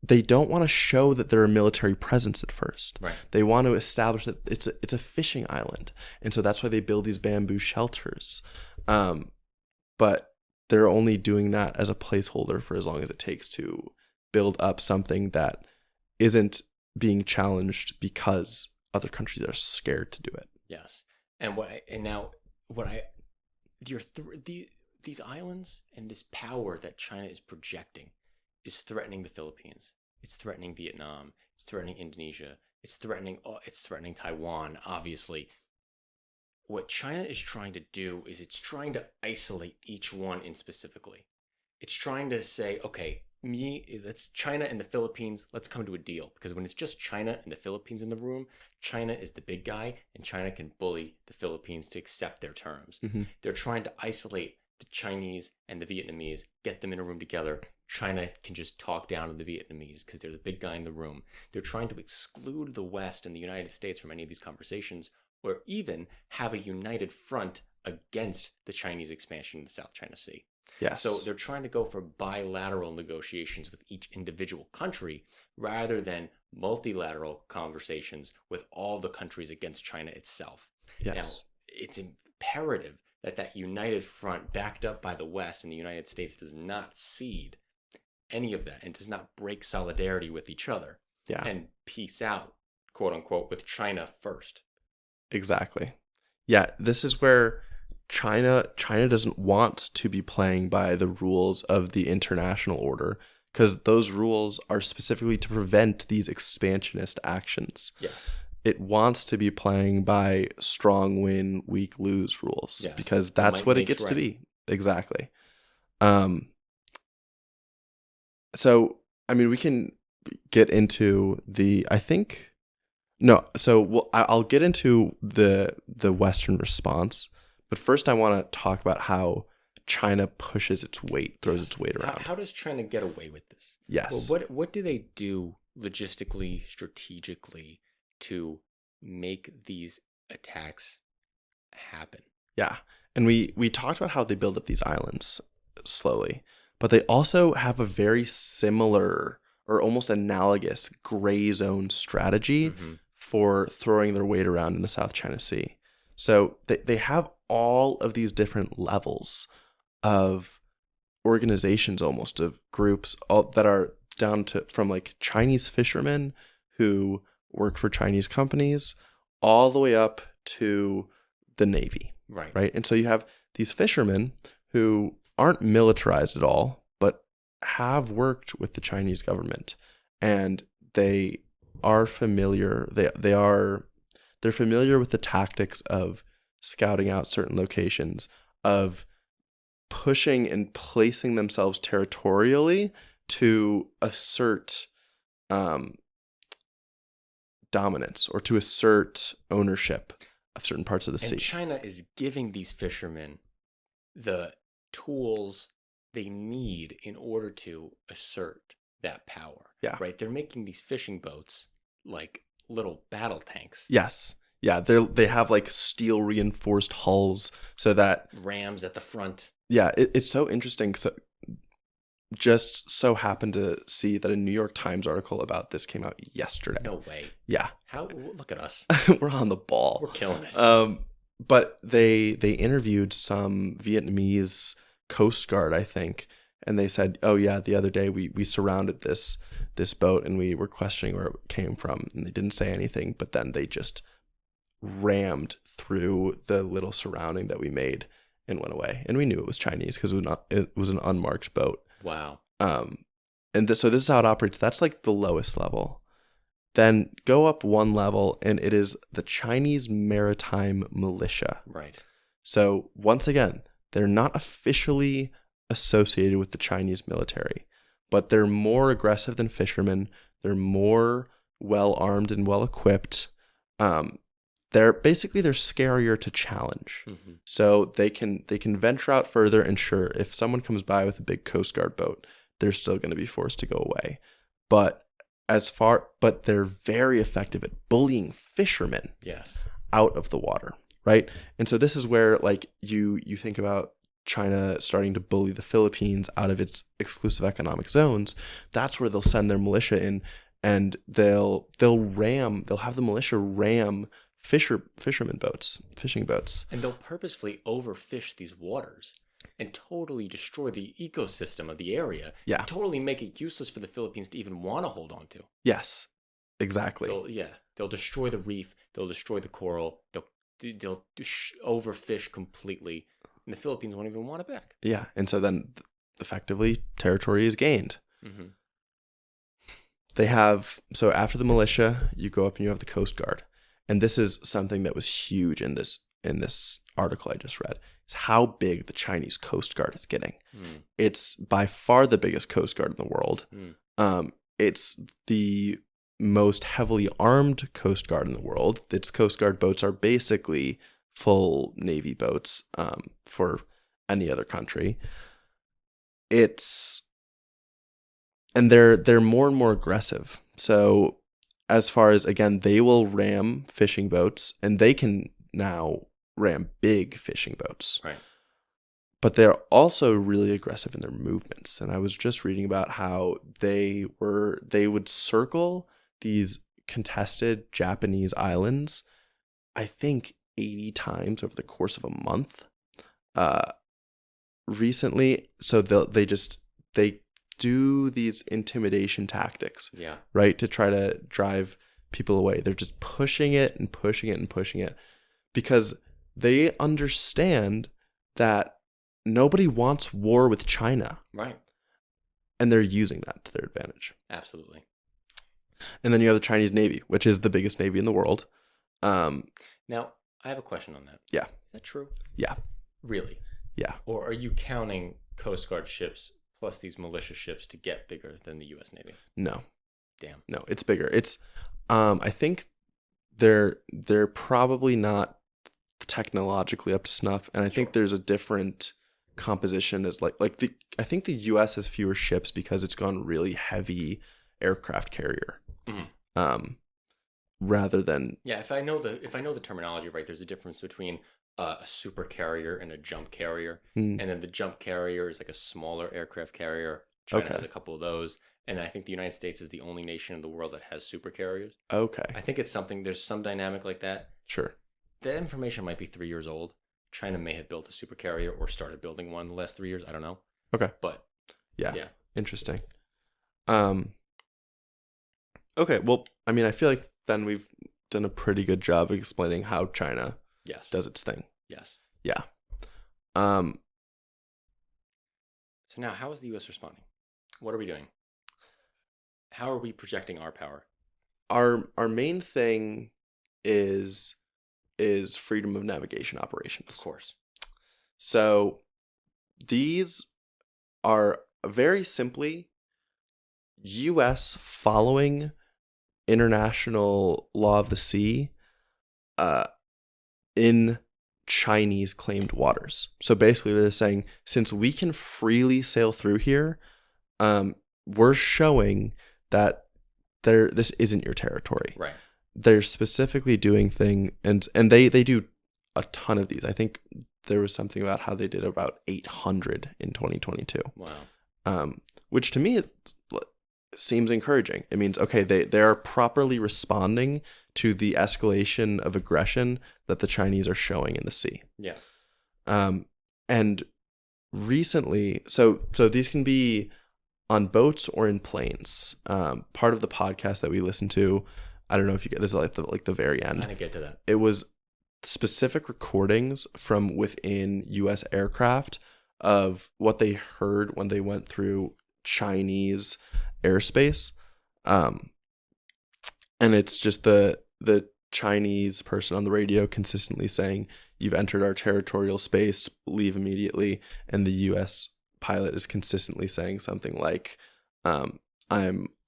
They don't want to show that they're a military presence at first. Right. They want to establish that it's a fishing island. And so that's why they build these bamboo shelters. But they're only doing that as a placeholder for as long as it takes to build up something that isn't being challenged because other countries are scared to do it. Yes. These islands and this power that China is projecting is threatening the Philippines. It's threatening Vietnam. It's threatening Indonesia. It's threatening Taiwan, obviously. What China is trying to do is it's trying to isolate each one in specifically. It's trying to say, okay, that's China and the Philippines, let's come to a deal. Because when it's just China and the Philippines in the room, China is the big guy and China can bully the Philippines to accept their terms. Mm-hmm. They're trying to isolate the Chinese and the Vietnamese, get them in a room together. China can just talk down to the Vietnamese because they're the big guy in the room. They're trying to exclude the West and the United States from any of these conversations, or even have a united front against the Chinese expansion in the South China Sea. Yes. So they're trying to go for bilateral negotiations with each individual country rather than multilateral conversations with all the countries against China itself. Yes. Now, it's imperative that united front backed up by the West and the United States does not cede any of that and does not break solidarity with each other. Yeah. And peace out, quote unquote, with China first. Exactly. Yeah, this is where China doesn't want to be playing by the rules of the international order because those rules are specifically to prevent these expansionist actions. Yes. It wants to be playing by strong win, weak lose rules. Yes. Because that's what it gets to be. Exactly. So, I mean, we can get into I'll get into the Western response, but first I want to talk about how China pushes its weight, throws its weight around. How does China get away with this? Yes. Well, what do they do logistically, strategically to make these attacks happen? Yeah. And we talked about how they build up these islands slowly, but they also have a very similar or almost analogous gray zone strategy for throwing their weight around in the South China Sea. So they have all of these different levels of organizations, almost of groups that are down to from like Chinese fishermen who work for Chinese companies all the way up to the Navy. Right. And so you have these fishermen who aren't militarized at all, but have worked with the Chinese government, and they are familiar. They're familiar with the tactics of scouting out certain locations, of pushing and placing themselves territorially to assert dominance or to assert ownership of certain parts of the sea. And China is giving these fishermen the tools they need in order to assert that power. Yeah. Right? They're making these fishing boats like little battle tanks. Yes. Yeah, they have like steel reinforced hulls so that rams at the front. Yeah, it's so interesting. So just so happened to see that a New York Times article about this came out yesterday. No way. Yeah. How? Look at us. We're on the ball. We're killing it. But they interviewed some Vietnamese Coast Guard, I think, and they said, "Oh yeah, the other day we surrounded this boat and we were questioning where it came from, and they didn't say anything, but then they just rammed through the little surrounding that we made and went away, and we knew it was Chinese because it was an unmarked boat." Wow. So this is how it operates. That's like the lowest level. Then go up one level, and it is the Chinese Maritime Militia. Right. So once again, they're not officially associated with the Chinese military, but they're more aggressive than fishermen. They're more well armed and well equipped. They're scarier to challenge. Mm-hmm. So they can venture out further, and sure, if someone comes by with a big Coast Guard boat, they're still going to be forced to go away. But they're very effective at bullying fishermen Yes. out of the water, right? And so this is where like you think about China starting to bully the Philippines out of its exclusive economic zones. That's where they'll send their militia in, and they'll have the militia ram fishing boats. And they'll purposefully overfish these waters and totally destroy the ecosystem of the area. Yeah. And totally make it useless for the Philippines to even want to hold on to. Yes, exactly. They'll destroy the reef. They'll destroy the coral. They'll overfish completely, and the Philippines won't even want it back. Yeah, and so then effectively territory is gained. Mm-hmm. They have, so after the militia, you go up and you have the Coast Guard. And this is something that was huge in this article I just read. Is how big the Chinese Coast Guard is getting. Mm. It's by far the biggest Coast Guard in the world. Mm. It's the most heavily armed Coast Guard in the world. Its Coast Guard boats are basically full Navy boats for any other country. And they're more and more aggressive. So as far as, again, they will ram fishing boats, and they can now ram big fishing boats. Right. But they're also really aggressive in their movements. And I was just reading about how they would circle these contested Japanese islands, I think 80 times over the course of a month. Recently, so they do these intimidation tactics. Yeah. Right? To try to drive people away. They're just pushing it and pushing it and pushing it because they understand that nobody wants war with China. Right. And they're using that to their advantage. Absolutely. And then you have the Chinese Navy, which is the biggest Navy in the world. Now, I have a question on that. Yeah. Is that true? Yeah. Really? Yeah. Or are you counting Coast Guard ships plus these militia ships to get bigger than the U.S. Navy? No. Damn. No, it's bigger. It's I think they're probably not technologically up to snuff, and I think there's a different composition as I think the U.S. has fewer ships because it's gone really heavy aircraft carrier. Mm-hmm. Rather than if I know the terminology right, there's a difference between a super carrier and a jump carrier, and then the jump carrier is like a smaller aircraft carrier. China has a couple of those, and I think the United States is the only nation in the world that has super carriers. Okay. I think it's something. There's some dynamic like that. Sure. The information might be 3 years old. China may have built a super carrier or started building one in the last 3 years. I don't know. Okay. But yeah. Interesting. Okay. Well, I mean, I feel like then we've done a pretty good job of explaining how China does its thing. Yes. Yeah. So now, how is the U.S. responding? What are we doing? How are we projecting our power? Our main thing is freedom of navigation operations. Of course. So these are very simply U.S. following international law of the sea in Chinese claimed waters. So basically they're saying, since we can freely sail through here, we're showing that this isn't your territory. Right. They're specifically doing and they do a ton of these. I think there was something about how they did about 800 in 2022. Wow. Which to me seems encouraging. It means, okay, they are properly responding to the escalation of aggression that the Chinese are showing in the sea. Yeah. And recently, so these can be on boats or in planes. Part of the podcast that we listened to, I don't know if you get this is like the very end. I didn't get to that. It was specific recordings from within U.S. aircraft of what they heard when they went through Chinese airspace. And it's just the Chinese person on the radio consistently saying, "You've entered our territorial space, leave immediately." And the U.S. pilot is consistently saying something like, "I'm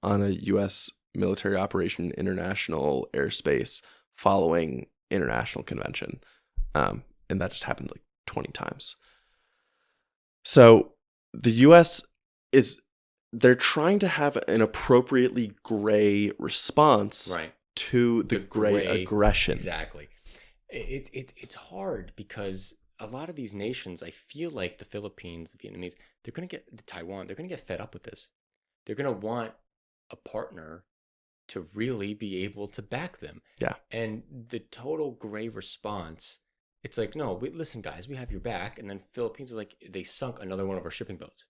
on a U.S. military operation in international airspace following international convention. And that just happened like 20 times. So the U.S. they're trying to have an appropriately gray response Right. to the gray aggression. Exactly. It's hard because a lot of these nations, I feel like the Philippines, the Vietnamese, Taiwan, they're going to get fed up with this. They're going to want a partner to really be able to back them. Yeah. And the total gray response, it's like, no, listen, guys, we have your back. And then Philippines is like, they sunk another one of our shipping boats.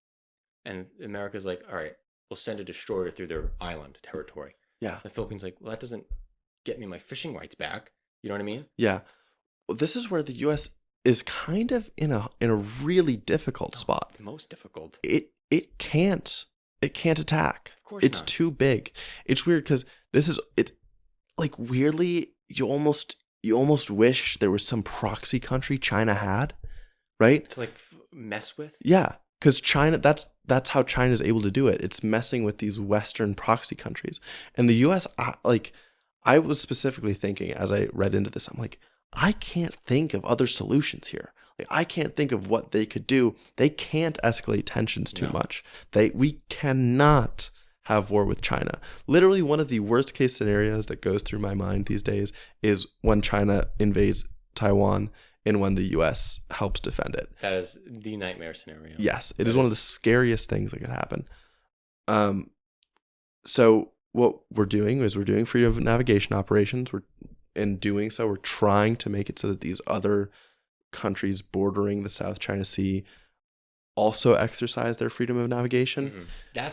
And America's like, all right, we'll send a destroyer through their island territory. Yeah. The Philippines like, well, that doesn't get me my fishing rights back. You know what I mean? Yeah. Well, this is where the U.S. is kind of in a really difficult spot. The most difficult. It can't attack. Of course it's not. too big. It's weird because like weirdly you almost wish there was some proxy country China had, right? To like mess with? Yeah, because China, that's how China is able to do it. It's messing with these Western proxy countries. And the U.S., I was specifically thinking as I read into this, I'm like, I can't think of other solutions here. Like, I can't think of what they could do. They can't escalate tensions too much. We cannot have war with China. Literally, one of the worst case scenarios that goes through my mind these days is when China invades Taiwan and when the U.S. helps defend it. That is the nightmare scenario. Yes, it is one of the scariest things that could happen. So what we're doing is we're doing freedom of navigation operations. In doing so, we're trying to make it so that these other countries bordering the South China Sea also exercise their freedom of navigation. Mm-hmm.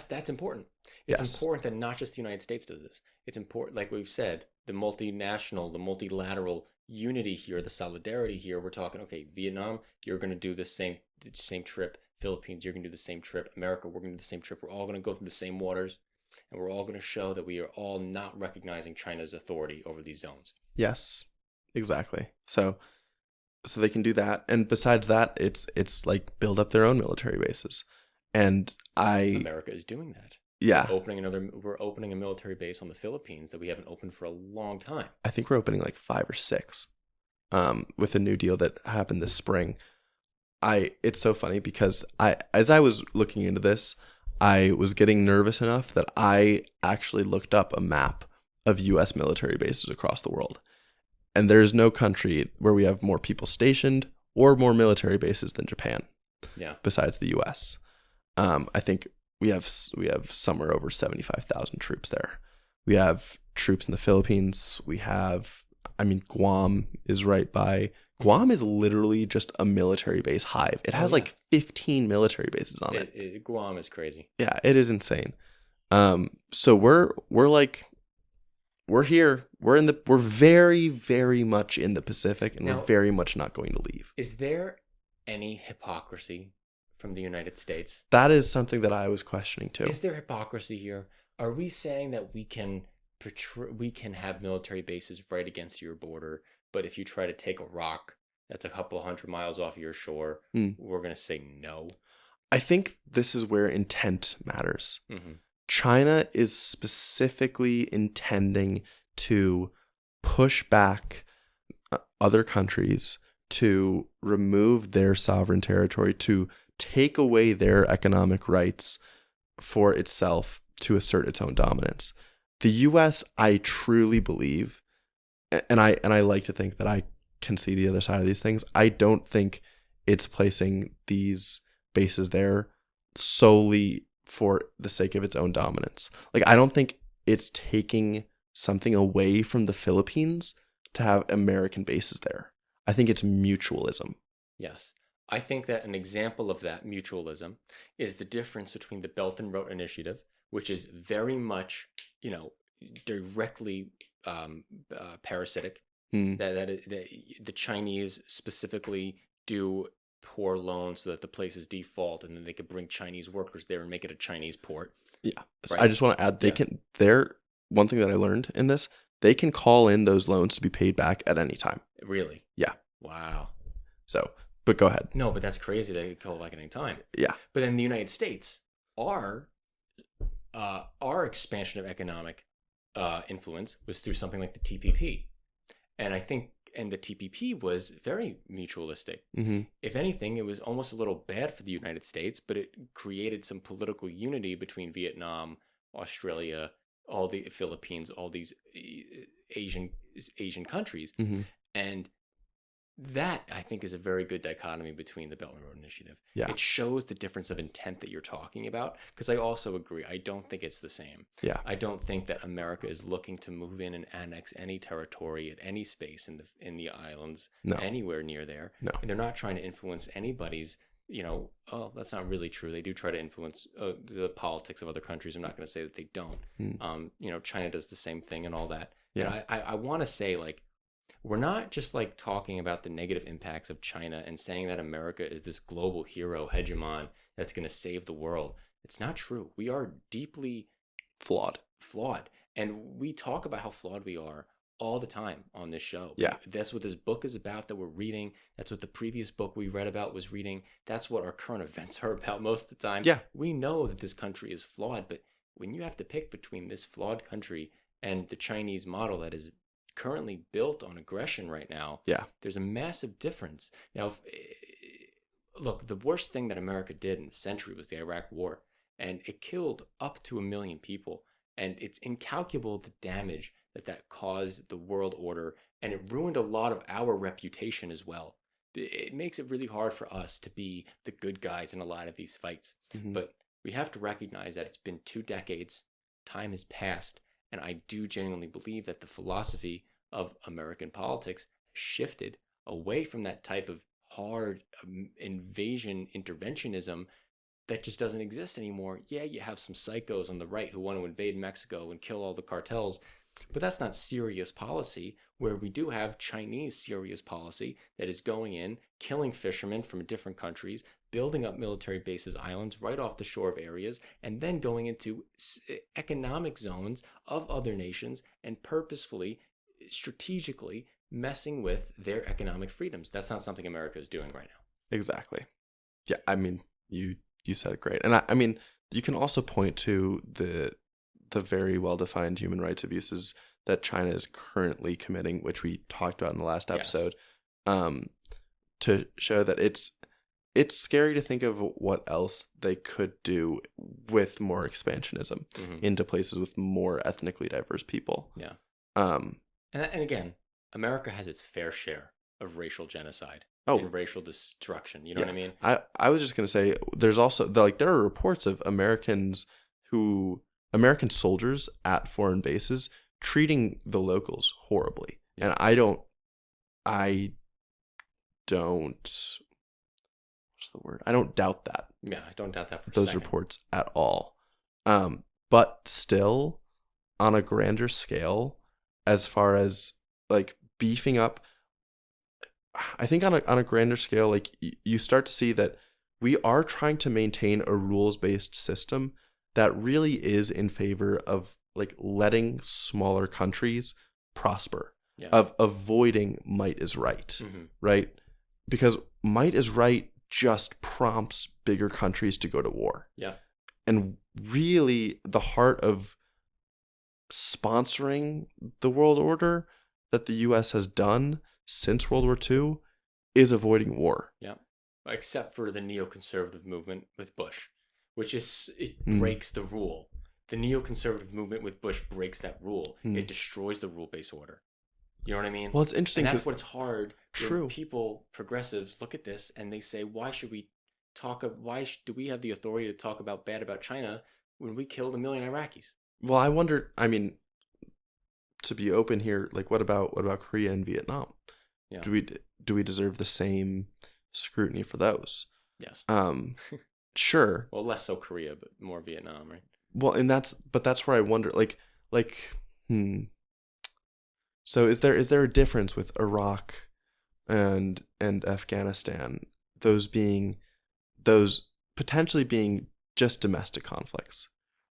That's important. It's important that not just the United States does this. It's important, like we've said, the multinational, the multilateral unity here, the solidarity here. We're talking, okay, Vietnam, you're going to do the same trip. Philippines, you're going to do the same trip. America, we're going to do the same trip. We're all going to go through the same waters. And we're all going to show that we are all not recognizing China's authority over these zones. Yes, exactly. So they can do that. And besides that, it's like build up their own military bases. And America is doing that. Yeah. We're opening a military base on the Philippines that we haven't opened for a long time. I think we're opening like 5 or 6 with a new deal that happened this spring. It's so funny because as I was looking into this, I was getting nervous enough that I actually looked up a map of U.S. military bases across the world. And there's no country where we have more people stationed or more military bases than Japan. Yeah. Besides the U.S. I think we have somewhere over 75,000 troops there. We have troops in the Philippines. Guam is right by. Guam is literally just a military base hive. It has like 15 military bases on it. Guam is crazy. Yeah, it is insane. So we're here. We're very, very much in the Pacific, and we're very much not going to leave. Is there any hypocrisy from the United States? That is something that I was questioning too. Is there hypocrisy here? Are we saying that we can have military bases right against your border, but if you try to take a rock that's a couple 100 miles off your shore, we're going to say no? I think this is where intent matters. Mm-hmm. China is specifically intending to push back other countries to remove their sovereign territory, to take away their economic rights for itself to assert its own dominance. The U.S., I truly believe, and I like to think that I can see the other side of these things. I don't think it's placing these bases there solely for the sake of its own dominance. Like, I don't think it's taking something away from the Philippines to have American bases there. I think it's mutualism. Yes. I think that an example of that mutualism is the difference between the Belt and Road Initiative, which is very much, directly parasitic. That the Chinese specifically do poor loans so that the places default, and then they could bring Chinese workers there and make it a Chinese port. Yeah. So I just want to add, one thing that I learned in this, they can call in those loans to be paid back at any time. Really? Yeah. Wow. So, but go ahead. No, but that's crazy. They could call back at any time. Yeah. But then the United States, our expansion of economic influence was through something like the TPP. And I think, and the TPP was very mutualistic. Mm-hmm. If anything, it was almost a little bad for the United States, but it created some political unity between Vietnam, Australia, all the Philippines, all these Asian countries. Mm-hmm. And that, I think, is a very good dichotomy between the Belt and Road Initiative. Yeah. It shows the difference of intent that you're talking about, because I also agree. I don't think it's the same. Yeah. I don't think that America is looking to move in and annex any territory at any space in the islands, No. anywhere near there. No. And they're not trying to influence anybody's, that's not really true. They do try to influence the politics of other countries. I'm not going to say that they don't. China does the same thing and all that. Yeah. And I want to say, like, we're not just like talking about the negative impacts of China and saying that America is this global hero hegemon that's going to save the world. It's not true. We are deeply flawed. And we talk about how flawed we are all the time on this show. Yeah. That's what this book is about that we're reading. That's what the previous book we read about was reading. That's what our current events are about most of the time. Yeah. We know that this country is flawed, but when you have to pick between this flawed country and the Chinese model that is currently built on aggression right now, there's a massive difference. Now, look, the worst thing that America did in the century was the Iraq War, and it killed up to 1 million people, and it's incalculable the damage that caused the world order, and it ruined a lot of our reputation as well. It makes it really hard for us to be the good guys in a lot of these fights. Mm-hmm. But we have to recognize that it's been 2 decades, time has passed, and I do genuinely believe that the philosophy of American politics shifted away from that type of hard invasion interventionism that just doesn't exist anymore. Yeah, you have some psychos on the right who want to invade Mexico and kill all the cartels, but that's not serious policy, where we do have Chinese serious policy that is going in, killing fishermen from different countries, building up military bases, islands right off the shore of areas, and then going into economic zones of other nations and purposefully, strategically messing with their economic freedoms. That's not something America is doing right now. Exactly. Yeah, I mean, you said it great. And I mean, you can also point to the very well-defined human rights abuses that China is currently committing, which we talked about in the last episode, to show that it's scary to think of what else they could do with more expansionism into places with more ethnically diverse people. Yeah. And again, America has its fair share of racial genocide and racial destruction. You know what I mean? I was just going to say, there's also, there are reports of American soldiers at foreign bases treating the locals horribly. Yeah. And I don't, what's the word? I don't doubt that. Yeah, I don't doubt that for those reports at all. But still, on a grander scale, as far as like beefing up, I think on a grander scale, like you start to see that we are trying to maintain a rules-based system that really is in favor of like letting smaller countries prosper, of avoiding might is right, right? Because might is right just prompts bigger countries to go to war. Yeah. And really the heart of sponsoring the world order that the US has done since World War II is avoiding war. Yeah. Except for the neoconservative movement with Bush, which breaks the rule. The neoconservative movement with Bush breaks that rule. It destroys the rule-based order. You know what I mean? Well, it's interesting. And that's what's hard. True. People, progressives, look at this and they say, why do we have the authority to talk bad about China when we killed 1 million Iraqis? Well, I wonder, I mean, to be open here, like what about Korea and Vietnam? Yeah. Do we deserve the same scrutiny for those? Yes. Sure. Well, less so Korea, but more Vietnam, right? Well, and that's where I wonder, So is there a difference with Iraq and Afghanistan, those potentially being just domestic conflicts,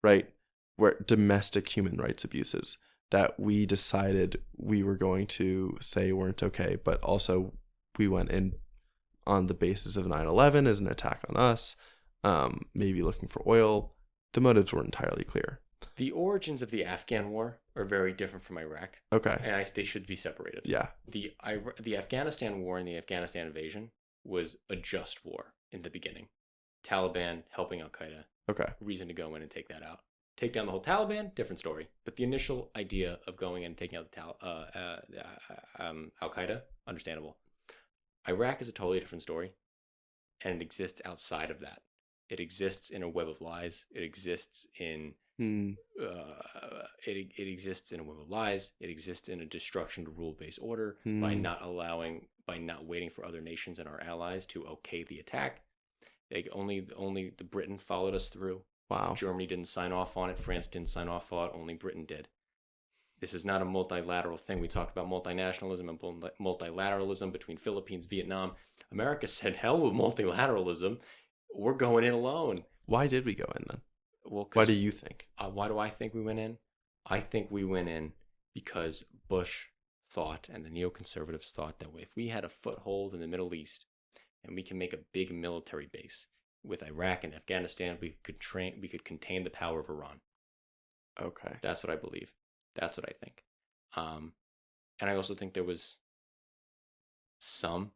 right? Where domestic human rights abuses that we decided we were going to say weren't okay, but also we went in on the basis of 9/11 as an attack on us, maybe looking for oil. The motives weren't entirely clear. The origins of the Afghan war are very different from Iraq, Okay. and they should be separated. Yeah. The Afghanistan war and the Afghanistan invasion was a just war in the beginning. Taliban helping Al Qaeda, Okay. reason to go in and take that out. Take down the whole Taliban, different story. But the initial idea of going in and taking out the Al Qaeda, understandable. Iraq is a totally different story, and it exists outside of that. It exists in a web of lies. It exists in it exists in a web of lies. It exists in a destruction to rule-based order by not waiting for other nations and our allies to okay the attack. Only the Britain followed us through. Wow. Germany didn't sign off on it. France didn't sign off on it. Only Britain did. This is not a multilateral thing. We talked about multinationalism and multilateralism between Philippines, Vietnam. America said, hell with multilateralism. We're going in alone. Why did we go in then? Well, Why do you think? Why do I think we went in? I think we went in because Bush thought, and the neoconservatives thought, that if we had a foothold in the Middle East and we can make a big military base with Iraq and Afghanistan, we could contain the power of Iran. Okay. That's what I believe. That's what I think. And I also think there was some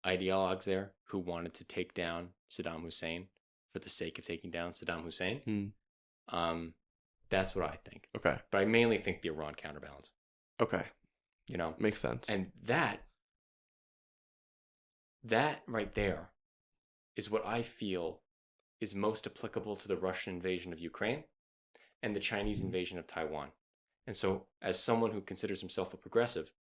ideologues there who wanted to take down Saddam Hussein for the sake of taking down Saddam Hussein. That's what I think. Okay. But I mainly think the Iran counterbalance. Okay. Makes sense. And that right there is what I feel is most applicable to the Russian invasion of Ukraine and the Chinese invasion of Taiwan. And so, as someone who considers himself a progressive,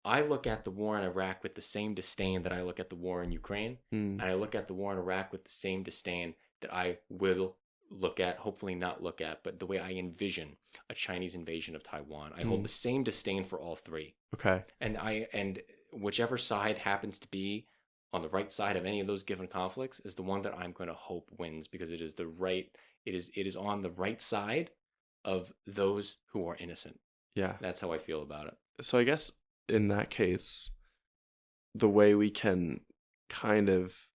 I look at the war in Iraq with the same disdain that I look at the war in Ukraine. And I look at the war in Iraq with the same disdain that I will look at, hopefully not look at, but the way I envision a Chinese invasion of Taiwan. I hold the same disdain for all three. Okay. And whichever side happens to be on the right side of any of those given conflicts is the one that I'm going to hope wins, because it is it is on the right side of those who are innocent. Yeah. That's how I feel about it. So I guess in that case, the way we can kind of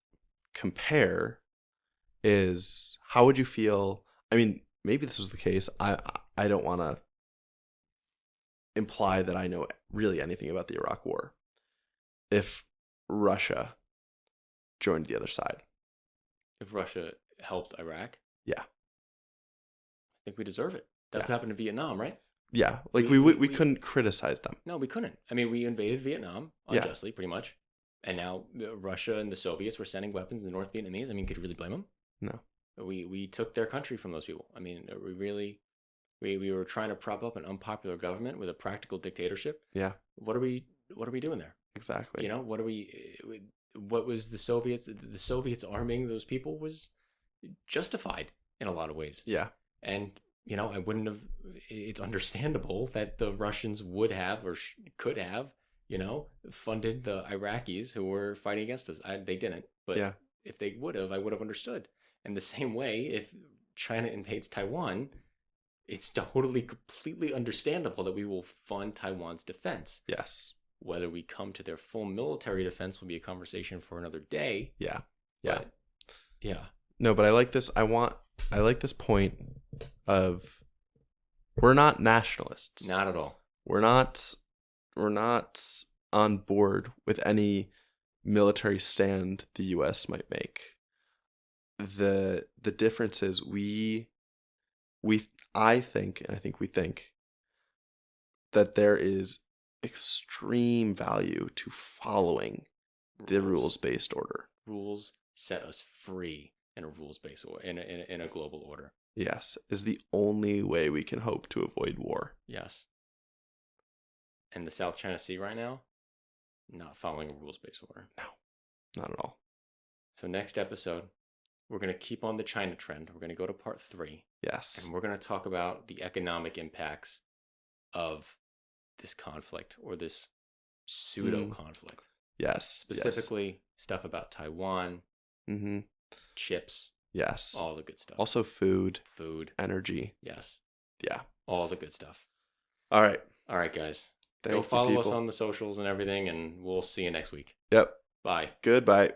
compare is, how would you feel? I mean, maybe this was the case. I don't want to imply that I know really anything about the Iraq War. If Russia joined the other side. If Russia helped Iraq? Yeah. I think we deserve it. That's what happened in Vietnam, right? Yeah. Like we couldn't criticize them. No, we couldn't. I mean, we invaded Vietnam unjustly, pretty much. And now Russia and the Soviets were sending weapons to the North Vietnamese. I mean, could you really blame them? No. We took their country from those people. I mean, we were trying to prop up an unpopular government with a practical dictatorship. Yeah. What are we doing there? Exactly. What was the Soviets arming those people was justified in a lot of ways. Yeah. And I wouldn't have. It's understandable that the Russians would have or could have, funded the Iraqis who were fighting against us. They didn't, but if they would have, I would have understood. And the same way, if China invades Taiwan, it's totally, completely understandable that we will fund Taiwan's defense. Yes. Whether we come to their full military defense will be a conversation for another day. Yeah. Yeah. But, yeah. No, but I like this. I like this point of, we're not nationalists. Not at all. We're not on board with any military stand the US might make. The difference is I think we think that there is extreme value to following the rules-based order. Rules set us free in a rules-based order, in a global order. Yes, is the only way we can hope to avoid war. Yes. And the South China Sea right now, not following a rules-based order. No, not at all. So next episode, we're going to keep on the China trend. We're going to go to part 3. Yes. And we're going to talk about the economic impacts of this conflict, or this pseudo-conflict. Yes. Specifically, stuff about Taiwan, chips. Yes. All the good stuff. Also food. Energy. Yes. Yeah. All the good stuff. All right. All right, guys. Thank Go you, follow us people. on the socials and everything, and we'll see you next week. Yep. Bye. Goodbye.